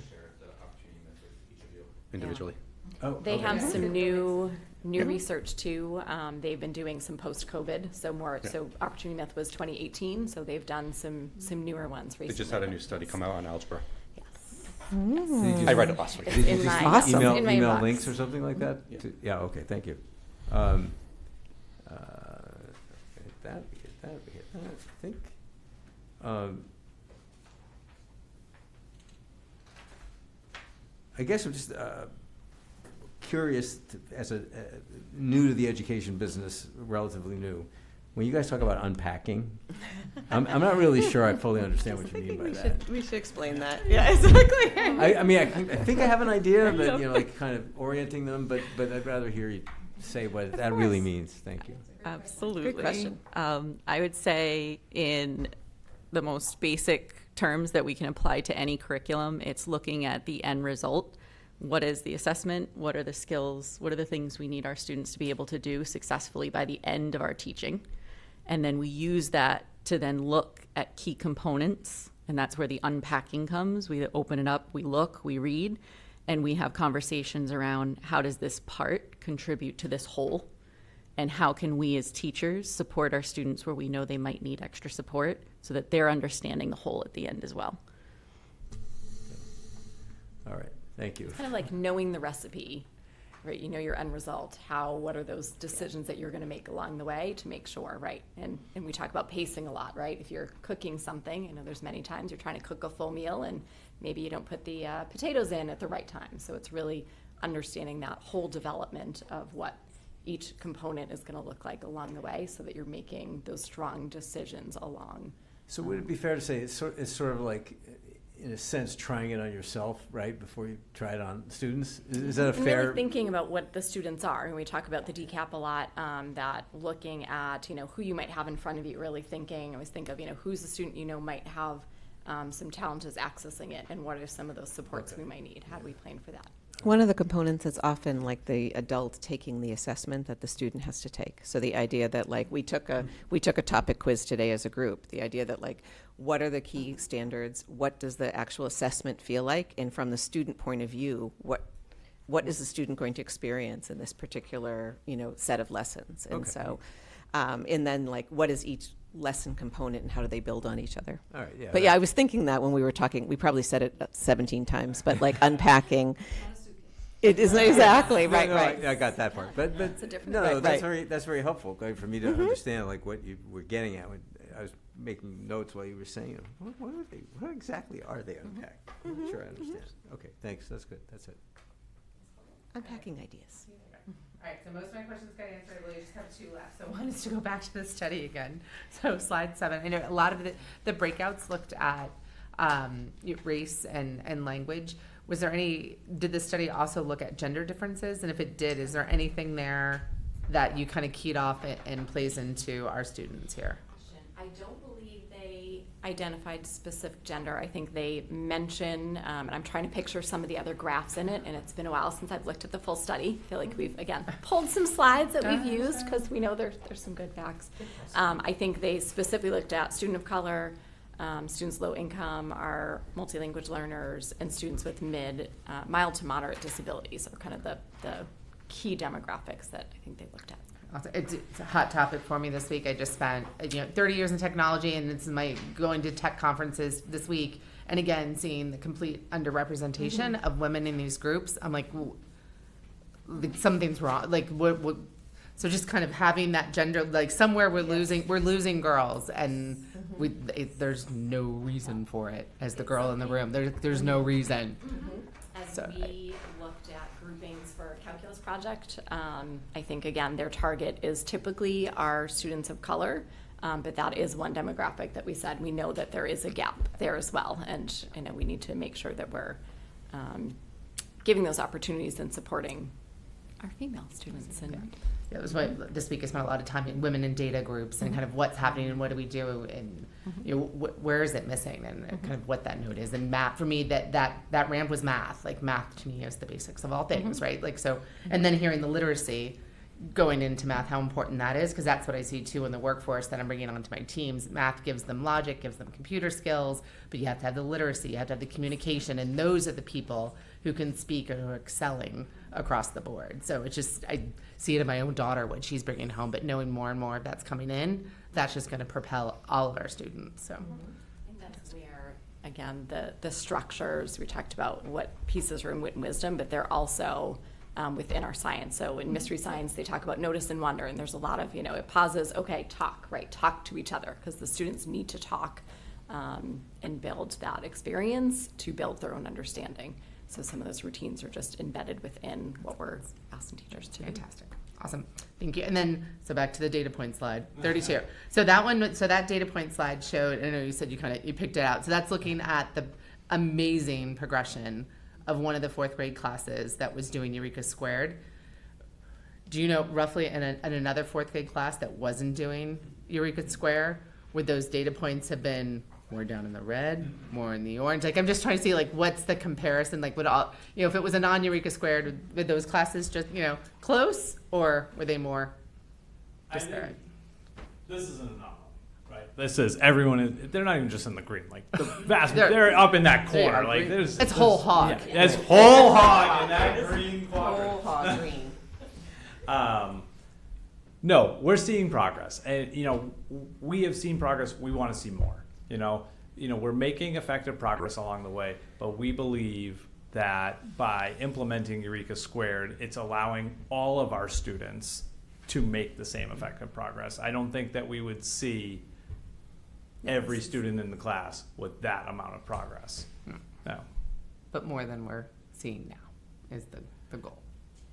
Speaker 5: Individually.
Speaker 7: Oh,
Speaker 10: They
Speaker 7: okay.
Speaker 10: have some new research too. They've been doing some post-COVID, so Opportunity Myth was 2018, so they've done some newer ones recently.
Speaker 5: They just had a new study come out on algebra.
Speaker 10: Yes.
Speaker 5: I read it last week.
Speaker 10: It's
Speaker 7: Did you
Speaker 10: in
Speaker 7: just
Speaker 10: my-
Speaker 9: Awesome.
Speaker 10: in my
Speaker 7: email
Speaker 10: box.
Speaker 7: links or something like that?
Speaker 5: Yeah.
Speaker 7: Yeah, okay, thank you. That, we get that, I think. I guess I'm just curious, as a new to the education business, relatively new, when you guys talk about unpacking, I'm not really sure I fully understand what you mean by that.
Speaker 9: We should explain that. Yeah, exactly.
Speaker 7: I mean, I think I have an idea, but like kind of orienting them, but I'd rather hear you say what that really means. Thank you.
Speaker 11: Absolutely.
Speaker 9: Good question.
Speaker 11: I would say in the most basic terms that we can apply to any curriculum, it's looking at the end result. What is the assessment? What are the skills? What are the things we need our students to be able to do successfully by the end of our teaching? And then we use that to then look at key components, and that's where the unpacking comes. We open it up, we look, we read, and we have conversations around how does this part contribute to this whole, and how can we as teachers support our students where we know they might need extra support so that they're understanding the whole at the end as well.
Speaker 7: All right, thank you.
Speaker 10: It's kind of like knowing the recipe, right? You know your end result. What are those decisions that you're going to make along the way to make sure, right? And we talk about pacing a lot, right? If you're cooking something, you know, there's many times you're trying to cook a full meal and maybe you don't put the potatoes in at the right time. So it's really understanding that whole development of what each component is going to look like along the way so that you're making those strong decisions along.
Speaker 7: So would it be fair to say it's sort of like, in a sense, trying it on yourself, right, before you try it on students? Is that a fair?
Speaker 10: Really thinking about what the students are, and we talk about the decap a lot. That looking at who you might have in front of you, really thinking. I always think of who's the student might have some challenges accessing it, and what are some of those supports we might need? How do we plan for that?
Speaker 9: One of the components is often like the adult taking the assessment that the student has to take. So the idea that like we took a topic quiz today as a group. The idea that like what are the key standards? What does the actual assessment feel like? And from the student point of view, what is the student going to experience in this particular set of lessons? And so, and then like what is each lesson component and how do they build on each other?
Speaker 7: All right, yeah.
Speaker 9: But yeah, I was thinking that when we were talking, we probably said it 17 times, but like unpacking. It isn't exactly right.
Speaker 7: I got that part, but
Speaker 10: It's a different
Speaker 7: that's very helpful for me to understand like what you were getting at. When I was making notes while you were saying it. What exactly are they unpacked? I'm not sure I understand. Okay, thanks. That's good. That's it.
Speaker 9: Unpacking ideas.
Speaker 2: All right, so most of my questions got answered. I really just have two left. So one is to go back to the study again. So slide 7. I know a lot of the breakouts looked at race and language. Was there did the study also look at gender differences? And if it did, is there anything there that you kind of keyed off and plays into our students here?
Speaker 10: I don't believe they identified specific gender. I think they mention, and I'm trying to picture some of the other graphs in it, and it's been a while since I've looked at the full study. I feel like we've, again, pulled some slides that we've used because we know there's some good facts. I think they specifically looked at student of color, students low income, our multilanguage learners, and students with mild to moderate disabilities are kind of the key demographics that I think they looked at.
Speaker 2: It's a hot topic for me this week. I just spent 30 years in technology, and this is my going to tech conferences this week, and again seeing the complete underrepresentation of women in these groups. I'm like something's wrong. Like what? So just kind of having that gender, like somewhere we're losing girls, and there's no reason for it. As the girl in the room, there's no reason.
Speaker 10: As we looked at groupings for a calculus project, I think again their target is typically our students of color, but that is one demographic that we said we know that there is a gap there as well, and we need to make sure that we're giving those opportunities and supporting our female students. And
Speaker 2: yeah, it was why this week I spent a lot of time in women in data groups and kind of what's happening and what do we do and where is it missing and kind of what that note is. And math for me, that ramp was math. Like math to me is the basics of all things, right? Like so, and then hearing the literacy going into math, how important that is, because that's what I see too in the workforce that I'm bringing onto my teams. Math gives them logic, gives them computer skills, but you have to have the literacy, you have to have the communication, and those are the people who can speak or who are excelling across the board. So it's just, I see it in my own daughter, what she's bringing home, but knowing more and more of that's coming in, that's just going to propel all of our students. So.
Speaker 10: And that's where, again, the structures, we talked about what pieces are in wit and wisdom, but they're also within our science. So in mystery science, they talk about notice and wonder, and there's a lot of, it pauses, okay, talk, right? Talk to each other, because the students need to talk and build that experience to build their own understanding. So some of those routines are just embedded within what we're asking teachers to do.
Speaker 2: Fantastic. Awesome. Thank you. And then, so back to the data point slide, 32. So that one, so that data point slide showed, I know you said you picked it out. So that's looking at the amazing progression of one of the 4th grade classes that was doing Eureka Squared. Do you know roughly in another 4th grade class that wasn't doing Eureka Square, would those data points have been more down in the red, more in the orange? Like, I'm just trying to see, like, what's the comparison? Like, would all, if it was a non-Eureka Squared, would those classes just, close, or were they more disparate?
Speaker 12: This is an anomaly, right? This is they're not even just in the green. Like, the vast, they're up in that corner. Like,
Speaker 2: it's whole hog.
Speaker 12: Yeah, it's whole hog in that green quadrant.
Speaker 9: Whole hog green.
Speaker 12: No, we're seeing progress, and we have seen progress. We want to see more. We're making effective progress along the way, but we believe that by implementing Eureka Squared, it's allowing all of our students to make the same effective progress. I don't think that we would see every student in the class with that amount of progress. No.
Speaker 2: But more than we're seeing now is the goal.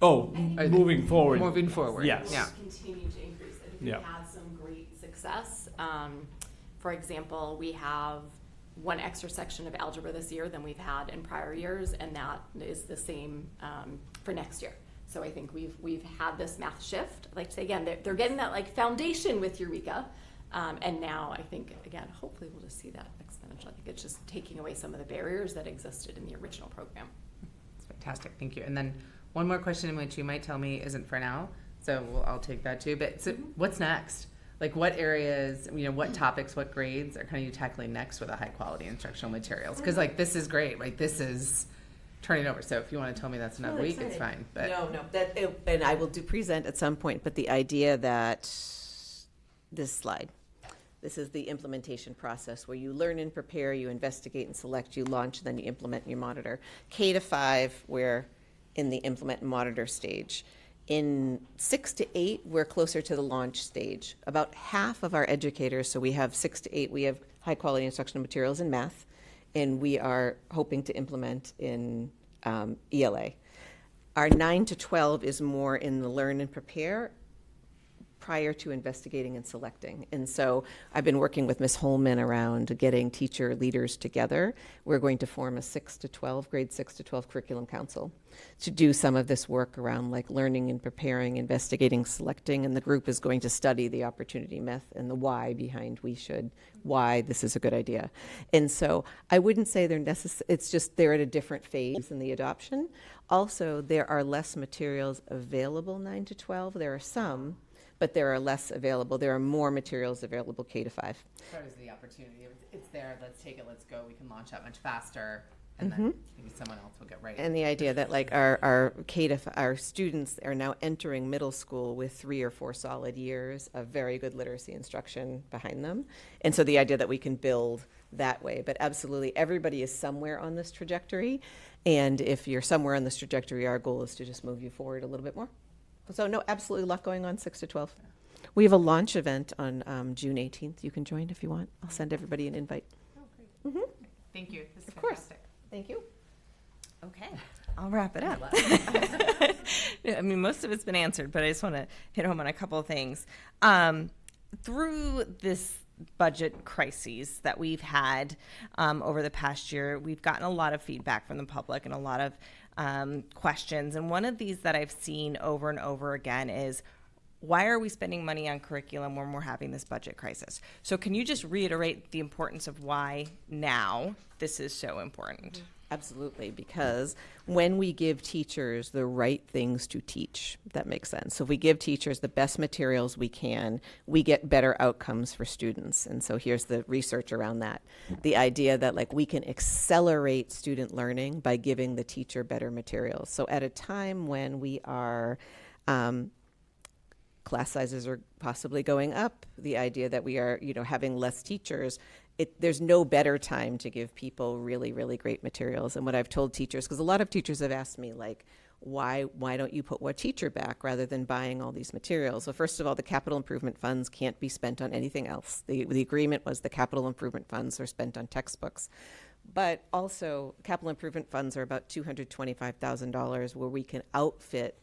Speaker 12: Oh, moving forward.
Speaker 2: Moving forward.
Speaker 12: Yes.
Speaker 2: Yeah.
Speaker 10: Continue to increase it. We've
Speaker 12: Yeah.
Speaker 10: had some great success. For example, we have one extra section of algebra this year than we've had in prior years, and that is the same for next year. So I think we've had this math shift. I'd like to say again, they're getting that like foundation with Eureka, and now I think again, hopefully we'll just see that exponential. I think it's just taking away some of the barriers that existed in the original program.
Speaker 2: That's fantastic. Thank you. And then one more question, in which you might tell me isn't for now, so I'll take that too. But so what's next? Like, what areas, what topics, what grades are kind of you tackling next with a high quality instructional materials? Because like this is great, right? This is turning over. So if you want to tell me that's another week, it's fine. But
Speaker 9: No, and I will present at some point. But the idea that this slide, this is the implementation process where you learn and prepare, you investigate and select, you launch, then you implement and you monitor. K to 5, we're in the implement and monitor stage. In 6 to 8, we're closer to the launch stage. About half of our educators, so we have 6 to 8, we have high quality instructional materials in math, and we are hoping to implement in ELA. Our 9 to 12 is more in the learn and prepare prior to investigating and selecting. And so I've been working with Ms. Holman around getting teacher leaders together. We're going to form a 6 to 12, grade 6 to 12 curriculum council to do some of this work around like learning and preparing, investigating, selecting, and the group is going to study the opportunity myth and the why behind why this is a good idea. And so I wouldn't say they're necessary, it's just they're at a different phase in the adoption. Also, there are less materials available 9 to 12. There are some, but there are less available. There are more materials available K to 5.
Speaker 2: that is the opportunity. It's there. Let's take it. Let's go. We can launch out much faster, and then maybe someone else will get ready.
Speaker 9: And the idea that like our students are now entering middle school with 3 or 4 solid years of very good literacy instruction behind them. And so the idea that we can build that way, but absolutely everybody is somewhere on this trajectory. And if you're somewhere on this trajectory, our goal is to just move you forward a little bit more. So no, absolutely a lot going on 6 to 12. We have a launch event on June 18th. You can join if you want. I'll send everybody an invite.
Speaker 2: Oh, great.
Speaker 9: Mm-hmm.
Speaker 2: Thank you. This is
Speaker 9: Of course.
Speaker 2: fantastic.
Speaker 9: Thank you.
Speaker 1: Okay, I'll wrap it up. I mean, most of it's been answered, but I just want to hit home on a couple of things. Through this budget crises that we've had over the past year, we've gotten a lot of feedback from the public and a lot of questions. And one of these that I've seen over and over again is, why are we spending money on curriculum when we're having this budget crisis? So can you just reiterate the importance of why now this is so important?
Speaker 9: Absolutely, because when we give teachers the right things to teach, if that makes sense. So if we give teachers the best materials we can, we get better outcomes for students. And so here's the research around that. The idea that like we can accelerate student learning by giving the teacher better materials. So at a time when we are class sizes are possibly going up, the idea that we are, having less teachers, there's no better time to give people really, really great materials. And what I've told teachers, because a lot of teachers have asked me, like, why don't you put one teacher back rather than buying all these materials? So first of all, the capital improvement funds can't be spent on anything else. The agreement was the capital improvement funds are spent on textbooks. But also, capital improvement funds are about $225,000 where we can outfit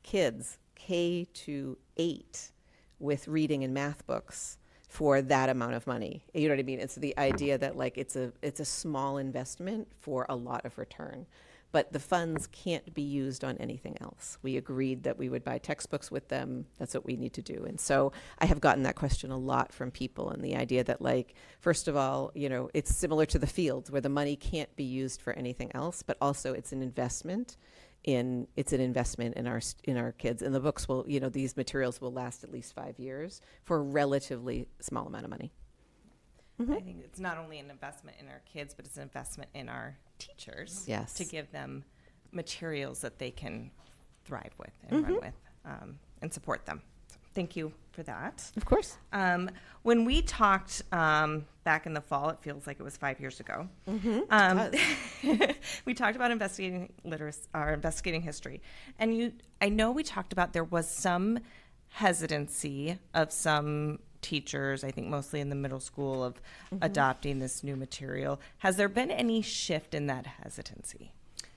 Speaker 9: kids K-8 with reading and math books for that amount of money. You know what I mean? It's the idea that like it's a small investment for a lot of return. But the funds can't be used on anything else. We agreed that we would buy textbooks with them. That's what we need to do. And so I have gotten that question a lot from people, and the idea that, like, first of all, you know, it's similar to the fields where the money can't be used for anything else, but also it's an investment in our kids. And the books will, you know, these materials will last at least 5 years for a relatively small amount of money.
Speaker 1: I think it's not only an investment in our kids, but it's an investment in our teachers.
Speaker 9: Yes.
Speaker 1: To give them materials that they can thrive with and run with, and support them. So thank you for that.
Speaker 9: Of course.
Speaker 1: When we talked back in the fall, it feels like it was 5 years ago. We talked about investigating literacy, or investigating history, and I know we talked about there was some hesitancy of some teachers, I think mostly in the middle school, of adopting this new material. Has there been any shift in that hesitancy?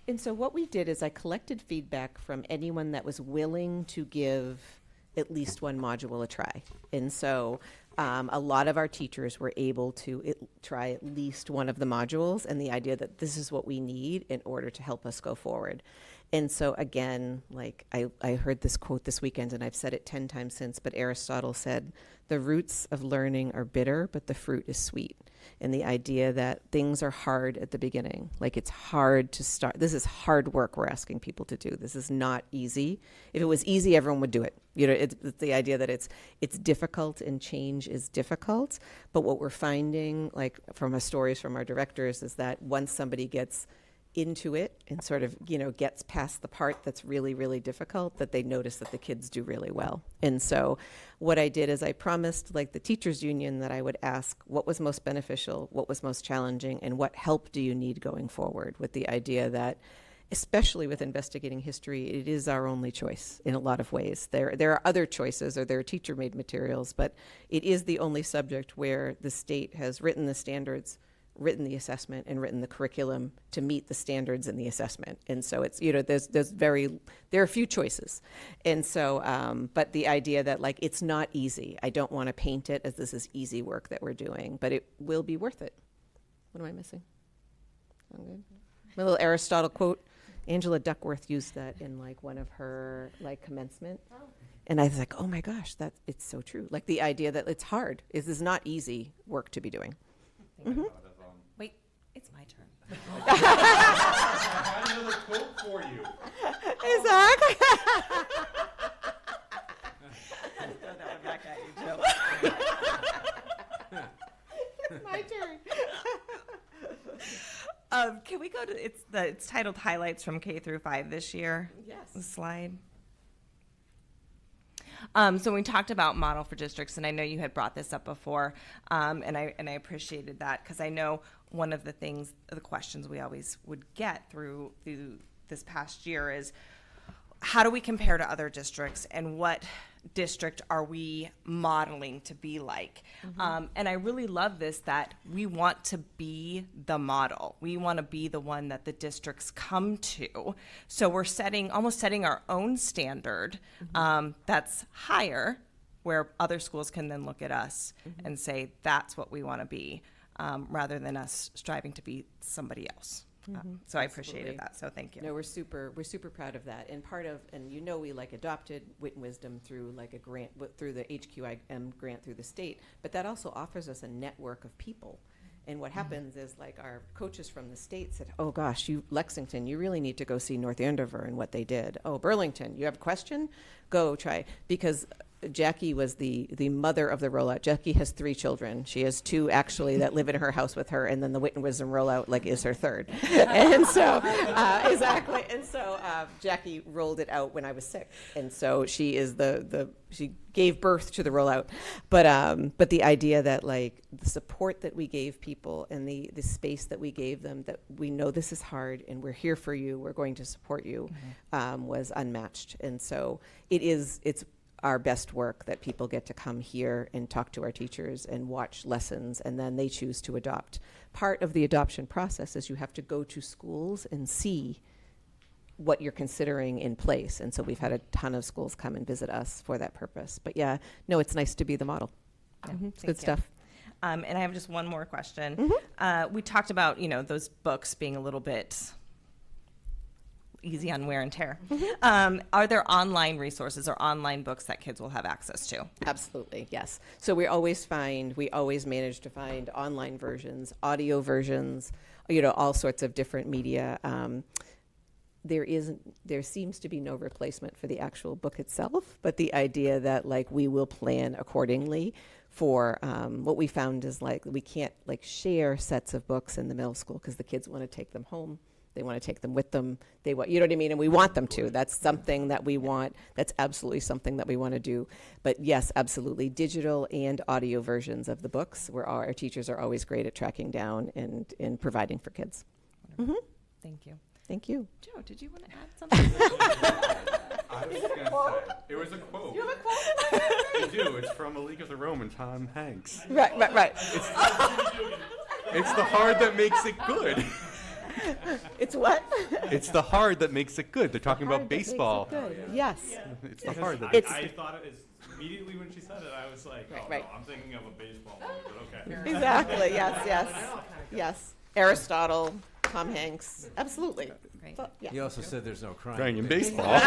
Speaker 9: And so what we did is I collected feedback from anyone that was willing to give at least one module a try. And so a lot of our teachers were able to try at least one of the modules, and the idea that this is what we need in order to help us go forward. And so again, like I heard this quote this weekend, and I've said it 10 times since, but Aristotle said, the roots of learning are bitter, but the fruit is sweet. And the idea that things are hard at the beginning, like it's hard to start. This is hard work we're asking people to do. This is not easy. If it was easy, everyone would do it. You know, it's the idea that it's difficult and change is difficult. But what we're finding, like from our stories from our directors, is that once somebody gets into it and sort of, you know, gets past the part that's really, really difficult, that they notice that the kids do really well. And so what I did is I promised, like, the teachers union that I would ask what was most beneficial, what was most challenging, and what help do you need going forward, with the idea that, especially with investigating history, it is our only choice in a lot of ways. There are other choices, or there are teacher-made materials, but it is the only subject where the state has written the standards, written the assessment, and written the curriculum to meet the standards in the assessment. And so it's, you know, there are few choices. And so, but the idea that, like, it's not easy. I don't want to paint it as this is easy work that we're doing, but it will be worth it. What am I missing? I'm good. My little Aristotle quote, Angela Duckworth used that in, like, one of her, like, commencement. And I was like, oh my gosh, it's so true. Like, the idea that it's hard. This is not easy work to be doing.
Speaker 1: Wait, it's my turn.
Speaker 5: I had another quote for you.
Speaker 9: Exactly.
Speaker 1: Throw that one back at you, Joe.
Speaker 9: It's my turn.
Speaker 1: Can we go to, it's titled Highlights from K through 5 this year?
Speaker 9: Yes.
Speaker 1: The slide. So we talked about model for districts, and I know you had brought this up before, and I appreciated that, because I know one of the things, the questions we always would get through this past year is, how do we compare to other districts, and what district are we modeling to be like? And I really love this, that we want to be the model. We want to be the one that the districts come to. So we're almost setting our own standard that's higher, where other schools can then look at us and say, that's what we want to be, rather than us striving to be somebody else. So I appreciated that. So thank you.
Speaker 9: No, we're super proud of that. And and you know, we, like, adopted Wit and Wisdom through, like, a grant, through the HQIM grant through the state, but that also offers us a network of people. And what happens is, like, our coaches from the state said, oh gosh, Lexington, you really need to go see North Andover and what they did. Oh, Burlington, you have a question? Go try. Because Jackie was the mother of the rollout. Jackie has 3 children. She has 2 actually that live in her house with her, and then the Wit and Wisdom rollout, like, is her 3rd. And so, exactly. And so Jackie rolled it out when I was sick, and so she is she gave birth to the rollout. But the idea that, like, the support that we gave people and the space that we gave them, that we know this is hard and we're here for you, we're going to support you, was unmatched. And so it's our best work that people get to come here and talk to our teachers and watch lessons, and then they choose to adopt. Part of the adoption process is you have to go to schools and see what you're considering in place. And so we've had a ton of schools come and visit us for that purpose. But yeah, no, it's nice to be the model.
Speaker 1: Yeah,
Speaker 9: It's
Speaker 1: thank
Speaker 9: good
Speaker 1: you.
Speaker 9: stuff.
Speaker 1: And I have just one more question. We talked about, those books being a little bit easy on wear and tear. Are there online resources or online books that kids will have access to?
Speaker 9: Absolutely, yes. So we always manage to find online versions, audio versions, all sorts of different media. There seems to be no replacement for the actual book itself, but the idea that we will plan accordingly for what we found is we can't share sets of books in the middle school because the kids want to take them home. They want to take them with them. They want, you know what I mean? And we want them to. That's something that we want. That's absolutely something that we want to do. But yes, absolutely. Digital and audio versions of the books where our teachers are always great at tracking down and providing for kids.
Speaker 1: Thank you.
Speaker 9: Thank you.
Speaker 1: Joe, did you want to add something?
Speaker 5: I was going to say, it was a quote. You have a quote? I do. It's from A League of Their Own and Tom Hanks.
Speaker 9: Right.
Speaker 5: It's the hard that makes it good.
Speaker 9: It's what?
Speaker 5: It's the hard that makes it good. They're talking about baseball.
Speaker 9: Yes.
Speaker 5: It's the hard that
Speaker 12: I thought it is immediately when she said it, I was like,
Speaker 9: Right.
Speaker 12: no, I'm thinking of a baseball movie, but okay.
Speaker 9: Exactly. Yes. Aristotle, Tom Hanks. Absolutely.
Speaker 1: Great.
Speaker 9: But, yeah.
Speaker 7: He also said there's no crying.
Speaker 5: crying in baseball.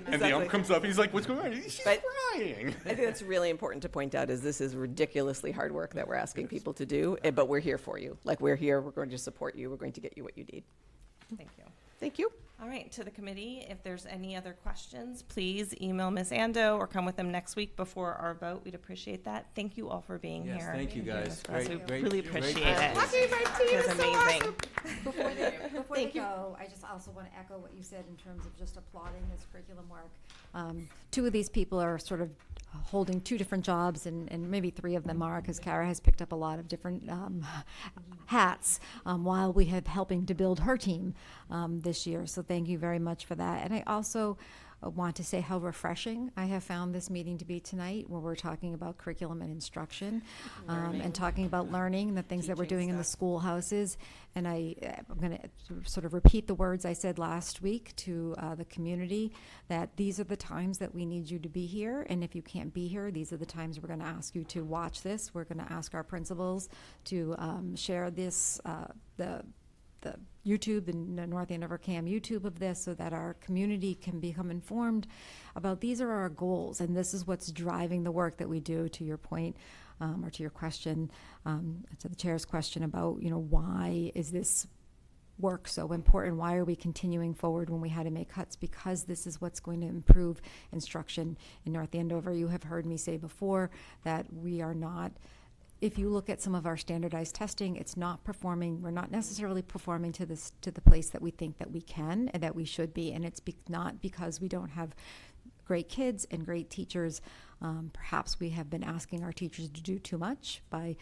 Speaker 5: And the ump comes up, he's like, what's going on? She's crying.
Speaker 9: I think that's really important to point out is this is ridiculously hard work that we're asking people to do, but we're here for you. We're here, we're going to support you, we're going to get you what you need.
Speaker 1: Thank you.
Speaker 9: Thank you.
Speaker 1: All right, to the committee, if there's any other questions, please email Ms. Ando or come with them next week before our vote. We'd appreciate that. Thank you all for being
Speaker 7: Yes,
Speaker 1: here.
Speaker 7: thank you guys.
Speaker 1: We
Speaker 7: Great,
Speaker 1: really
Speaker 7: great
Speaker 1: appreciate it.
Speaker 7: presentation.
Speaker 1: It was amazing.
Speaker 6: Before they go, I just also want to echo what you said in terms of just applauding this curriculum work. Two of these people are sort of holding two different jobs, and maybe three of them are, because Kara has picked up a lot of different hats while we have helping to build her team this year. So thank you very much for that. And I also want to say how refreshing I have found this meeting to be tonight, where we're talking about curriculum and instruction and talking about learning, the things that we're doing in the schoolhouses. And I'm going to sort of repeat the words I said last week to the community, that these are the times that we need you to be here. And if you can't be here, these are the times we're going to ask you to watch this. We're going to ask our principals to share this, the YouTube, the North Andover CAM YouTube of this, so that our community can become informed about these are our goals, and this is what's driving the work that we do, to your point, or to your question, to the chair's question about, why is this work so important? Why are we continuing forward when we had to make cuts? Because this is what's going to improve instruction in North Andover. You have heard me say before that we are not, if you look at some of our standardized testing, it's not performing, we're not necessarily performing to the place that we think that we can and that we should be. And it's not because we don't have great kids and great teachers. Perhaps we have been asking our teachers to do too much by,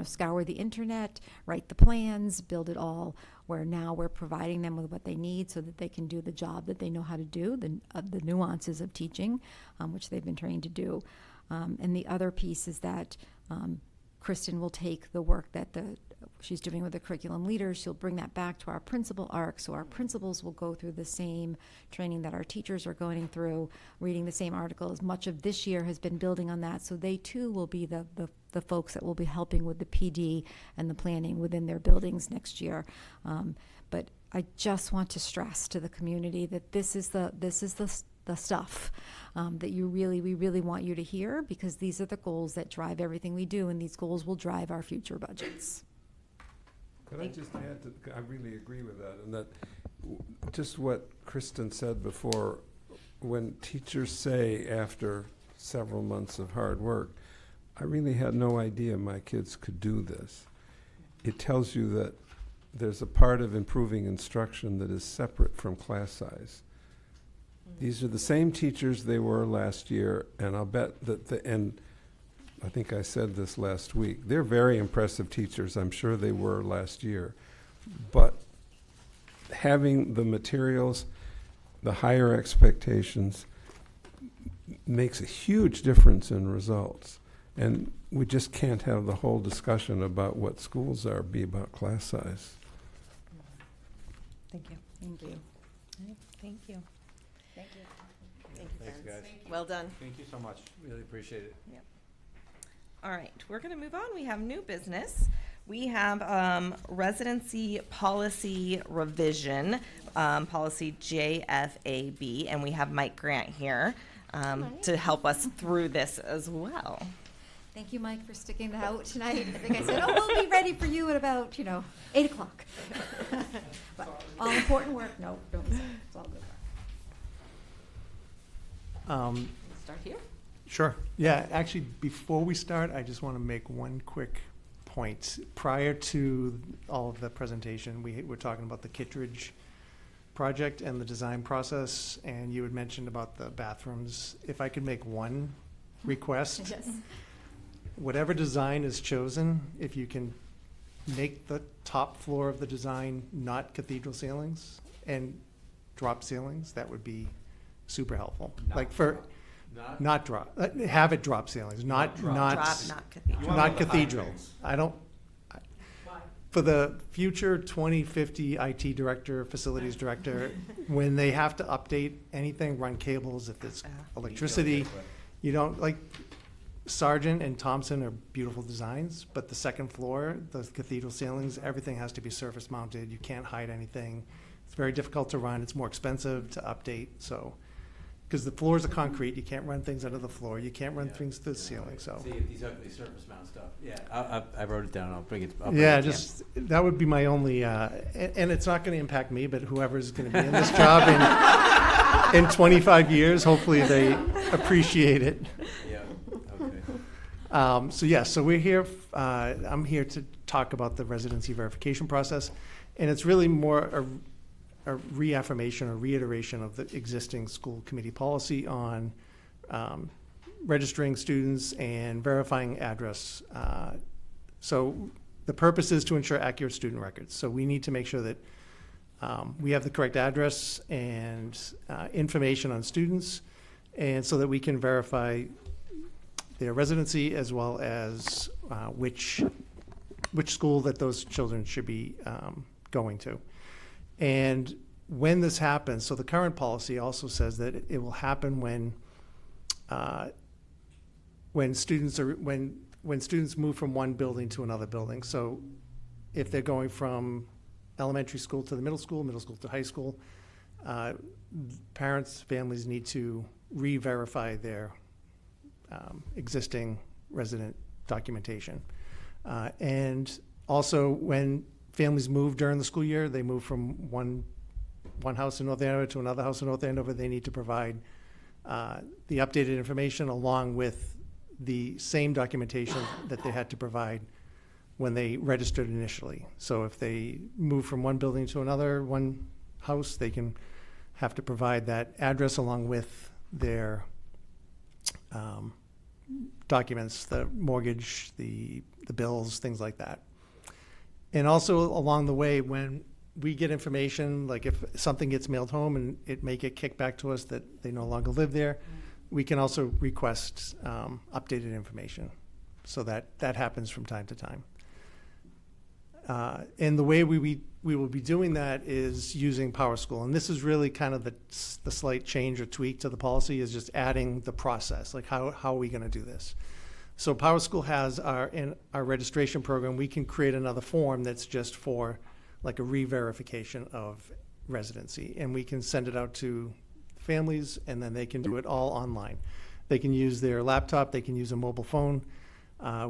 Speaker 6: scour the internet, write the plans, build it all, where now we're providing them with what they need so that they can do the job that they know how to do, the nuances of teaching, which they've been trained to do. And the other piece is that Kristen will take the work that she's doing with the curriculum leaders. She'll bring that back to our principal arc. So our principals will go through the same training that our teachers are going through, reading the same articles. Much of this year has been building on that. So they too will be the folks that will be helping with the PD and the planning within their buildings next year. But I just want to stress to the community that this is the stuff that we really want you to hear, because these are the goals that drive everything we do, and these goals will drive our future budgets.
Speaker 8: Could I just add I really agree with that, and that just what Kristen said before, when teachers say after several months of hard work, I really had no idea my kids could do this. It tells you that there's a part of improving instruction that is separate from class size. These are the same teachers they were last year, and I'll bet that and I think I said this last week, they're very impressive teachers. I'm sure they were last year. But having the materials, the higher expectations, makes a huge difference in results. And we just can't have the whole discussion about what schools are be about class size.
Speaker 1: Thank you.
Speaker 6: Thank you.
Speaker 1: Thank you.
Speaker 9: Thank you,
Speaker 5: Thanks,
Speaker 9: friends.
Speaker 5: guys.
Speaker 9: Well done.
Speaker 5: Thank you so much.
Speaker 7: Really appreciate it.
Speaker 1: All right, we're going to move on. We have new business. We have residency policy revision, policy JFAB, and we have Mike Grant here to help us through this as well.
Speaker 6: Thank you, Mike, for sticking that out tonight. I think I said, oh, we'll be ready for you at about, 8 o'clock. But all important work. No, don't be sorry. It's all good. Start here.
Speaker 13: Sure. Yeah, actually, before we start, I just want to make one quick point. Prior to all of the presentation, we were talking about the Kittredge project and the design process, and you had mentioned about the bathrooms. If I could make one request,
Speaker 6: Yes.
Speaker 13: whatever design is chosen, if you can make the top floor of the design not cathedral ceilings and drop ceilings, that would be super helpful. Not drop, have it drop ceilings, not
Speaker 1: Cathedral.
Speaker 13: not cathedral. For the future 2050 IT director, facilities director, when they have to update anything, run cables, if it's electricity, you don't, like, Sargent and Thompson are beautiful designs, but the second floor, the cathedral ceilings, everything has to be surface mounted. You can't hide anything. It's very difficult to run. It's more expensive to update, so. Because the floors are concrete, you can't run things under the floor, you can't run things through the ceiling, so.
Speaker 7: See, these ugly surface mount stuff. Yeah, I wrote it down. I'll bring it.
Speaker 13: Yeah, just, that would be my only, and it's not gonna impact me, but whoever's gonna be in this job in 25 years, hopefully they appreciate it.
Speaker 7: Yeah, okay.
Speaker 13: So we're here, I'm here to talk about the residency verification process, and it's really more a reaffirmation or reiteration of the existing school committee policy on registering students and verifying address. So the purpose is to ensure accurate student records. So we need to make sure that we have the correct address and information on students, and so that we can verify their residency as well as which school that those children should be going to. And when this happens, so the current policy also says that it will happen when students move from one building to another building. So if they're going from elementary school to the middle school to high school, families need to re-verify their existing resident documentation. And also, when families move during the school year, they move from one house in North Andover to another house in North Andover, they need to provide the updated information along with the same documentation that they had to provide when they registered initially. So if they move from one building to another, one house, they can have to provide that address along with their documents, the mortgage, the bills, things like that. And also along the way, when we get information, like if something gets mailed home and it may get kicked back to us that they no longer live there, we can also request updated information. So that happens from time to time. And the way we will be doing that is using PowerSchool. And this is really kind of the slight change or tweak to the policy, is just adding the process. Like how are we going to do this? So PowerSchool has in our registration program, we can create another form that's just for like a re-verification of residency. And we can send it out to families, and then they can do it all online. They can use their laptop, they can use a mobile phone.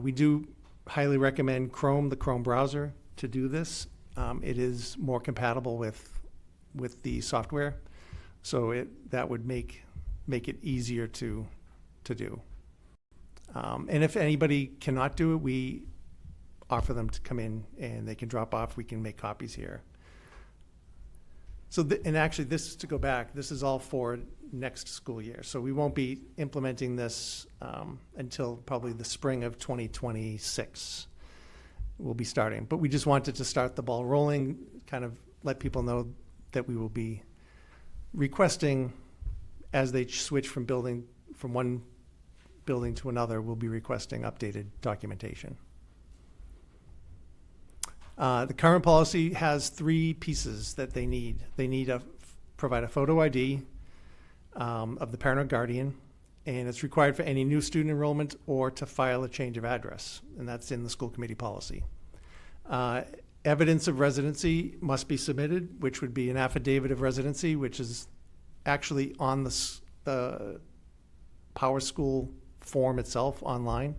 Speaker 13: We do highly recommend Chrome, the Chrome browser, to do this. It is more compatible with the software, so that would make it easier to do. And if anybody cannot do it, we offer them to come in and they can drop off. We can make copies here. So, and actually, this, to go back, this is all for next school year. So we won't be implementing this until probably the spring of 2026. We'll be starting. But we just wanted to start the ball rolling, kind of let people know that we will be requesting, as they switch from one building to another, we'll be requesting updated documentation. The current policy has 3 pieces that they need. They need to provide a photo ID of the parent or guardian, and it's required for any new student enrollment or to file a change of address, and that's in the school committee policy. Evidence of residency must be submitted, which would be an affidavit of residency, which is actually on the Power School form itself online.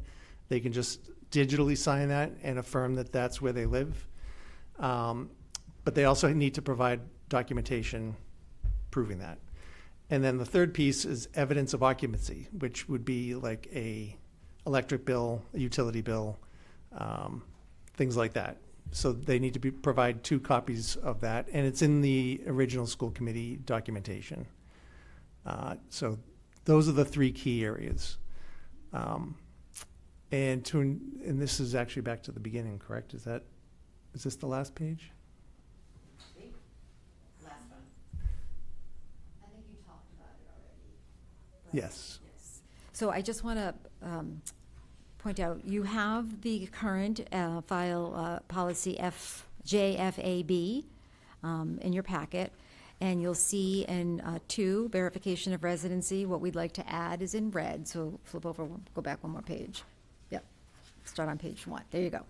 Speaker 13: They can just digitally sign that and affirm that that's where they live. But they also need to provide documentation proving that. And then the third piece is evidence of occupancy, which would be like a electric bill, a utility bill, things like that. So they need to provide 2 copies of that, and it's in the original school committee documentation. So those are the 3 key areas. And this is actually back to the beginning, correct? Is this the last page?
Speaker 2: Last one.
Speaker 6: I think you talked about it already.
Speaker 13: Yes.
Speaker 6: So I just want to point out, you have the current file policy JFAB in your packet, and you'll see in 2, verification of residency, what we'd like to add is in red. So flip over, go back one more page. Yep, start on page 1. There you go.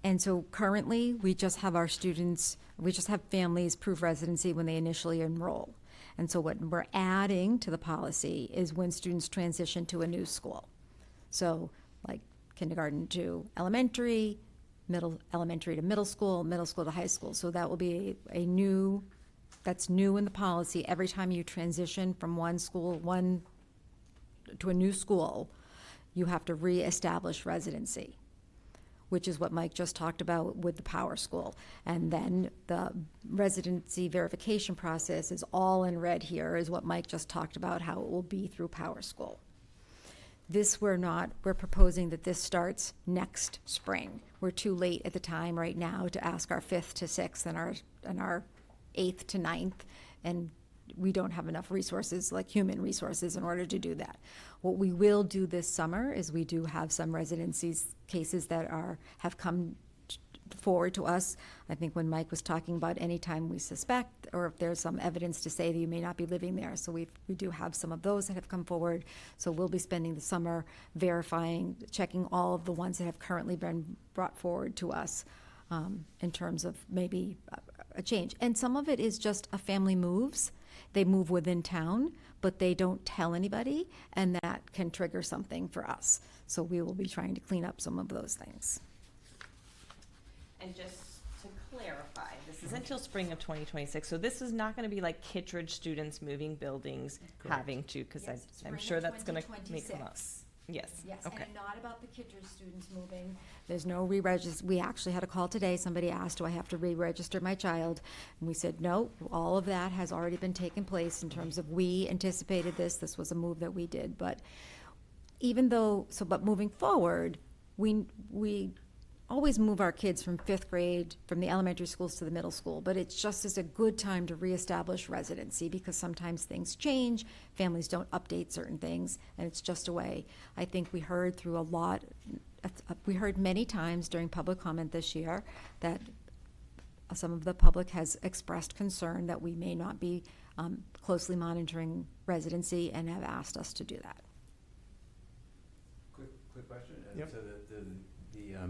Speaker 6: And so currently, we just have our students, we just have families prove residency when they initially enroll. And so what we're adding to the policy is when students transition to a new school. So like kindergarten to elementary, elementary to middle school to high school. So that will be that's new in the policy. Every time you transition from one to a new school, you have to reestablish residency, which is what Mike just talked about with the Power School. And then the residency verification process is all in red here, is what Mike just talked about, how it will be through Power School. We're proposing that this starts next spring. We're too late at the time right now to ask our 5th to 6th and our 8th to 9th, and we don't have enough resources, like human resources, in order to do that. What we will do this summer is we do have some residencies cases that have come forward to us. I think when Mike was talking about any time we suspect, or if there's some evidence to say that you may not be living there. So we do have some of those that have come forward. So we'll be spending the summer verifying, checking all of the ones that have currently been brought forward to us in terms of maybe a change. And some of it is just a family moves. They move within town, but they don't tell anybody, and that can trigger something for us. So we will be trying to clean up some of those things.
Speaker 1: And just to clarify, this is until spring of 2026. So this is not going to be like Kittredge students moving buildings, having to, because
Speaker 6: Yes,
Speaker 1: I'm
Speaker 6: spring
Speaker 1: sure
Speaker 6: of
Speaker 1: that's going to make them up.
Speaker 6: 2026.
Speaker 1: Yes.
Speaker 6: Yes,
Speaker 1: Okay.
Speaker 6: and not about the Kittredge students moving. There's no re-register. We actually had a call today. Somebody asked, do I have to re-register my child? And we said, no, all of that has already been taken place in terms of we anticipated this. This was a move that we did. But but moving forward, we always move our kids from 5th grade, from the elementary schools to the middle school, but it's just as a good time to reestablish residency because sometimes things change, families don't update certain things, and it's just a way. I think we heard many times during public comment this year that some of the public has expressed concern that we may not be closely monitoring residency and have asked us to do that.
Speaker 7: Quick question.
Speaker 13: Yep.
Speaker 7: So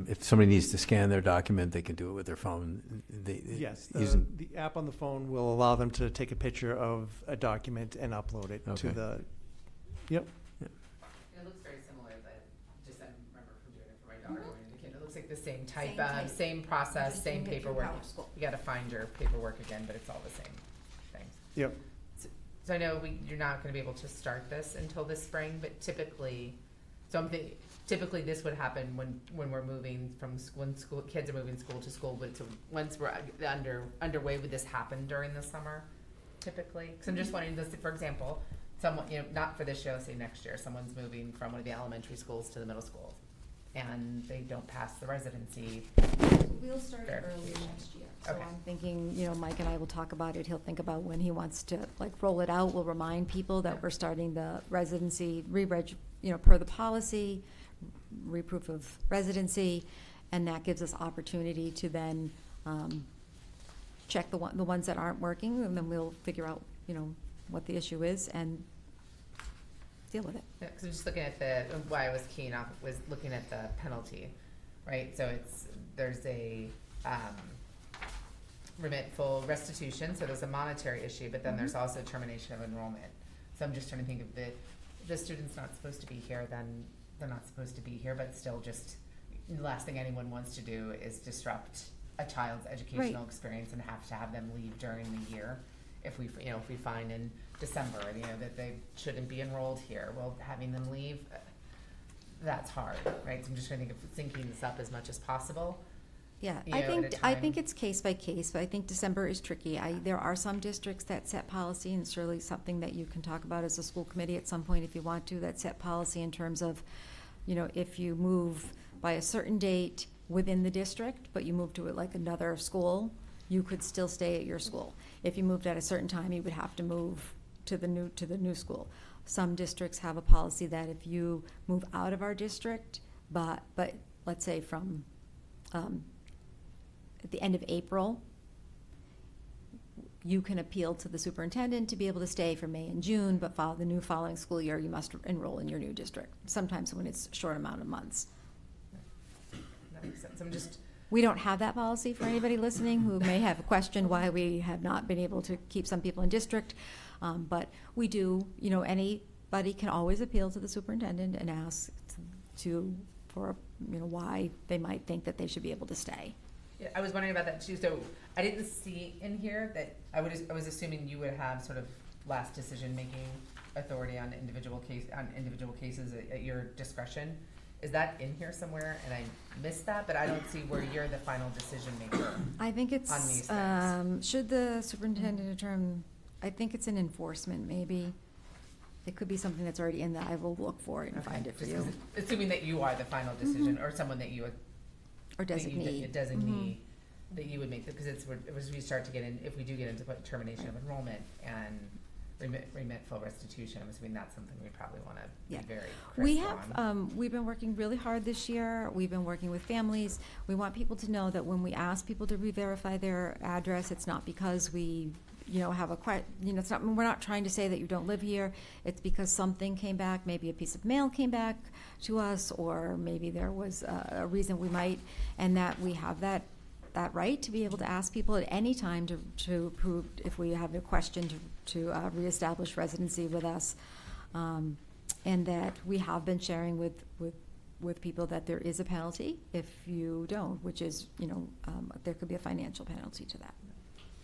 Speaker 7: if somebody needs to scan their document, they can do it with their phone.
Speaker 13: Yes, the app on the phone will allow them to take a picture of a document and upload it to
Speaker 7: Okay.
Speaker 13: the, yep.
Speaker 2: It looks very similar, but just I remember from doing it for my daughter when I was a kid. It looks like the same type, same process,
Speaker 6: Just
Speaker 2: same
Speaker 6: moving it through
Speaker 2: paperwork.
Speaker 6: Power School.
Speaker 2: You gotta find your paperwork again, but it's all the same things.
Speaker 13: Yep.
Speaker 2: So I know you're not gonna be able to start this until this spring, but typically this would happen when we're moving from when kids are moving school to school, but once we're underway, would this happen during the summer typically? Because I'm just wondering, this, for example, someone, not for this year, let's say next year, someone's moving from one of the elementary schools to the middle school and they don't pass the residency.
Speaker 6: We'll start it early next year. So
Speaker 2: Okay.
Speaker 6: I'm thinking, Mike and I will talk about it. He'll think about when he wants to roll it out. We'll remind people that we're starting the residency per the policy, reproof of residency, and that gives us opportunity to then check the ones that aren't working, and then we'll figure out, what the issue is and deal with it.
Speaker 2: Yeah, because I'm just looking at why I was keen on was looking at the penalty, right? So there's a remit full restitution, so there's a monetary issue, but then there's also termination of enrollment. So I'm just trying to think if the student's not supposed to be here, then they're not supposed to be here, but still just, the last thing anyone wants to do is disrupt a child's educational experience and have to have them leave during the year. If we find in December, that they shouldn't be enrolled here, well, having them leave, that's hard, right? So I'm just trying to think of syncing this up as much as possible.
Speaker 6: Yeah,
Speaker 2: You
Speaker 6: I
Speaker 2: know,
Speaker 6: think,
Speaker 2: at a
Speaker 6: I
Speaker 2: time.
Speaker 6: think it's case by case, but I think December is tricky. There are some districts that set policy, and surely something that you can talk about as a school committee at some point if you want to, that set policy in terms of, if you move by a certain date within the district, but you move to like another school, you could still stay at your school. If you moved at a certain time, you would have to move to the new school. Some districts have a policy that if you move out of our district, but let's say from at the end of April, you can appeal to the superintendent to be able to stay for May and June, but following school year, you must enroll in your new district, sometimes when it's a short amount of months.
Speaker 2: That makes sense.
Speaker 6: We don't have that policy for anybody listening who may have questioned why we have not been able to keep some people in district. But we do, anybody can always appeal to the superintendent and ask for why they might think that they should be able to stay.
Speaker 2: Yeah, I was wondering about that too. So I didn't see in here that I was assuming you would have sort of last decision-making authority on individual cases at your discretion. Is that in here somewhere? And I missed that, but I don't see where you're the final decision maker.
Speaker 6: I think it's,
Speaker 2: on these things.
Speaker 6: should the superintendent determine, I think it's an enforcement, maybe. It could be something that's already in there. I will look for it and find it for
Speaker 2: Just
Speaker 6: you.
Speaker 2: 'cause assuming that you are the final decision, or someone that you would.
Speaker 6: Or designee.
Speaker 2: Designee, that you would make, because as we start to get in, if we do get into termination of enrollment and remit full restitution, I'm assuming that's something we probably want to be very
Speaker 6: We
Speaker 2: crisp
Speaker 6: have,
Speaker 2: on.
Speaker 6: we've been working really hard this year. We've been working with families. We want people to know that when we ask people to re-verify their address, it's not because we, have it's not, we're not trying to say that you don't live here. It's because something came back, maybe a piece of mail came back to us, or maybe there was a reason we might, and that we have that right to be able to ask people at any time to prove, if we have a question, to reestablish residency with us. And that we have been sharing with people that there is a penalty if you don't, which is, there could be a financial penalty to that.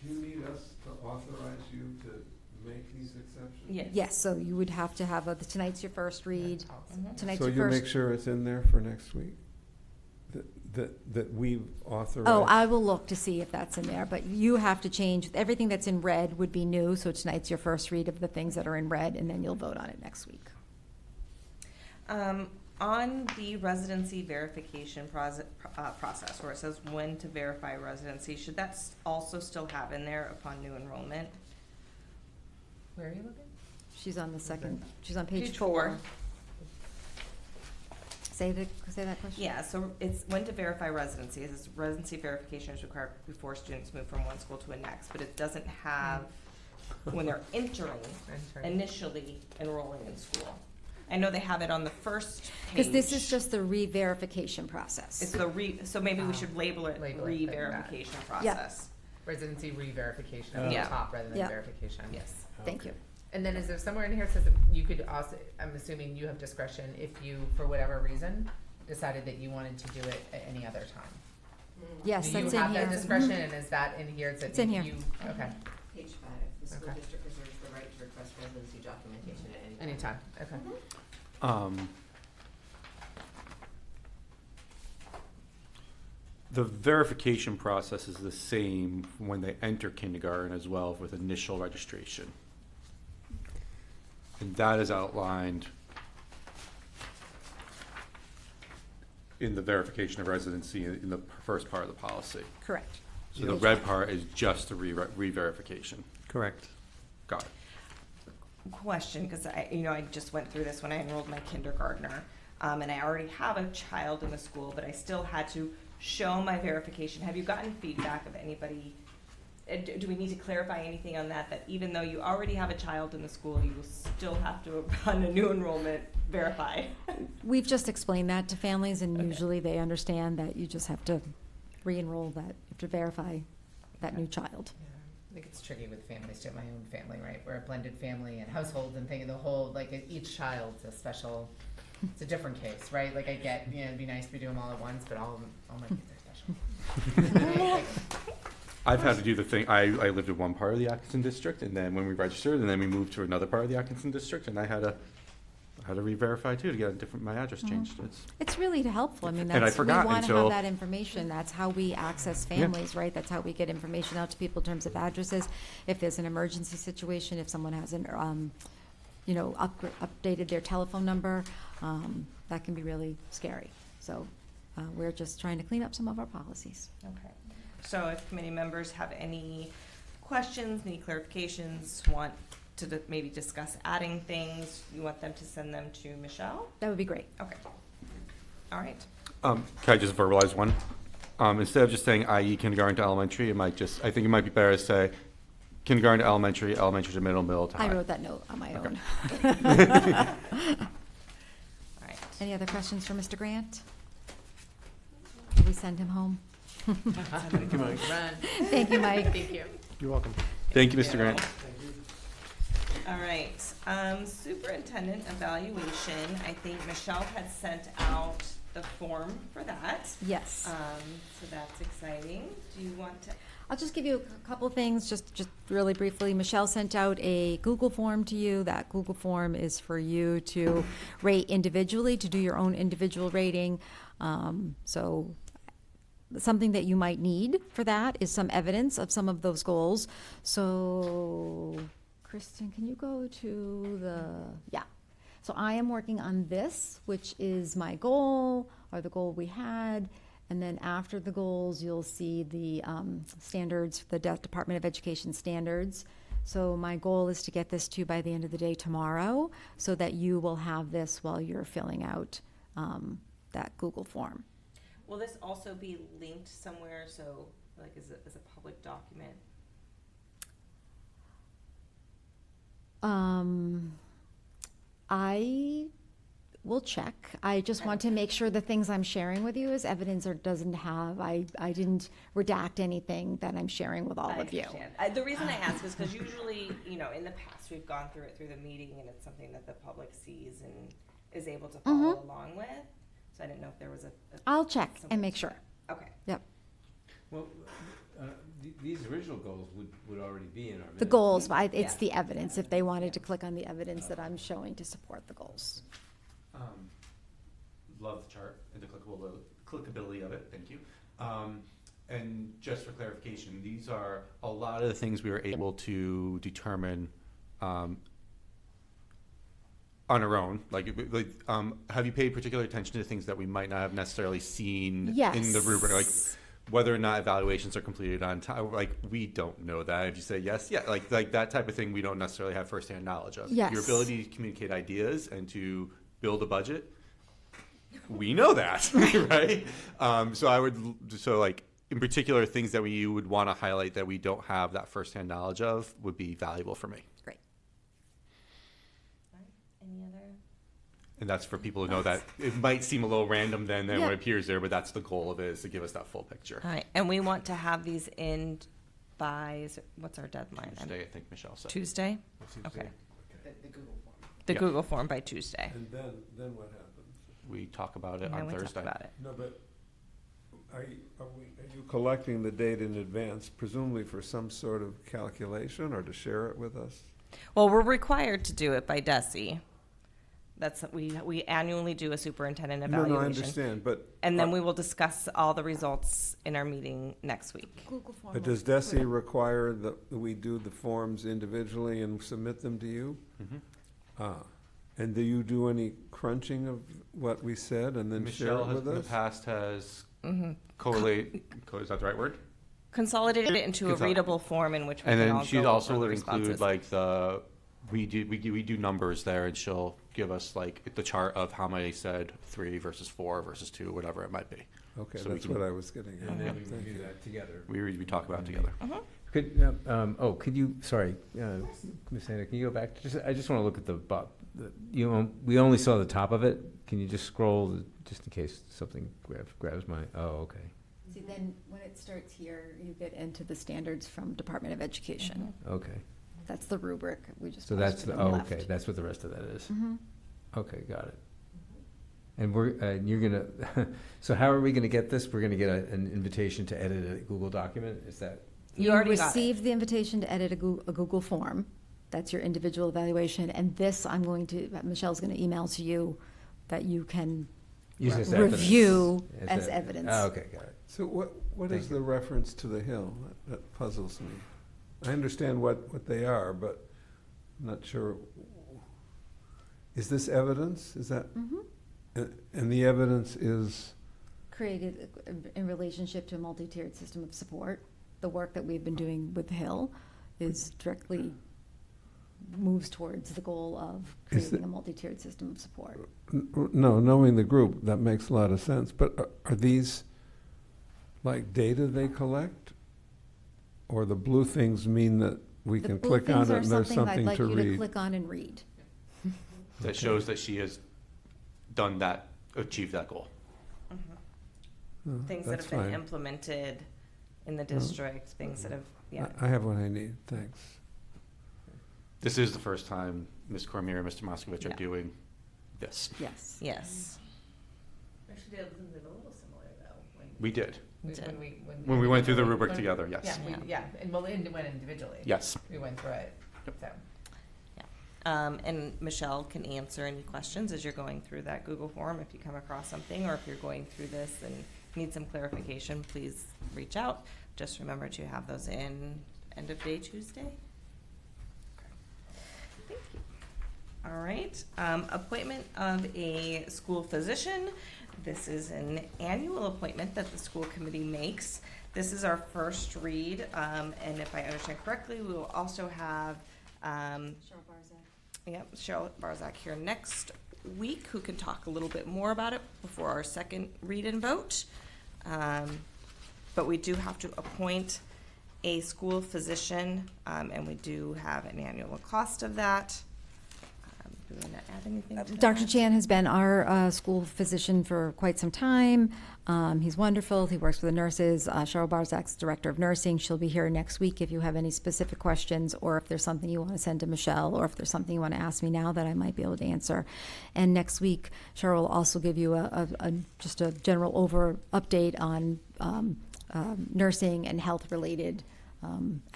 Speaker 8: Do you need us to authorize you to make these exceptions?
Speaker 6: Yes, so you would have to have tonight's your first read. Tonight's
Speaker 8: So
Speaker 6: your
Speaker 8: you
Speaker 6: first.
Speaker 8: make sure it's in there for next week? That we've authorized?
Speaker 6: Oh, I will look to see if that's in there, but you have to change, everything that's in red would be new, so tonight's your first read of the things that are in red, and then you'll vote on it next week.
Speaker 1: On the residency verification process, where it says when to verify residency, should that also still have in there upon new enrollment?
Speaker 2: Where are you looking?
Speaker 6: She's on she's on page
Speaker 1: Page
Speaker 6: 4.
Speaker 1: 4.
Speaker 6: Say that question?
Speaker 1: Yeah, so it's when to verify residency. It says residency verification is required before students move from one school to the next, but it doesn't have when they're initially enrolling in school. I know they have it on the first page.
Speaker 6: Because this is just the re-verification process.
Speaker 1: It's so maybe we should label it
Speaker 2: Label it
Speaker 1: re-verification
Speaker 2: like
Speaker 6: Yep.
Speaker 1: process.
Speaker 2: Residency re-verification at the
Speaker 1: Yeah.
Speaker 2: top rather than
Speaker 6: Yeah.
Speaker 2: verification.
Speaker 1: Yes.
Speaker 6: Thank you.
Speaker 2: And then is there somewhere in here that says that you could also, I'm assuming you have discretion if you, for whatever reason, decided that you wanted to do it at any other time?
Speaker 6: Yes,
Speaker 2: Do
Speaker 6: that's
Speaker 2: you
Speaker 6: in
Speaker 2: have
Speaker 6: here.
Speaker 2: that discretion, and is that in here?
Speaker 6: It's in here.
Speaker 2: Okay,
Speaker 14: Page 5, the school
Speaker 2: Okay.
Speaker 14: district reserves the right to request residency documentation at any time.
Speaker 2: anytime, okay.
Speaker 5: The verification process is the same when they enter kindergarten as well with initial registration. And that is outlined in the verification of residency in the first part of the policy.
Speaker 6: Correct.
Speaker 5: So the red part is just the re-verification.
Speaker 8: Correct.
Speaker 5: Got it.
Speaker 1: Question, because I just went through this when I enrolled my kindergartner. and I already have a child in the school, but I still had to show my verification. Have you gotten feedback of anybody? Do we need to clarify anything on that, that even though you already have a child in the school, you will still have to run a new enrollment verify?
Speaker 6: We've just explained that to families, and usually they understand that you just have to re-enroll that, you have to verify that new child.
Speaker 14: I think it's tricky with families too. My own family, right? We're a blended family and household and thing, and the whole, like, each child's a special, it's a different case, right? Like, I get, you know, it'd be nice if we do them all at once, but all my kids are special.
Speaker 5: I've had to do the thing, I lived in one part of the Atkinson district, and then when we registered, and then we moved to another part of the Atkinson district, and I had to re-verify too to get my address changed.
Speaker 6: It's really helpful. I mean,
Speaker 5: And I
Speaker 6: that's, we
Speaker 5: forgot
Speaker 6: want to
Speaker 5: until-
Speaker 6: have that information. That's how we access families, right? That's how we get information out to people in terms of addresses. If there's an emergency situation, if someone hasn't, updated their telephone number, that can be really scary. So we're just trying to clean up some of our policies.
Speaker 1: Okay. So if committee members have any questions, any clarifications, want to maybe discuss adding things, you want them to send them to Michelle?
Speaker 6: That would be great.
Speaker 1: Okay. All right.
Speaker 5: Can I just verbalize one? Instead of just saying IE kindergarten to elementary, I think it might be better to say kindergarten to elementary, elementary to middle to high.
Speaker 6: I wrote that note on my own.
Speaker 1: All right.
Speaker 6: Any other questions for Mr. Grant? Will we send him home?
Speaker 7: Thank you, Mike.
Speaker 14: Run.
Speaker 6: Thank you, Mike.
Speaker 14: Thank you.
Speaker 13: You're welcome.
Speaker 5: Thank you, Mr. Grant.
Speaker 1: All right, superintendent evaluation, I think Michelle had sent out the form for that.
Speaker 6: Yes.
Speaker 1: So that's exciting. Do you want to?
Speaker 6: I'll just give you a couple things, just really briefly. Michelle sent out a Google form to you. That Google form is for you to rate individually, to do your own individual rating. So something that you might need for that is some evidence of some of those goals. So, Kristen, can you go to yeah. So I am working on this, which is my goal, or the goal we had. And then after the goals, you'll see the standards, the Department of Education standards. So my goal is to get this to you by the end of the day tomorrow, so that you will have this while you're filling out that Google form.
Speaker 1: Will this also be linked somewhere, so like as a public document?
Speaker 6: I will check. I just want to make sure the things I'm sharing with you is evidence or doesn't have, I didn't redact anything that I'm sharing with all of you.
Speaker 1: The reason I ask is because usually, in the past, we've gone through it through the meeting, and it's something that the public sees and is able to follow along with. So I didn't know if there was a
Speaker 6: I'll check and make sure.
Speaker 1: Okay.
Speaker 6: Yep.
Speaker 7: Well, these original goals would already be in our minutes.
Speaker 6: The goals, but it's
Speaker 1: Yeah.
Speaker 6: the evidence, if they wanted to click on the evidence that I'm showing to support the goals.
Speaker 5: Love the chart and the clickability of it. Thank you. And just for clarification, these are a lot of the things we were able to determine on our own. Have you paid particular attention to things that we might not have necessarily seen in the rubric? Like whether or not evaluations are completed on time. Like we don't know that. If you say yes, yeah, like that type of thing, we don't necessarily have firsthand knowledge of.
Speaker 6: Yes.
Speaker 5: Your ability to communicate ideas and to build a budget, we know that, right? So in particular, things that you would want to highlight that we don't have that firsthand knowledge of would be valuable for me.
Speaker 6: Great.
Speaker 1: All right. Any other?
Speaker 5: And that's for people to know that it might seem a little random than
Speaker 6: Yeah.
Speaker 5: what appears there, but that's the goal of it, is to give us that full picture.
Speaker 1: All right, and we want to have these in by, what's our deadline?
Speaker 5: Tuesday, I think Michelle said.
Speaker 1: Tuesday? Okay.
Speaker 14: The Google form.
Speaker 1: The
Speaker 5: Yeah.
Speaker 1: Google form by Tuesday.
Speaker 8: And then what happens?
Speaker 5: We talk about it
Speaker 1: Yeah,
Speaker 5: on
Speaker 1: we talked
Speaker 5: Thursday.
Speaker 1: about it.
Speaker 8: No, but are you collecting the data in advance, presumably for some sort of calculation or to share it with us?
Speaker 1: Well, we're required to do it by DESI. That's, we annually do a superintendent evaluation.
Speaker 8: No, I understand, but.
Speaker 1: And then we will discuss all the results in our meeting next week.
Speaker 6: Google form.
Speaker 8: But does DESI require that we do the forms individually and submit them to you?
Speaker 5: Mhm.
Speaker 8: And do you do any crunching of what we said and then share
Speaker 5: Michelle
Speaker 8: it
Speaker 5: has,
Speaker 8: with
Speaker 5: in the
Speaker 8: us?
Speaker 5: past has
Speaker 1: Mm-hmm.
Speaker 5: is that the right word?
Speaker 1: Consolidated it into a readable form in which we
Speaker 5: And
Speaker 1: can
Speaker 5: then
Speaker 1: all
Speaker 5: she
Speaker 1: go
Speaker 5: also
Speaker 1: over
Speaker 5: would
Speaker 1: the
Speaker 5: include
Speaker 1: responses.
Speaker 5: we do numbers there, and she'll give us like the chart of how many said 3 versus 4 versus 2, whatever it might be.
Speaker 8: Okay,
Speaker 5: So we
Speaker 8: that's
Speaker 5: can-
Speaker 8: what I was getting at.
Speaker 7: And then we can
Speaker 8: Thank
Speaker 7: do
Speaker 8: you.
Speaker 7: that together.
Speaker 5: We talk about it together.
Speaker 7: Could you, sorry, Ms. Anna, can you go back? I just want to look at we only saw the top of it. Can you just scroll, just in case something grabs my, okay.
Speaker 6: See, then when it starts here, you get into the standards from Department of Education.
Speaker 7: Okay.
Speaker 6: That's the rubric. We just
Speaker 7: So that's,
Speaker 6: posted on the left.
Speaker 7: okay, that's what the rest of that is.
Speaker 6: Mhm.
Speaker 7: Okay, got it. And you're gonna, so how are we gonna get this? We're gonna get an invitation to edit a Google document? Is that?
Speaker 1: You already got it.
Speaker 6: received the invitation to edit a Google form. That's your individual evaluation. And this, Michelle's going to email to you that you can
Speaker 7: Use as
Speaker 6: review
Speaker 7: evidence.
Speaker 6: as evidence.
Speaker 7: Oh, okay, got it.
Speaker 8: So what
Speaker 7: Thank
Speaker 8: is
Speaker 7: you.
Speaker 8: the reference to the hill? That puzzles me. I understand what they are, but I'm not sure. Is this evidence? Is that? And the evidence is?
Speaker 6: Created in relationship to a multi-tiered system of support. The work that we've been doing with Hill is directly moves towards the goal of creating a multi-tiered system of support.
Speaker 8: No, knowing the group, that makes a lot of sense. But are these like data they collect? Or the blue things mean that we
Speaker 6: The
Speaker 8: can
Speaker 6: blue
Speaker 8: click on
Speaker 6: things
Speaker 8: it
Speaker 6: are
Speaker 8: and there's
Speaker 6: something I'd
Speaker 8: something
Speaker 6: like
Speaker 8: to
Speaker 6: you to
Speaker 8: read?
Speaker 6: click on and read.
Speaker 5: That shows that she has done that, achieved that goal.
Speaker 8: Oh,
Speaker 1: Things that
Speaker 8: that's
Speaker 1: have been
Speaker 8: fine.
Speaker 1: implemented in the district, things that have, yeah.
Speaker 8: I have what I need, thanks.
Speaker 5: This is the first time Ms. Cormier and Mr. Moskovich
Speaker 1: Yeah.
Speaker 5: are doing this.
Speaker 6: Yes.
Speaker 1: Yes.
Speaker 14: Actually did something a little similar though.
Speaker 5: We did.
Speaker 14: When
Speaker 5: we went through the rubric
Speaker 14: when-
Speaker 5: together, yes.
Speaker 14: Yeah,
Speaker 1: Yeah.
Speaker 14: yeah, and well, it went individually.
Speaker 5: Yes.
Speaker 14: We went through it, so.
Speaker 1: And Michelle can answer any questions as you're going through that Google form. If you come across something, or if you're going through this and need some clarification, please reach out. Just remember to have those in end of day Tuesday. Thank you. All right, appointment of a school physician. This is an annual appointment that the school committee makes. This is our first read, and if I understand correctly, we will also have Cheryl Barzak here next week, who can talk a little bit more about it before our second read and vote. But we do have to appoint a school physician, and we do have an annual cost of that. Do we want to add anything to that?
Speaker 6: Dr. Chan has been our school physician for quite some time. He's wonderful. He works with the nurses. Cheryl Barzak's director of nursing. She'll be here next week if you have any specific questions, or if there's something you want to send to Michelle, or if there's something you want to ask me now that I might be able to answer. And next week, Cheryl will also give you just a general update on nursing and health-related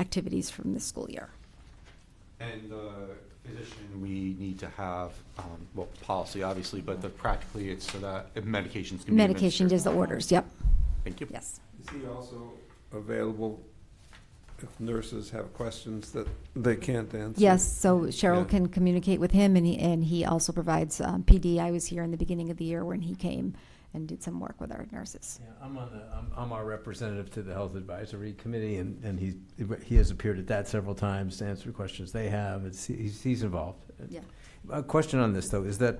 Speaker 6: activities from this school year.
Speaker 5: And the physician, we need to have, policy obviously, but practically it's so that medications can be
Speaker 6: Medication
Speaker 5: administered.
Speaker 6: does the orders, yep.
Speaker 5: Thank you.
Speaker 6: Yes.
Speaker 8: Is he also available if nurses have questions that they can't answer?
Speaker 6: Yes, so Cheryl
Speaker 8: Yeah.
Speaker 6: can communicate with him, and he also provides PD. I was here in the beginning of the year when he came and did some work with our nurses.
Speaker 7: Yeah, I'm our representative to the Health Advisory Committee, and he has appeared at that several times to answer questions they have. He's involved.
Speaker 6: Yeah.
Speaker 7: A question on this though, is that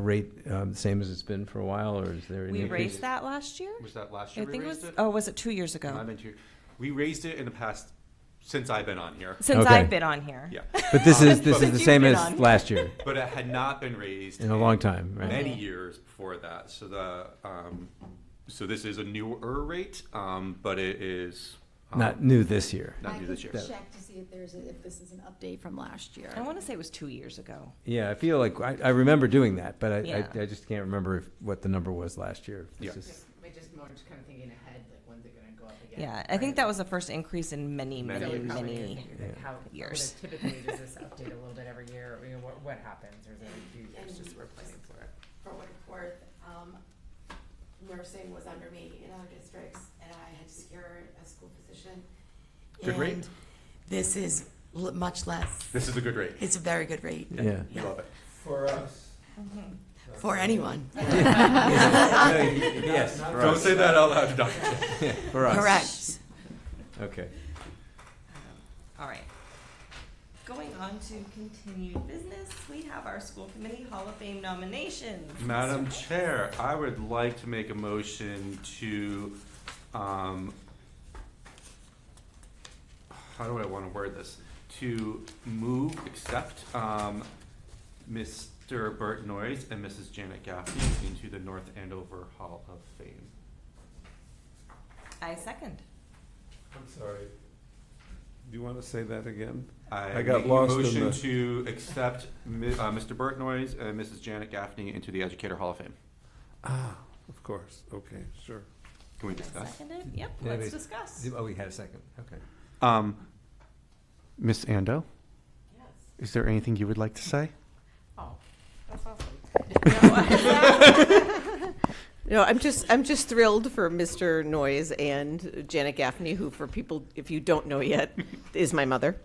Speaker 7: rate the same as it's been for a while, or is there any?
Speaker 1: We
Speaker 7: increase?
Speaker 1: raised that last year?
Speaker 5: Was that last
Speaker 1: I
Speaker 5: year we
Speaker 1: think it
Speaker 5: raised
Speaker 1: was,
Speaker 5: it?
Speaker 1: oh, was it 2 years ago?
Speaker 5: We raised it in the past, since I've been on here.
Speaker 1: Since
Speaker 7: Okay.
Speaker 1: I've been on here.
Speaker 5: Yeah.
Speaker 7: But this is
Speaker 5: But
Speaker 7: the
Speaker 1: you've
Speaker 7: same
Speaker 1: been
Speaker 7: as
Speaker 1: on.
Speaker 7: last year,
Speaker 5: But it had not been raised
Speaker 7: in a long time, right?
Speaker 5: many years before that. So so this is a newer rate, but it is
Speaker 7: Not new this year.
Speaker 5: not new this year.
Speaker 6: Check to see if this is an update from last year.
Speaker 1: I want to say it was 2 years ago.
Speaker 7: Yeah, I feel like I remember doing that, but
Speaker 1: Yeah.
Speaker 7: I just can't remember what the number was last year. It's
Speaker 5: Yeah.
Speaker 7: just-
Speaker 14: We just more just kind of thinking ahead, like when's it gonna go up again?
Speaker 1: Yeah, I think that was the first increase in many,
Speaker 14: So
Speaker 1: many,
Speaker 14: we probably
Speaker 1: many.
Speaker 14: think, like, how
Speaker 1: years.
Speaker 14: typically does this update a little bit every year? I mean, what happens, or is it a few years just we're planning for it?
Speaker 2: For what it's worth, nursing was under me in other districts, and I had to secure a school physician.
Speaker 5: Good rate?
Speaker 2: And this is much less.
Speaker 5: This is a good rate.
Speaker 2: It's a very good rate.
Speaker 7: Yeah.
Speaker 5: We love it.
Speaker 8: For us.
Speaker 2: For anyone.
Speaker 7: Yes, for
Speaker 5: Don't
Speaker 7: us.
Speaker 5: say that out loud, Doctor.
Speaker 7: For us.
Speaker 2: Correct.
Speaker 7: Okay.
Speaker 1: All right. Going on to continued business, we have our school committee Hall of Fame nominations.
Speaker 5: Madam Chair, I would like to make a motion to, how do I want to word this? To accept Mr. Bert Noyes and Mrs. Janet Gaffney into the North Andover Hall of Fame.
Speaker 1: I second.
Speaker 8: I'm sorry. Do you want to say that again?
Speaker 5: I
Speaker 8: got
Speaker 5: make a
Speaker 8: lost in
Speaker 5: motion
Speaker 8: the-
Speaker 5: to accept Mr. Bert Noyes and Mrs. Janet Gaffney into the Educator Hall of Fame.
Speaker 8: Ah, of course. Okay, sure.
Speaker 5: Can we
Speaker 1: I
Speaker 5: discuss?
Speaker 1: seconded. Yep,
Speaker 7: Yeah,
Speaker 1: let's
Speaker 7: but-
Speaker 1: discuss.
Speaker 7: Oh, we had a second, okay.
Speaker 5: Miss Ando,
Speaker 14: Yes.
Speaker 5: is there anything you would like to say?
Speaker 14: Oh, that's awesome.
Speaker 9: No, I'm just thrilled for Mr. Noyes and Janet Gaffney, who, for people, if you don't know yet, is my mother.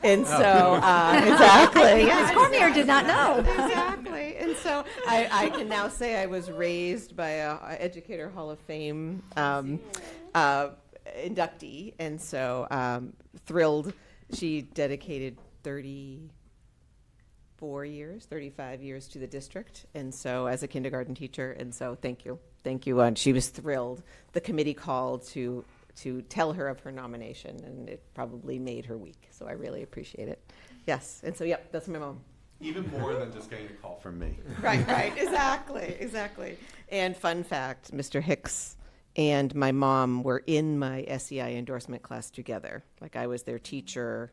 Speaker 9: And so, exactly.
Speaker 6: Ms. Cormier did not know.
Speaker 9: Exactly. And so I can now say I was raised by a Educator Hall of Fame inductee. And so thrilled. She dedicated 34 years, 35 years to the district. And so as a kindergarten teacher. And so thank you. Thank you. And she was thrilled. The committee called to tell her of her nomination, and it probably made her week. So I really appreciate it. Yes. And so, yep, that's my mom.
Speaker 5: Even more than just getting a call from me.
Speaker 9: Right. Exactly. And fun fact, Mr. Hicks and my mom were in my SEI endorsement class together. Like I was their teacher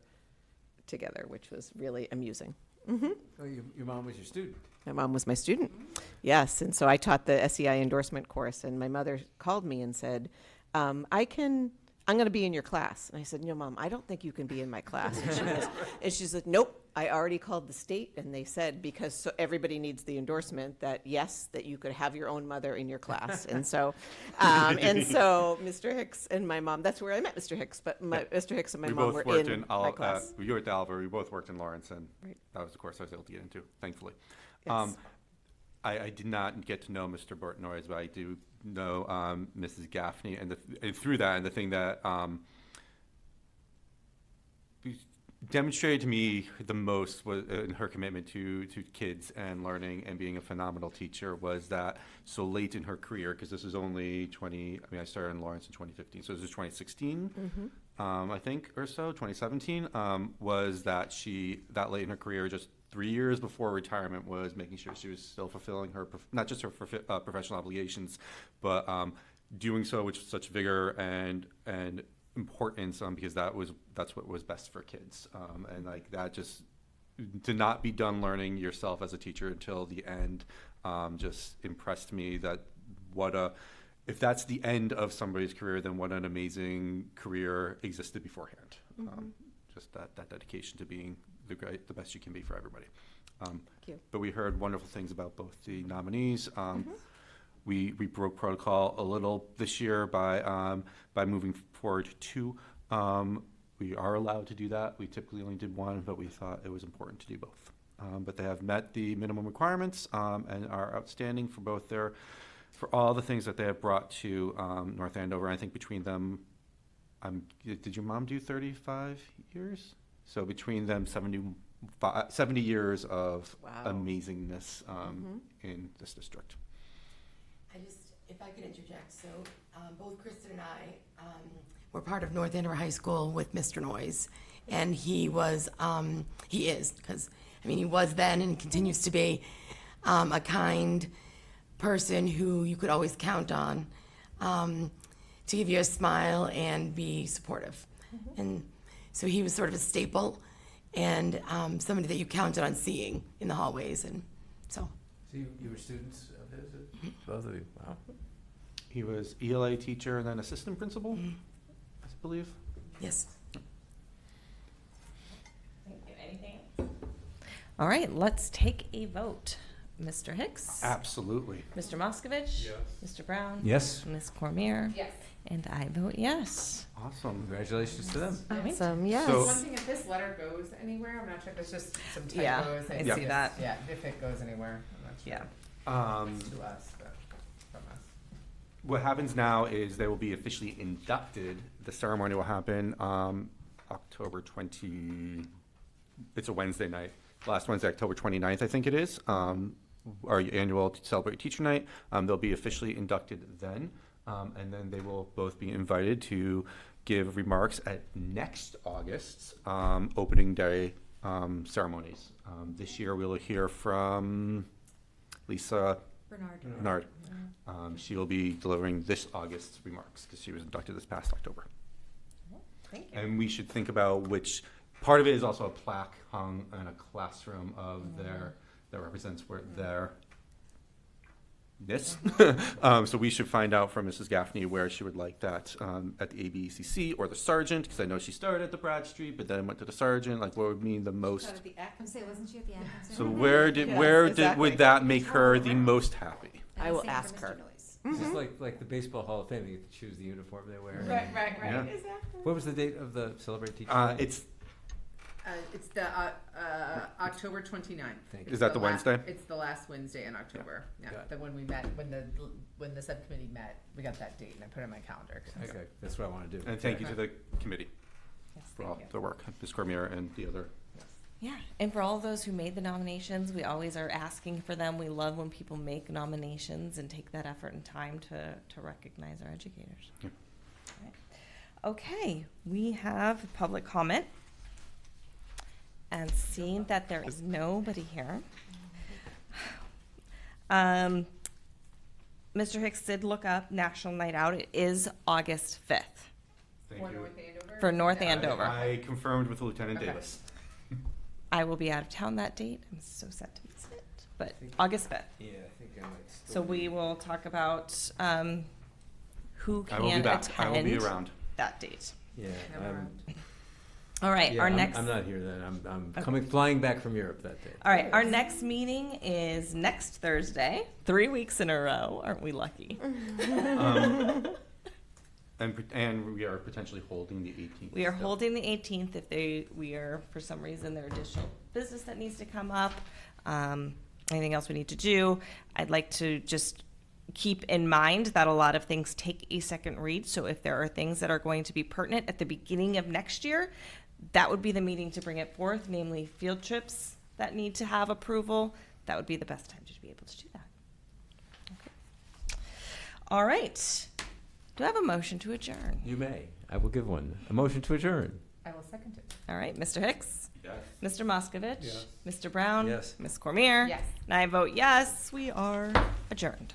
Speaker 9: together, which was really amusing. Mm-hmm.
Speaker 7: Oh, your mom was your student?
Speaker 9: My mom was my student. Yes. And so I taught the SEI endorsement course, and my mother called me and said, I'm going to be in your class. And I said, no, Mom, I don't think you can be in my class. And she's like, nope, I already called the state, and they said, because so everybody needs the endorsement, that yes, that you could have your own mother in your class. And so Mr. Hicks and my mom, that's where I met Mr. Hicks, but Mr. Hicks and my mom were in my class.
Speaker 5: You were at Oliver, we both worked in Lawrence, and
Speaker 9: Right.
Speaker 5: that was the course I was able to get into, thankfully.
Speaker 9: Yes.
Speaker 5: I did not get to know Mr. Bert Noyes, but I do know Mrs. Gaffney, and through that, and the thing that demonstrated to me the most was in her commitment to kids and learning and being a phenomenal teacher was that so late in her career, because this is only I started in Lawrence in 2015, so this is 2016, I think, or so, 2017, was that that late in her career, just 3 years before retirement, was making sure she was still fulfilling her, not just her professional obligations, but doing so with such vigor and importance, because that's what was best for kids, and like that, just to not be done learning yourself as a teacher until the end, just impressed me that if that's the end of somebody's career, then what an amazing career existed beforehand. Just that dedication to being the best you can be for everybody.
Speaker 9: Thank you.
Speaker 5: But we heard wonderful things about both the nominees. We broke protocol a little this year by moving forward two. We are allowed to do that. We typically only did one, but we thought it was important to do both. But they have met the minimum requirements and are outstanding for all the things that they have brought to North Andover. I think between them, did your mom do 35 years? So between them, 70 years of amazingness in this district.
Speaker 2: If I could interject, so both Kristen and I were part of North Andover High School with Mr. Noyes, and he is, because, he was then and continues to be a kind person who you could always count on to give you a smile and be supportive. And so he was sort of a staple and somebody that you counted on seeing in the hallways, and so.
Speaker 7: So you were students of his? Both of you, wow.
Speaker 5: He was ELA teacher and then assistant principal, I believe.
Speaker 2: Yes.
Speaker 1: Thank you. Anything else? All right, let's take a vote. Mr. Hicks?
Speaker 5: Absolutely.
Speaker 1: Mr. Moskovich?
Speaker 8: Yes.
Speaker 1: Mr. Brown?
Speaker 7: Yes.
Speaker 1: Ms. Cormier?
Speaker 14: Yes.
Speaker 1: And I vote yes.
Speaker 5: Awesome.
Speaker 7: Congratulations to them.
Speaker 9: Awesome, yes.
Speaker 5: So-
Speaker 14: One thing, if this letter goes anywhere, I'm not sure, there's just some typos.
Speaker 1: Yeah, I
Speaker 14: It's
Speaker 1: see
Speaker 14: just-
Speaker 1: that.
Speaker 14: Yeah, if it goes anywhere, I'm not sure.
Speaker 1: Yeah.
Speaker 14: It's to us, but from us.
Speaker 5: What happens now is they will be officially inducted. The ceremony will happen October 25th, it's a Wednesday night, last Wednesday, October 29th, I think it is, our annual Celebrate Teacher Night. They'll be officially inducted then, and then they will both be invited to give remarks at next August's opening day ceremonies. This year we'll hear from Lisa Bernard. She will be delivering this August's remarks because she was inducted this past October.
Speaker 1: Thank you.
Speaker 5: And we should think about which, part of it is also a plaque hung in a classroom of that represents where their this. So we should find out from Mrs. Gaffney where she would like that at the ABCC or the Sargent, because I know she started at the Bradstreet, but then went to the Sargent. Like, what would mean the most?
Speaker 6: Wasn't she at the Atkinson?
Speaker 5: So where did
Speaker 9: exactly.
Speaker 5: would that make her the most happy?
Speaker 9: I will ask her.
Speaker 7: It's just like the Baseball Hall of Fame, you get to choose the uniform they wear.
Speaker 14: Right,
Speaker 5: Yeah.
Speaker 14: exactly.
Speaker 7: What was the date of the Celebrate Teacher Night?
Speaker 2: It's the October 29th.
Speaker 7: Thank
Speaker 2: It's
Speaker 7: you.
Speaker 5: Is that the
Speaker 2: last-
Speaker 5: Wednesday?
Speaker 2: It's the last Wednesday in October. Yeah.
Speaker 7: Got it.
Speaker 14: The when we met, when the subcommittee met, we got that date and I put it in my calendar.
Speaker 7: Okay, that's what I want to do.
Speaker 5: And thank you to the committee
Speaker 14: Yes,
Speaker 5: for
Speaker 14: thank
Speaker 5: all
Speaker 14: you.
Speaker 5: the work, Ms. Cormier and the other.
Speaker 1: Yeah, and for all of those who made the nominations, we always are asking for them. We love when people make nominations and take that effort and time to recognize our educators.
Speaker 5: Yeah.
Speaker 1: Right. Okay, we have public comment. And seeing that there is nobody here, Mr. Hicks did look up National Night Out. It is August 5th
Speaker 5: Thank
Speaker 2: For
Speaker 5: you.
Speaker 2: North Andover?
Speaker 1: for North
Speaker 2: Yeah.
Speaker 1: Andover.
Speaker 5: I confirmed with Lieutenant
Speaker 2: Okay.
Speaker 5: Davis.
Speaker 1: I will be out of town that date. I'm so sad to miss it, but August 5th.
Speaker 7: Yeah, I think I might still
Speaker 1: So we will talk about who
Speaker 5: I will be
Speaker 1: can
Speaker 5: back. I will be
Speaker 1: attend
Speaker 5: around.
Speaker 1: that date.
Speaker 7: Yeah,
Speaker 1: All right,
Speaker 7: yeah,
Speaker 1: our
Speaker 7: I'm,
Speaker 1: next.
Speaker 7: I'm not here then. I'm
Speaker 1: Okay.
Speaker 7: flying back from Europe that day.
Speaker 1: All right, our next meeting is next Thursday, 3 weeks in a row. Aren't we lucky?
Speaker 5: And we are potentially holding the 18th.
Speaker 1: We are
Speaker 5: still.
Speaker 1: holding the 18th if we are, for some reason, there additional business that needs to come up. Anything else we need to do. I'd like to just keep in mind that a lot of things take a second read. So if there are things that are going to be pertinent at the beginning of next year, that would be the meeting to bring it forth, namely field trips that need to have approval. That would be the best time to be able to do that. Okay. All right. Do I have a motion to adjourn?
Speaker 7: You may. I will give one. A motion to adjourn.
Speaker 14: I will second it.
Speaker 1: All right, Mr. Hicks?
Speaker 5: Yes.
Speaker 1: Mr. Moskovich?
Speaker 8: Yes.
Speaker 1: Mr. Brown?
Speaker 7: Yes.
Speaker 1: Ms. Cormier?
Speaker 14: Yes.
Speaker 1: And I vote yes. We are adjourned.